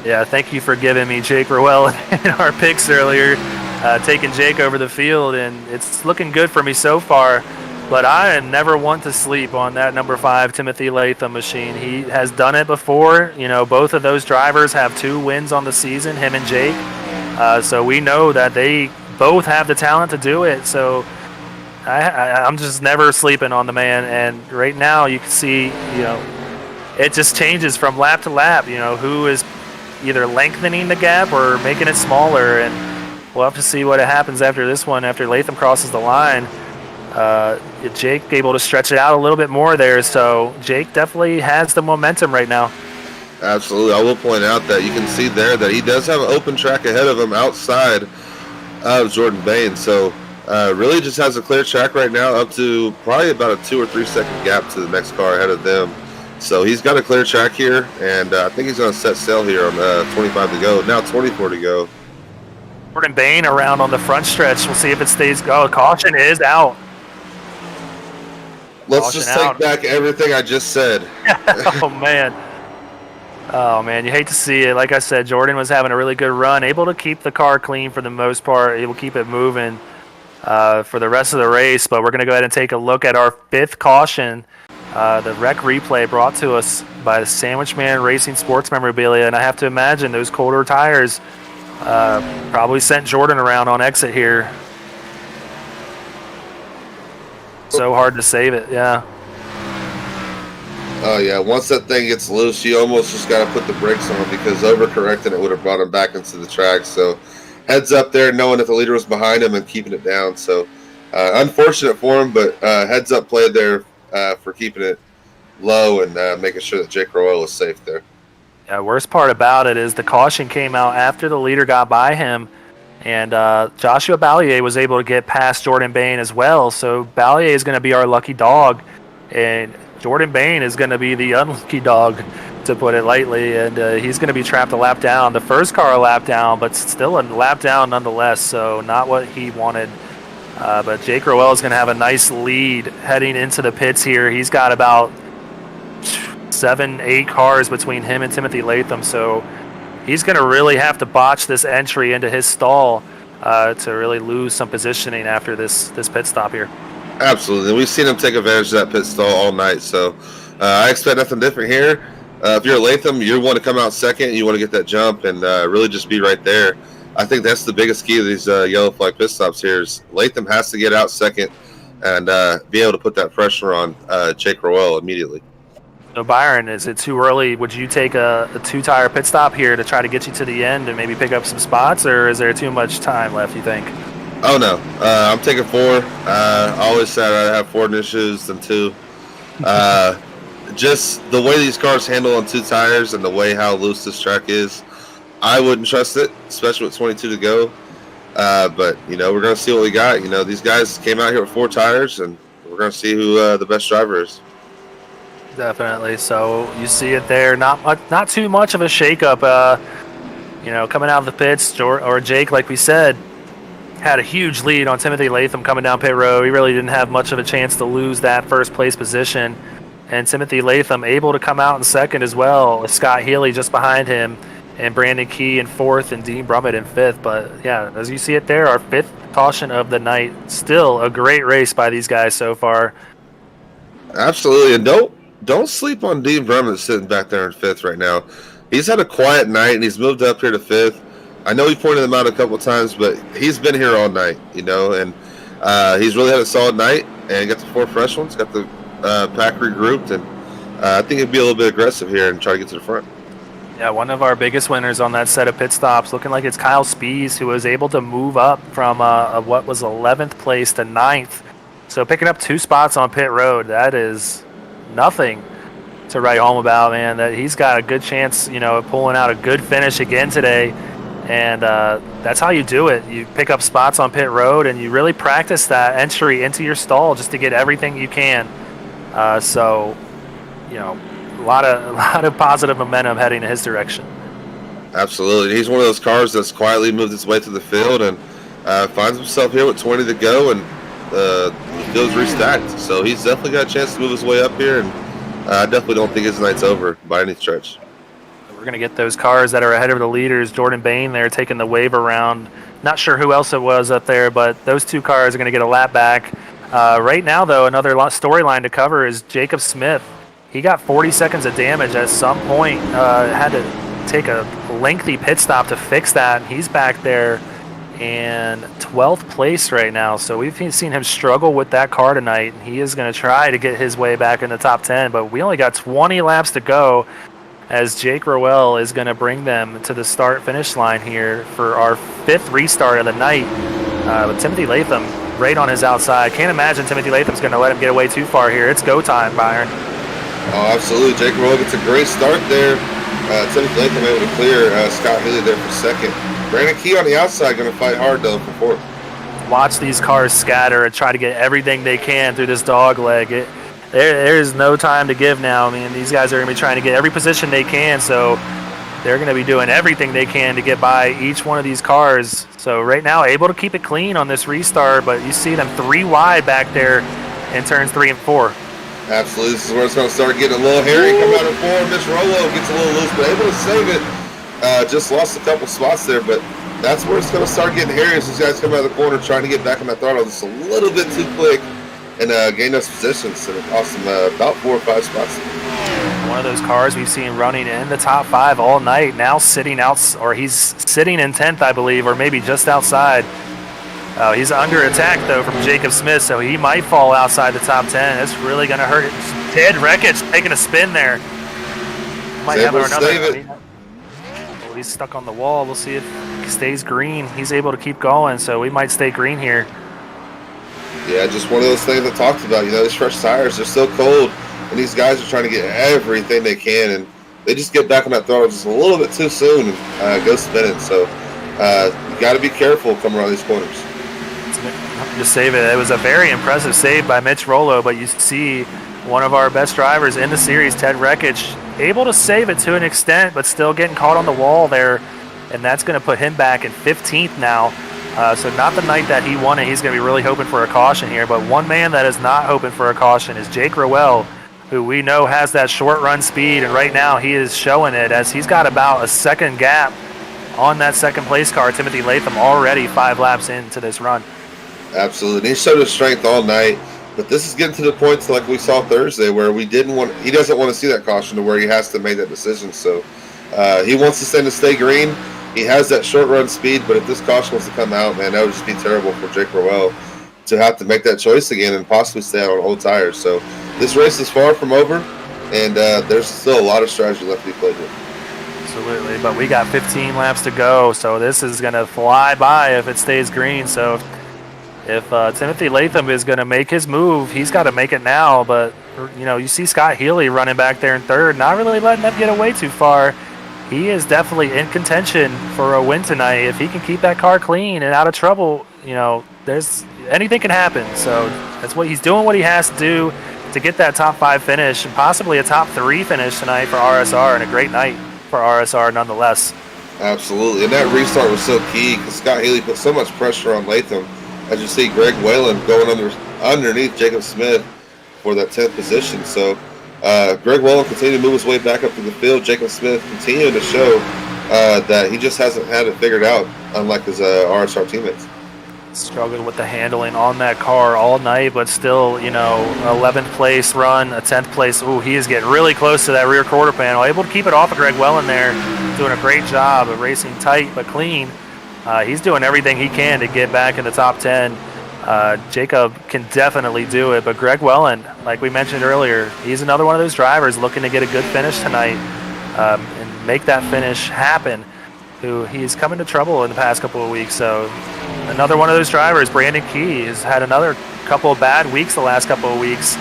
Yeah, thank you for giving me Jake Roell in our picks earlier, taking Jake over the field, and it's looking good for me so far. But I never want to sleep on that number 5 Timothy Latham machine. He has done it before. You know, both of those drivers have 2 wins on the season, him and Jake. So we know that they both have the talent to do it. So I'm just never sleeping on the man. And right now you can see, you know, it just changes from lap to lap, you know, who is either lengthening the gap or making it smaller. And we'll have to see what happens after this one, after Latham crosses the line. Jake able to stretch it out a little bit more there. So Jake definitely has the momentum right now. Absolutely. I will point out that you can see there that he does have an open track ahead of him outside of Jordan Bain. So really just has a clear track right now up to probably about a 2 or 3 second gap to the next car ahead of them. So he's got a clear track here, and I think he's going to set sail here on 25 to go. Now 24 to go. Jordan Bain around on the front stretch. We'll see if it stays. Oh, caution is out. Let's Caution just out. take back everything I just said. Oh, man. Oh, man, you hate to see it. Like I said, Jordan was having a really good run, able to keep the car clean for the most part, able to keep it moving for the rest of the race. But we're going to go ahead and take a look at our 5th caution, the wreck replay brought to us by the Sandwich Man Racing Sports Memorabilia. And I have to imagine those colder tires probably sent Jordan around on exit here. So hard to save it, yeah. Oh, yeah. Once that thing gets loose, you almost just got to put the brakes on because overcorrecting it would have brought him back into the track. So heads up there, knowing that the leader was behind him and keeping it down. So unfortunate for him, but heads up play there for keeping it low and making sure that Jake Roell is safe there. Yeah, worst part about it is the caution came out after the leader got by him, and Joshua Ballier was able to get past Jordan Bain as well. So Ballier is going to be our lucky dog, and Jordan Bain is going to be the unlucky dog, to put it lightly, and he's going to be trapped a lap down. The first car a lap down, but still a lap down nonetheless, so not what he wanted. But Jake Roell is going to have a nice lead heading into the pits here. He's got about 7-8 cars between him and Timothy Latham, so he's going to really have to botch this entry into his stall to really lose some positioning after this pit stop here. Absolutely. We've seen him take advantage of that pit stall all night, so I expect nothing different here. If you're Latham, you want to come out second, you want to get that jump and really just be right there. I think that's the biggest key of these yellow flag pit stops here is Latham has to get out second and be able to put that pressure on Jake Roell immediately. So, Byron, is it too early? Would you take a 2-tire pit stop here to try to get you to the end and maybe pick up some spots, or is there too much time left, you think? Oh, no. I'm taking 4. I always said I'd have 4 new shoes than 2. Just the way these cars handle on 2 tires and the way how loose this track is, I wouldn't trust it, especially with 22 to go. But, you know, we're going to see what we got. You know, these guys came out here with 4 tires, and we're going to see who the best driver is. Definitely. So you see it there. Not too much of a shakeup. You know, coming out of the pits, or Jake, like we said, had a huge lead on Timothy Latham coming down pit road. He really didn't have much of a chance to lose that first place position. And Timothy Latham able to come out in second as well, with Scott Healy just behind him, and Brandon Key in 4th and Dean Brummett in 5th. But yeah, as you see it there, our 5th caution of the night. Still a great race by these guys so far. Absolutely, and don't sleep on Dean Brummett sitting back there in 5th right now. He's had a quiet night, and he's moved up here to 5th. I know he pointed him out a couple of times, but he's been here all night, you know, and he's really had a solid night and got the 4 fresh ones, got the pack regrouped, and I think he'd be a little bit aggressive here and try to get to the front. Yeah, one of our biggest winners on that set of pit stops, looking like it's Kyle Spees, who was able to move up from what was 11th place to 9th. So picking up 2 spots on pit road, that is nothing to write home about, man. That he's got a good chance, of pulling out a good finish again today. And that's how you do it. You pick up spots on pit road, and you really practice that entry into your stall just to get everything you can. A lot of positive momentum heading in his direction. Absolutely. He's one of those cars that's quietly moved his way through the field and finds himself here with 20 to go, and the field's restacked. So he's definitely got a chance to move his way up here, and I definitely don't think his night's over by any stretch. We're going to get those cars that are ahead of the leaders. Jordan Bain there taking the wave around. Not sure who else it was up there, but those 2 cars are going to get a lap back. Right now, though, another storyline to cover is Jacob Smith. He got 40 seconds of damage at some point. Had to take a lengthy pit stop to fix that. He's back there in 12th place right now. So we've seen him struggle with that car tonight. He is going to try to get his way back in the top 10, but we only got 20 laps to go as Jake Roell is going to bring them to the start-finish line here for our 5th restart of the night with Timothy Latham right on his outside. Can't imagine Timothy Latham's going to let him get away too far here. It's go time, Byron. Oh, absolutely. Jake Roell gets a great start there. Timothy Latham able to clear Scott Healy there for second. Brandon Key on the outside going to fight hard, though, for fourth. Watch these cars scatter and try to get everything they can through this dog leg. There is no time to give now. I mean, these guys are going to be trying to get every position they can, so they're going to be doing everything they can to get by each one of these cars. So right now, able to keep it clean on this restart, but you see them 3 wide back there in turns 3 and 4. Absolutely. This is where it's going to start getting a little hairy. Come out of 4. Mitch Rolo gets a little loose, but able to save it. Just lost a couple spots there, but that's where it's going to start getting hairy as these guys come out of the corner trying to get back on that throttle just a little bit too quick and gain those positions. And it cost them about 4 or 5 spots. One of those cars we've seen running in the top 5 all night, now sitting out, or he's sitting in 10th, I believe, or maybe just outside. He's under attack, though, from Jacob Smith, so he might fall outside the top 10. That's really going to hurt it. Ted Rekich taking a spin there. Might have another. Oh, he's stuck on the wall. We'll see if he stays green. He's able to keep going, so we might stay green here. Yeah, just one of those things I talked about. These fresh tires, they're so cold, and these guys are trying to get everything they can, and they just get back on that throttle just a little bit too soon and go spinning. So you got to be careful coming around these corners. Just save it. It was a very impressive save by Mitch Rolo, but you see one of our best drivers in the series, Ted Rekich, able to save it to an extent, but still getting caught on the wall there, and that's going to put him back in 15th now. So not the night that he won it. He's going to be really hoping for a caution here, but one man that is not hoping for a caution is Jake Roell, who we know has that short run speed, and right now he is showing it as he's got about a second gap on that second place car, Timothy Latham, already 5 laps into this run. Absolutely. He showed his strength all night, but this is getting to the point like we saw Thursday where he doesn't want to see that caution to where he has to make that decision. So he wants to stay green. He has that short run speed, but if this caution was to come out, man, that would just be terrible for Jake Roell to have to make that choice again and possibly stay out on old tires. So this race is far from over, and there's still a lot of strategy left to be played with. Absolutely, but we got 15 laps to go, so this is going to fly by if it stays green. So if Timothy Latham is going to make his move, he's got to make it now. But, you see Scott Healy running back there in 3rd, not really letting them get away too far. He is definitely in contention for a win tonight. If he can keep that car clean and out of trouble, there's anything can happen. So that's what he's doing, what he has to do to get that top 5 finish and possibly a top 3 finish tonight for RSR, and a great night for RSR nonetheless. Absolutely, and that restart was so key because Scott Healy put so much pressure on Latham. As you see, Greg Whalen going underneath Jacob Smith for that 10th position. So Greg Whalen continued to move his way back up to the field. Jacob Smith continued to show that he just hasn't had it figured out, unlike his RSR teammates. Struggled with the handling on that car all night, but still, 11th place run, a 10th place. Ooh, he is getting really close to that rear quarter panel. Able to keep it off of Greg Whalen there, doing a great job of racing tight but clean. He's doing everything he can to get back in the top 10. Jacob can definitely do it, but Greg Whalen, like we mentioned earlier, he's another one of those drivers looking to get a good finish tonight. And make that finish happen, who he's come into trouble in the past couple of weeks. So another one of those drivers, Brandon Key, has had another couple of bad weeks the last couple of weeks.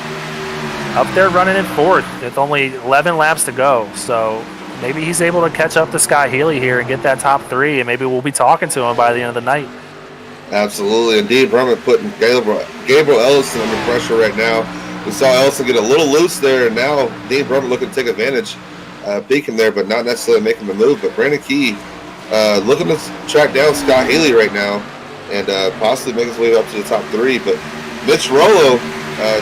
Up there running in fourth with only 11 laps to go. So maybe he's able to catch up to Scott Healy here and get that top 3, and maybe we'll be talking to him by the end of the night. Absolutely. And Dean Brummett putting Gabriel Ellison under pressure right now. We saw Ellison get a little loose there, and now Dean Brummett looking to take advantage, peeking there, but not necessarily making the move. But Brandon Key looking to track down Scott Healy right now and possibly make his way up to the top 3. But Mitch Rowell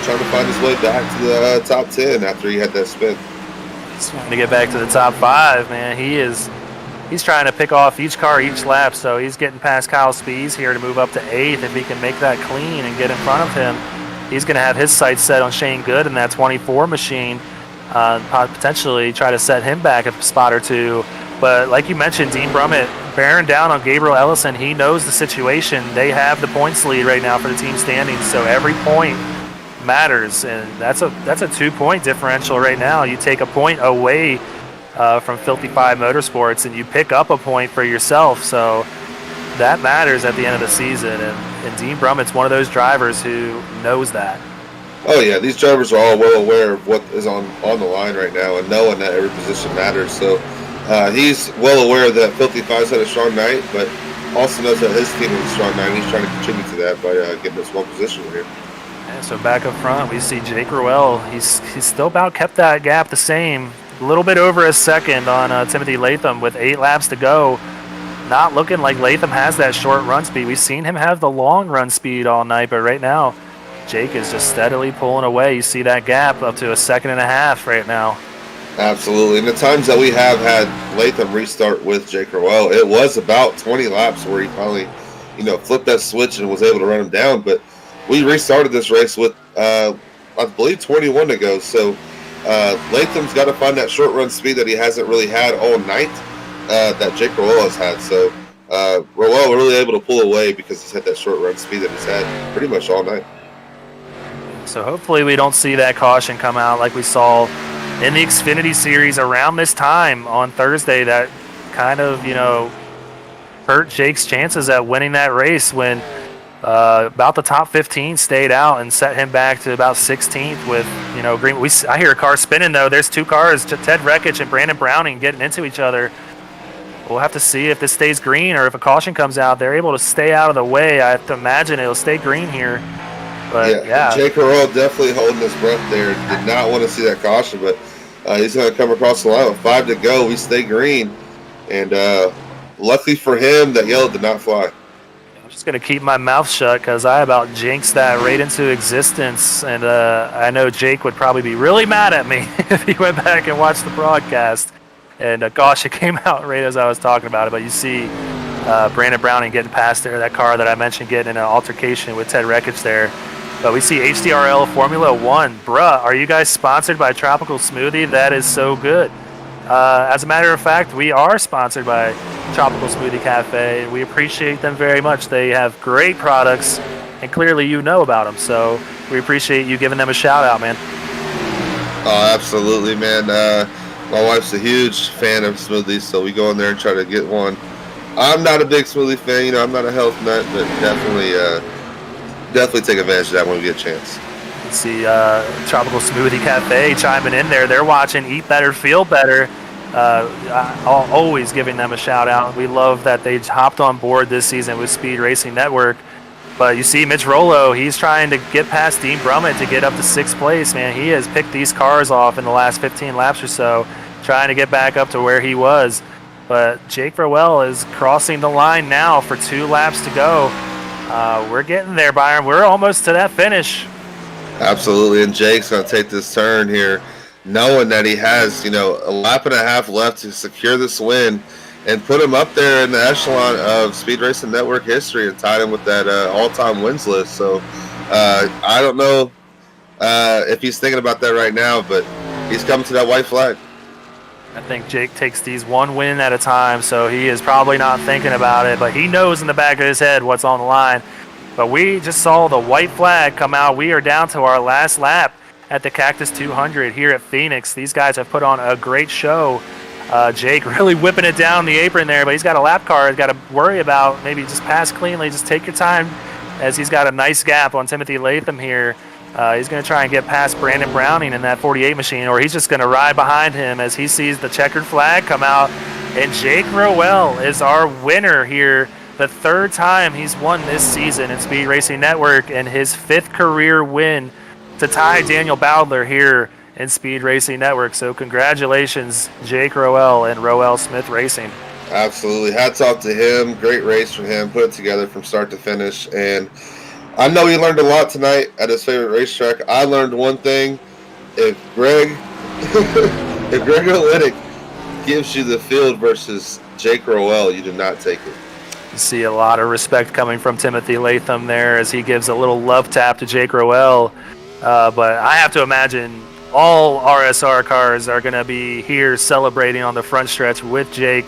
trying to find his way back to the top 10 after he had that spin. He's trying to get back to the top 5, man. He's trying to pick off each car each lap, so he's getting past Kyle Spees here to move up to 8th. If he can make that clean and get in front of him, he's going to have his sights set on Shane Good in that 24 machine, potentially try to set him back a spot or 2. But like you mentioned, Dean Brummett bearing down on Gabriel Ellison. He knows the situation. They have the points lead right now for the team standings, so every point matters, and that's a 2-point differential right now. You take a point away from Filthy Five Motorsports, and you pick up a point for yourself. So that matters at the end of the season, and Dean Brummett's one of those drivers who knows that. Oh yeah, these drivers are all well aware of what is on the line right now, and knowing that every position matters. So he's well aware that Filthy Five's had a strong night, but also knows that his team has a strong night, and he's trying to contribute to that by getting this one position here. Yeah, so back up front, we see Jake Roell. He's still about kept that gap the same. A little bit over a second on Timothy Latham with 8 laps to go. Not looking like Latham has that short run speed. We've seen him have the long run speed all night, but right now, Jake is just steadily pulling away. You see that gap up to 1.5 seconds right now. Absolutely. And the times that we have had Latham restart with Jake Roell, it was about 20 laps where he finally, flipped that switch and was able to run him down. But we restarted this race with, I believe, 21 to go. So Latham's got to find that short run speed that he hasn't really had all night that Jake Roell has had. So Rowell really able to pull away because he's had that short run speed that he's had pretty much all night. So hopefully we don't see that caution come out like we saw in the Xfinity Series around this time on Thursday. That kind of, hurt Jake's chances at winning that race when about the top 15 stayed out and set him back to about 16th with, green. I hear a car spinning, though. There's 2 cars, Ted Rekich and Brandon Browning, getting into each other. We'll have to see if this stays green or if a caution comes out. They're able to stay out of the way. I have to imagine it'll stay green here. But yeah. Jake Roell definitely holding his breath there. Did not want to see that caution, but he's going to come across the line with 5 to go. We stay green. And luckily for him, that yellow did not fly. I'm just going to keep my mouth shut because I about jinxed that right into existence. And I know Jake would probably be really mad at me if he went back and watched the broadcast. And gosh, it came out right as I was talking about it. But you see Brandon Browning getting past there, that car that I mentioned getting in an altercation with Ted Rekich there. But we see HDRL Formula 1. Bruh, are you guys sponsored by Tropical Smoothie? That is so good. As a matter of fact, we are sponsored by Tropical Smoothie Cafe. We appreciate them very much. They have great products, and clearly you know about them. So we appreciate you giving them a shout out, man. Oh, absolutely, man. My wife's a huge fan of smoothies, so we go in there and try to get one. I'm not a big smoothie fan. I'm not a health nut, but definitely take advantage of that when we get a chance. Let's see Tropical Smoothie Cafe chiming in there. They're watching Eat Better, Feel Better. Always giving them a shout out. We love that they hopped on board this season with Speed Racing Network. But you see Mitch Rollo, he's trying to get past Dean Brummett to get up to 6th place, man. He has picked these cars off in the last 15 laps or so, trying to get back up to where he was. But Jake Roell is crossing the line now for 2 laps to go. We're getting there, Byron. We're almost to that finish. Absolutely, and Jake's going to take this turn here, knowing that he has, a lap and a half left to secure this win and put him up there in the echelon of Speed Racing Network history and tied him with that all-time wins list. So I don't know if he's thinking about that right now, but he's coming to that white flag. I think Jake takes these one win at a time, so he is probably not thinking about it, but he knows in the back of his head what's on the line. But we just saw the white flag come out. We are down to our last lap at the Cactus 200 here at Phoenix. These guys have put on a great show Jake really whipping it down the apron there, but he's got a lap car. He's got to worry about maybe just pass cleanly. Just take your time, as he's got a nice gap on Timothy Latham here. He's going to try and get past Brandon Browning in that 48 machine, or he's just going to ride behind him as he sees the checkered flag come out. And Jake Roell is our winner here. The third time he's won this season in Speed Racing Network, and his 5th career win to tie Daniel Bowdler here in Speed Racing Network. So congratulations, Jake Roell and Rowell Smith Racing. Absolutely. Hats off to him. Great race from him. Put it together from start to finish. And I know he learned a lot tonight at his favorite racetrack. I learned one thing. If Greg Olynyk gives you the field versus Jake Roell, you do not take it. You see a lot of respect coming from Timothy Latham there as he gives a little love tap to Jake Roell. But I have to imagine all RSR cars are going to be here celebrating on the front stretch with Jake.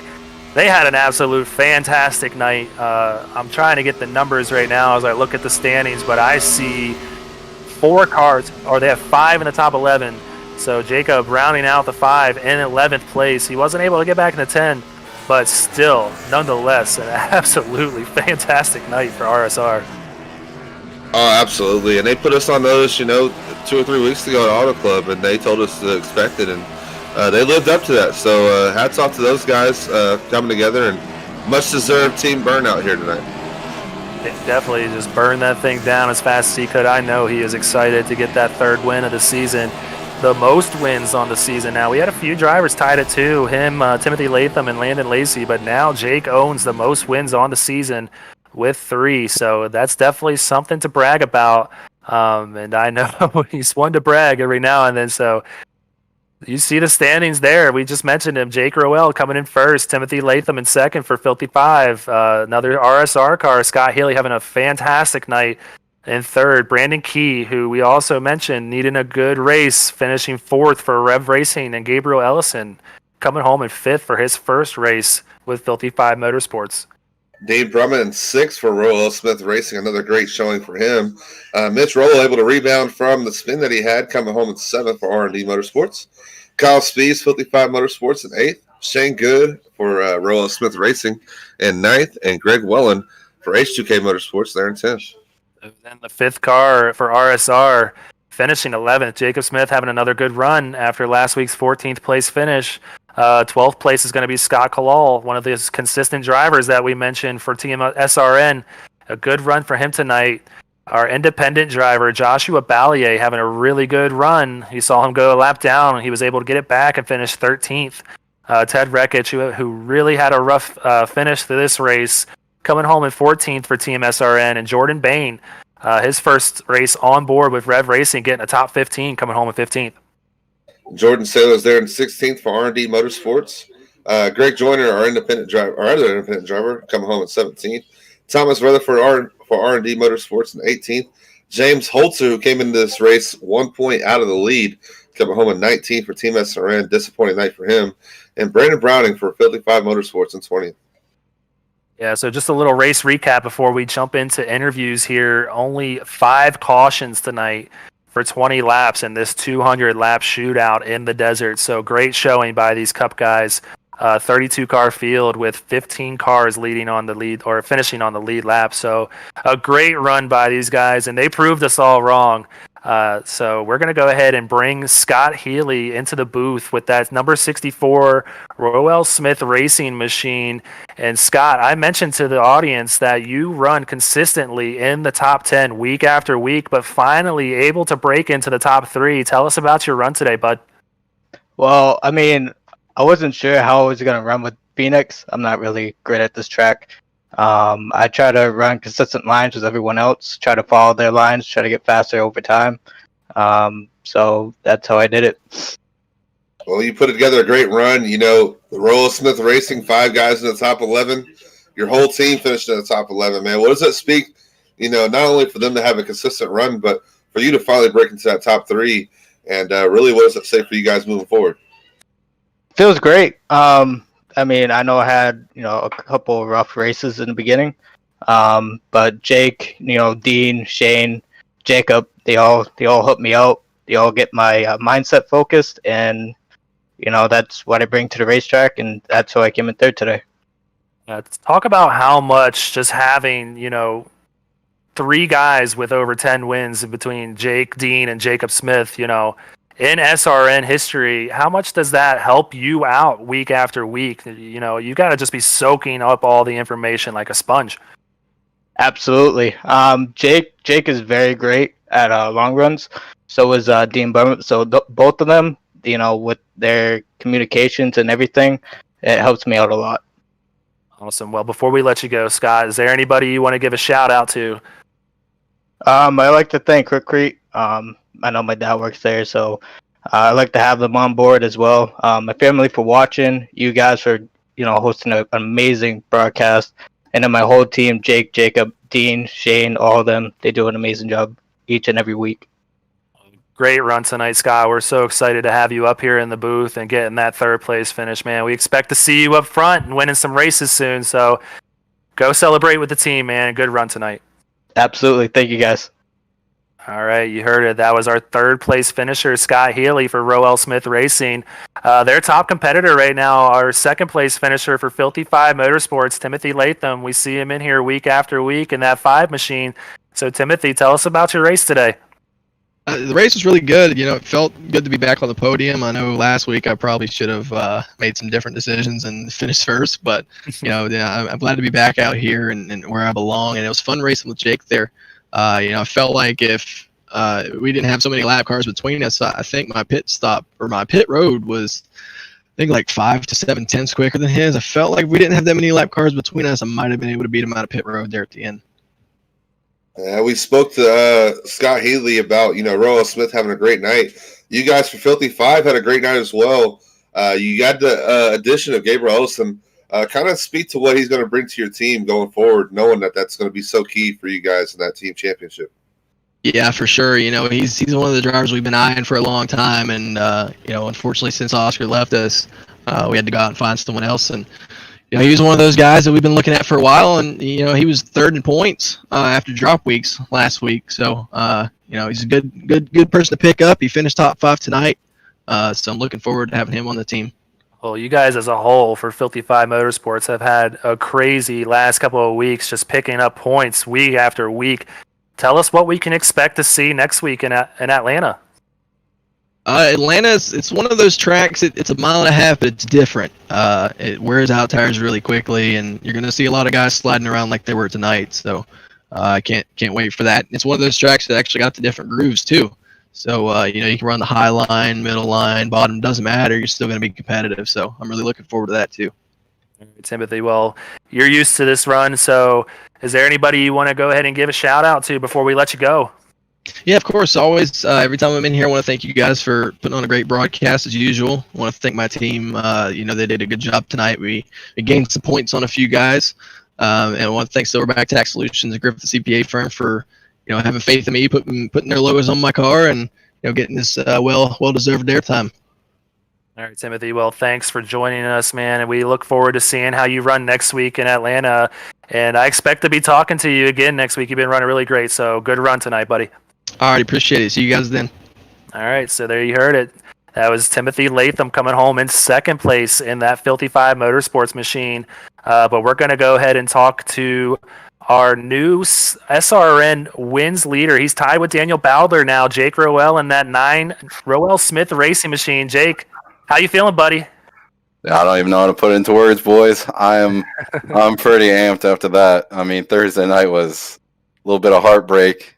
They had an absolute fantastic night. I'm trying to get the numbers right now as I look at the standings, but I see 4 cars, or they have 5 in the top 11. So Jacob rounding out the 5 in 11th place. He wasn't able to get back in the 10, but still, nonetheless, an absolutely fantastic night for RSR. Oh, absolutely. And they put us on notice, 2 or 3 weeks ago at Auto Club, and they told us to expect it, and they lived up to that. So hats off to those guys coming together, and much-deserved team burnout here tonight. They definitely just burned that thing down as fast as he could. I know he is excited to get that 3rd win of the season. The most wins on the season now. We had a few drivers tied at 2, him, Timothy Latham, and Landon Lacey, but now Jake owns the most wins on the season with 3, so that's definitely something to brag about. And I know he's one to brag every now and then, so you see the standings there. We just mentioned him. Jake Roell coming in 1st, Timothy Latham in 2nd for Filthy Five. Another RSR car, Scott Healy, having a fantastic night in 3rd. Brandon Key, who we also mentioned, needing a good race, finishing 4th for Rev Racing, and Gabriel Ellison coming home in 5th for his first race with Filthy Five Motorsports. Dave Drummond in 6th for Rowell Smith Racing, another great showing for him. Mitch Rowell able to rebound from the spin that he had, coming home in 7th for R&D Motorsports. Kyle Spees, Filthy Five Motorsports in 8th. Shane Good for Rowell Smith Racing in 9th. And Greg Wellen for H2K Motorsports there in 10th. And then the 5th car for RSR finishing 11th. Jacob Smith having another good run after last week's 14th place finish. 12th place is going to be Scott Kalal, one of those consistent drivers that we mentioned for Team SRN. A good run for him tonight. Our independent driver, Joshua Ballier, having a really good run. You saw him go a lap down, and he was able to get it back and finish 13th. Ted Rekich, who really had a rough finish to this race, coming home in 14th for Team SRN. And Jordan Bain, his first race on board with Rev Racing, getting a top 15, coming home in 15th. Jordan Saylor's there in 16th for R&D Motorsports. Greg Joyner, our other independent driver, coming home in 17th. Thomas Rutherford for R&D Motorsports in 18th. James Holtzer, who came into this race 1 point out of the lead, coming home in 19th for Team SRN. Disappointing night for him. And Brandon Browning for Filthy Five Motorsports in 20th. Yeah, so just a little race recap before we jump into interviews here. Only 5 cautions tonight for 20 laps in this 200-lap shootout in the desert. So great showing by these Cup guys. 32-car field with 15 cars leading on the lead or finishing on the lead lap. So a great run by these guys, and they proved us all wrong. So we're going to go ahead and bring Scott Healy into the booth with that number 64 Rowell Smith Racing machine. And Scott, I mentioned to the audience that you run consistently in the top 10 week after week, but finally able to break into the top 3. Tell us about your run today, bud. Well, I mean, I wasn't sure how I was going to run with Phoenix. I'm not really great at this track. I try to run consistent lines with everyone else, try to follow their lines, try to get faster over time. So that's how I did it. Well, you put together a great run. The Rowell Smith Racing, 5 guys in the top 11. Your whole team finished in the top 11, man. What does that speak, not only for them to have a consistent run, but for you to finally break into that top 3? And really, what does it say for you guys moving forward? Feels great. I mean, I know I had, a couple of rough races in the beginning. But Jake, Dean, Shane, Jacob, they all help me out. They all get my mindset focused. And, that's what I bring to the racetrack, and that's who I came in third today. Talk about how much just having, three guys with over 10 wins between Jake, Dean, and Jacob Smith, in SRN history, how much does that help you out week after week? You got to just be soaking up all the information like a sponge. Absolutely. Jake is very great at long runs. So is Dean Bummer. So both of them, with their communications and everything, it helps me out a lot. Awesome. Well, before we let you go, Scott, is there anybody you want to give a shout out to? I like to thank Crete. I know my dad works there, so I like to have them on board as well. My family for watching, you guys for hosting an amazing broadcast, and then my whole team, Jake, Jacob, Dean, Shane, all of them, they do an amazing job each and every week. Great run tonight, Scott. We're so excited to have you up here in the booth and getting that third place finish, man. We expect to see you up front and winning some races soon, so go celebrate with the team, man. Good run tonight. Absolutely. Thank you, guys. All right, you heard it. That was our third place finisher, Scott Healy for Rowell Smith Racing. Their top competitor right now, our second place finisher for Filthy Five Motorsports, Timothy Latham. We see him in here week after week in that 5 machine. So, Timothy, tell us about your race today. The race was really good. It felt good to be back on the podium. I know last week I probably should have made some different decisions and finished first, but I'm glad to be back out here and where I belong. And it was fun racing with Jake there. I felt like if we didn't have so many lap cars between us, I think my pit stop or my pit road was, like 5 to 7 tenths quicker than his. I felt like if we didn't have that many lap cars between us, I might have been able to beat him out of pit road there at the end. We spoke to Scott Healy about, Rowell Smith having a great night. You guys for Filthy Five had a great night as well. You got the addition of Gabriel Ellison. Kind of speak to what he's going to bring to your team going forward, knowing that that's going to be so key for you guys in that team championship. Yeah, for sure. He's one of the drivers we've been eyeing for a long time, and unfortunately, since Oscar left us, we had to go out and find someone else. And he was one of those guys that we've been looking at for a while, and he was third in points after drop weeks last week. So he's a good person to pick up. He finished top 5 tonight, so I'm looking forward to having him on the team. Well, you guys as a whole for Filthy Five Motorsports have had a crazy last couple of weeks, just picking up points week after week. Tell us what we can expect to see next week in Atlanta. It's one of those tracks. It's a mile and a half, but it's different. It wears out tires really quickly, and you're going to see a lot of guys sliding around like they were tonight. So I can't wait for that. It's one of those tracks that actually got the different grooves too. So you can run the high line, middle line, bottom, doesn't matter. You're still going to be competitive. So I'm really looking forward to that too. Timothy, well, you're used to this run. So is there anybody you want to go ahead and give a shout out to before we let you go? Yeah, of course. Always, every time I'm in here, I want to thank you guys for putting on a great broadcast as usual. I want to thank my team. They did a good job tonight. We gained some points on a few guys. And I want to thank Silverback Tax Solutions and Griffith CPA firm for, having faith in me, putting their logos on my car and, getting this well-deserved airtime. All right, Timothy. Well, thanks for joining us, man. And we look forward to seeing how you run next week in Atlanta. And I expect to be talking to you again next week. You've been running really great. So good run tonight, buddy. All right, appreciate it. See you guys then. All right, so there you heard it. That was Timothy Latham coming home in second place in that Filthy Five Motorsports machine. But we're going to go ahead and talk to our new SRN wins leader. He's tied with Daniel Bowdler now, Jake Roell, in that 9 Rowell Smith Racing machine. Jake, how you feeling, buddy? I don't even know how to put it into words, boys. I'm pretty amped after that. I mean, Thursday night was a little bit of heartbreak.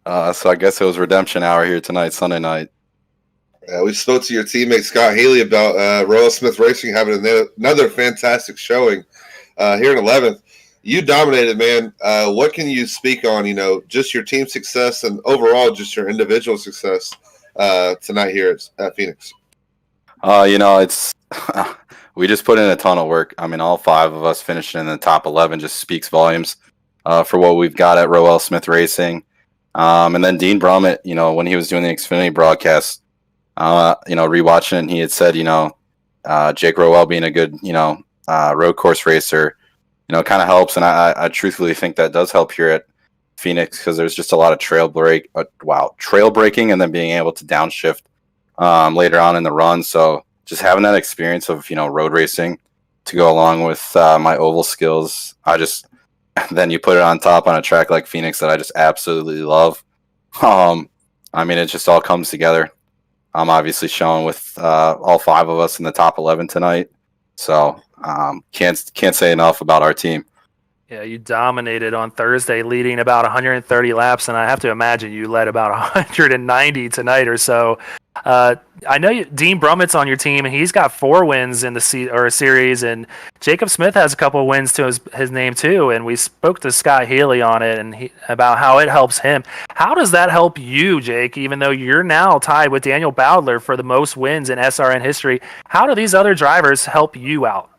So I guess it was redemption hour here tonight, Sunday night. We spoke to your teammate Scott Healy about Rowell Smith Racing having another fantastic showing here in 11th. You dominated, man. What can you speak on, just your team success and overall just your individual success tonight here at Phoenix? It's we just put in a ton of work. I mean, all 5 of us finishing in the top 11 just speaks volumes for what we've got at Rowell Smith Racing. And then Dean Brummett, when he was doing the Xfinity broadcast, rewatching it, and he had said, Jake Roell being a good, road course racer, kind of helps. And I truthfully think that does help here at Phoenix because there's just a lot of trail breaking and then being able to downshift later on in the run. So just having that experience of, road racing to go along with my oval skills, then you put it on top on a track like Phoenix that I just absolutely love. It just all comes together. I'm obviously showing with all 5 of us in the top 11 tonight. So can't say enough about our team. Yeah, you dominated on Thursday, leading about 130 laps, and I have to imagine you led about 190 tonight or so. I know Dean Brummett's on your team, and he's got 4 wins in the series, and Jacob Smith has a couple of wins to his name too. And we spoke to Scott Healy on it and about how it helps him. How does that help you, Jake? Even though you're now tied with Daniel Bowdler for the most wins in SRN history, how do these other drivers help you out?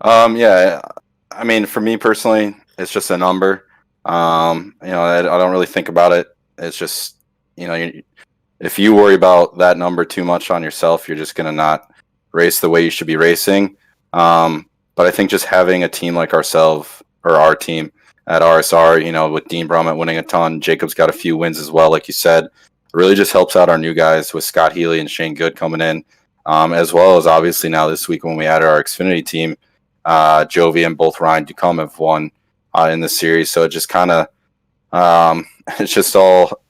For me personally, it's just a number. I don't really think about it. It's just, if you worry about that number too much on yourself, you're just going to not race the way you should be racing. But I think just having a team like ourselves, or our team at RSR, with Dean Brummett winning a ton, Jacob's got a few wins as well, like you said, really just helps out our new guys with Scott Healy and Shane Good coming in, as well as obviously now this week when we added our Xfinity team, Jovi and both Ryan Ducombe have won in the series. So it just kind of, it's just all,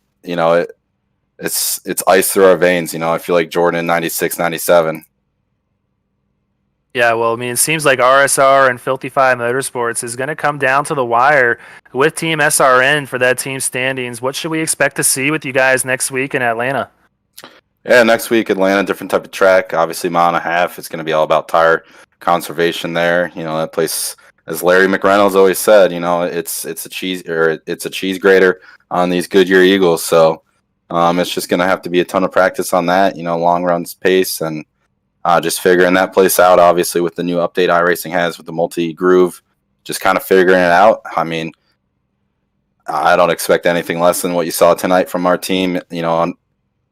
it's ice through our veins. I feel like Jordan in 96, 97. Yeah, well, it seems like RSR and Filthy Five Motorsports is going to come down to the wire with Team SRN for that team standings. What should we expect to see with you guys next week in Atlanta? Yeah, next week, Atlanta, different type of track. Obviously, mile and a half. It's going to be all about tire conservation there. That place, as Larry McReynolds always said, it's a cheese grater on these Goodyear Eagles. So it's just going to have to be a ton of practice on that, long runs pace, and just figuring that place out, obviously, with the new update iRacing has with the multi-groove, just kind of figuring it out. I don't expect anything less than what you saw tonight from our team,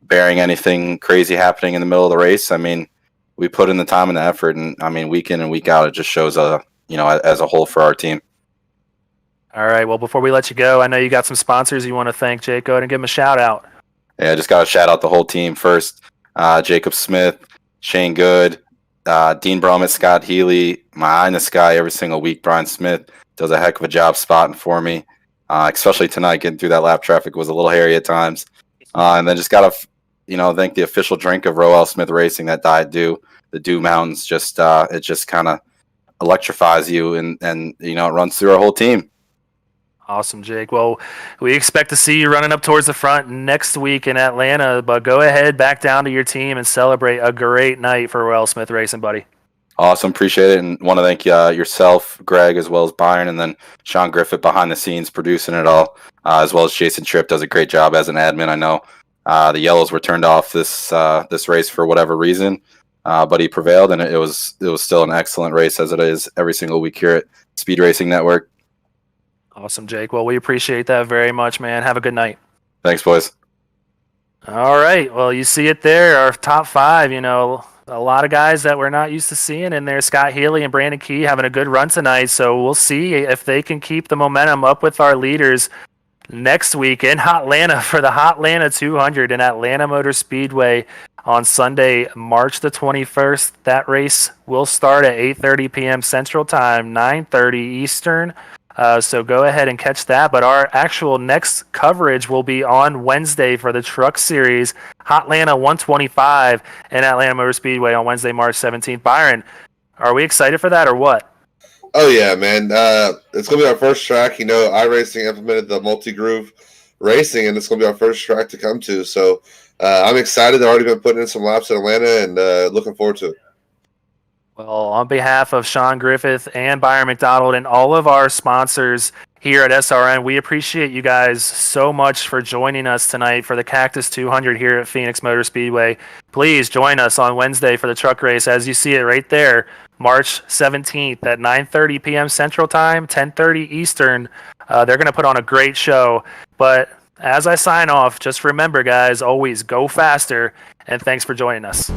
bearing anything crazy happening in the middle of the race. We put in the time and the effort, and week in and week out, it just shows as a whole for our team. All right. Well, before we let you go, I know you got some sponsors you want to thank, Jake. Go ahead and give them a shout out. Yeah, just got to shout out the whole team first. Jacob Smith, Shane Good, Dean Brummett, Scott Healy, my eye in the sky every single week. Brian Smith does a heck of a job spotting for me, especially tonight. Getting through that lap traffic was a little hairy at times. And then just got to, thank the official drink of Rowell Smith Racing, that Diet Dew. The Dew Mountains, it just kind of electrifies you, and it runs through our whole team. Awesome, Jake. Well, we expect to see you running up towards the front next week in Atlanta, but go ahead back down to your team and celebrate a great night for Rowell Smith Racing, buddy. Awesome. Appreciate it. And want to thank yourself, Greg, as well as Byron, and then Sean Griffith behind the scenes producing it all, as well as Jason Tripp does a great job as an admin. I know the yellows were turned off this race for whatever reason, but he prevailed, and it was still an excellent race, as it is every single week here at Speed Racing Network. Awesome, Jake. Well, we appreciate that very much, man. Have a good night. Thanks, boys. All right. Well, you see it there. Our top 5, a lot of guys that we're not used to seeing in there. Scott Healy and Brandon Key having a good run tonight. So we'll see if they can keep the momentum up with our leaders next week in Hotlanta for the Hotlanta 200 in Atlanta Motor Speedway on Sunday, March the 21st. That race will start at 8:30 p.m. Central Time, 9:30 Eastern. So go ahead and catch that. But our actual next coverage will be on Wednesday for the Truck Series, Hotlanta 125 in Atlanta Motor Speedway on Wednesday, March 17th. Byron, are we excited for that or what? Oh, yeah, man. It's going to be our first track. iRacing implemented the multi-groove racing, and it's going to be our first track to come to. So I'm excited. I've already been putting in some laps in Atlanta, and looking forward to it. Well, on behalf of Sean Griffith and Byron McDonald and all of our sponsors here at SRN, we appreciate you guys so much for joining us tonight for the Cactus 200 here at Phoenix Motor Speedway. Please join us on Wednesday for the truck race, as you see it right there, March 17th at 9:30 p.m. Central Time, 10:30 Eastern. They're going to put on a great show. But as I sign off, just remember, guys, always go faster, and thanks for joining us.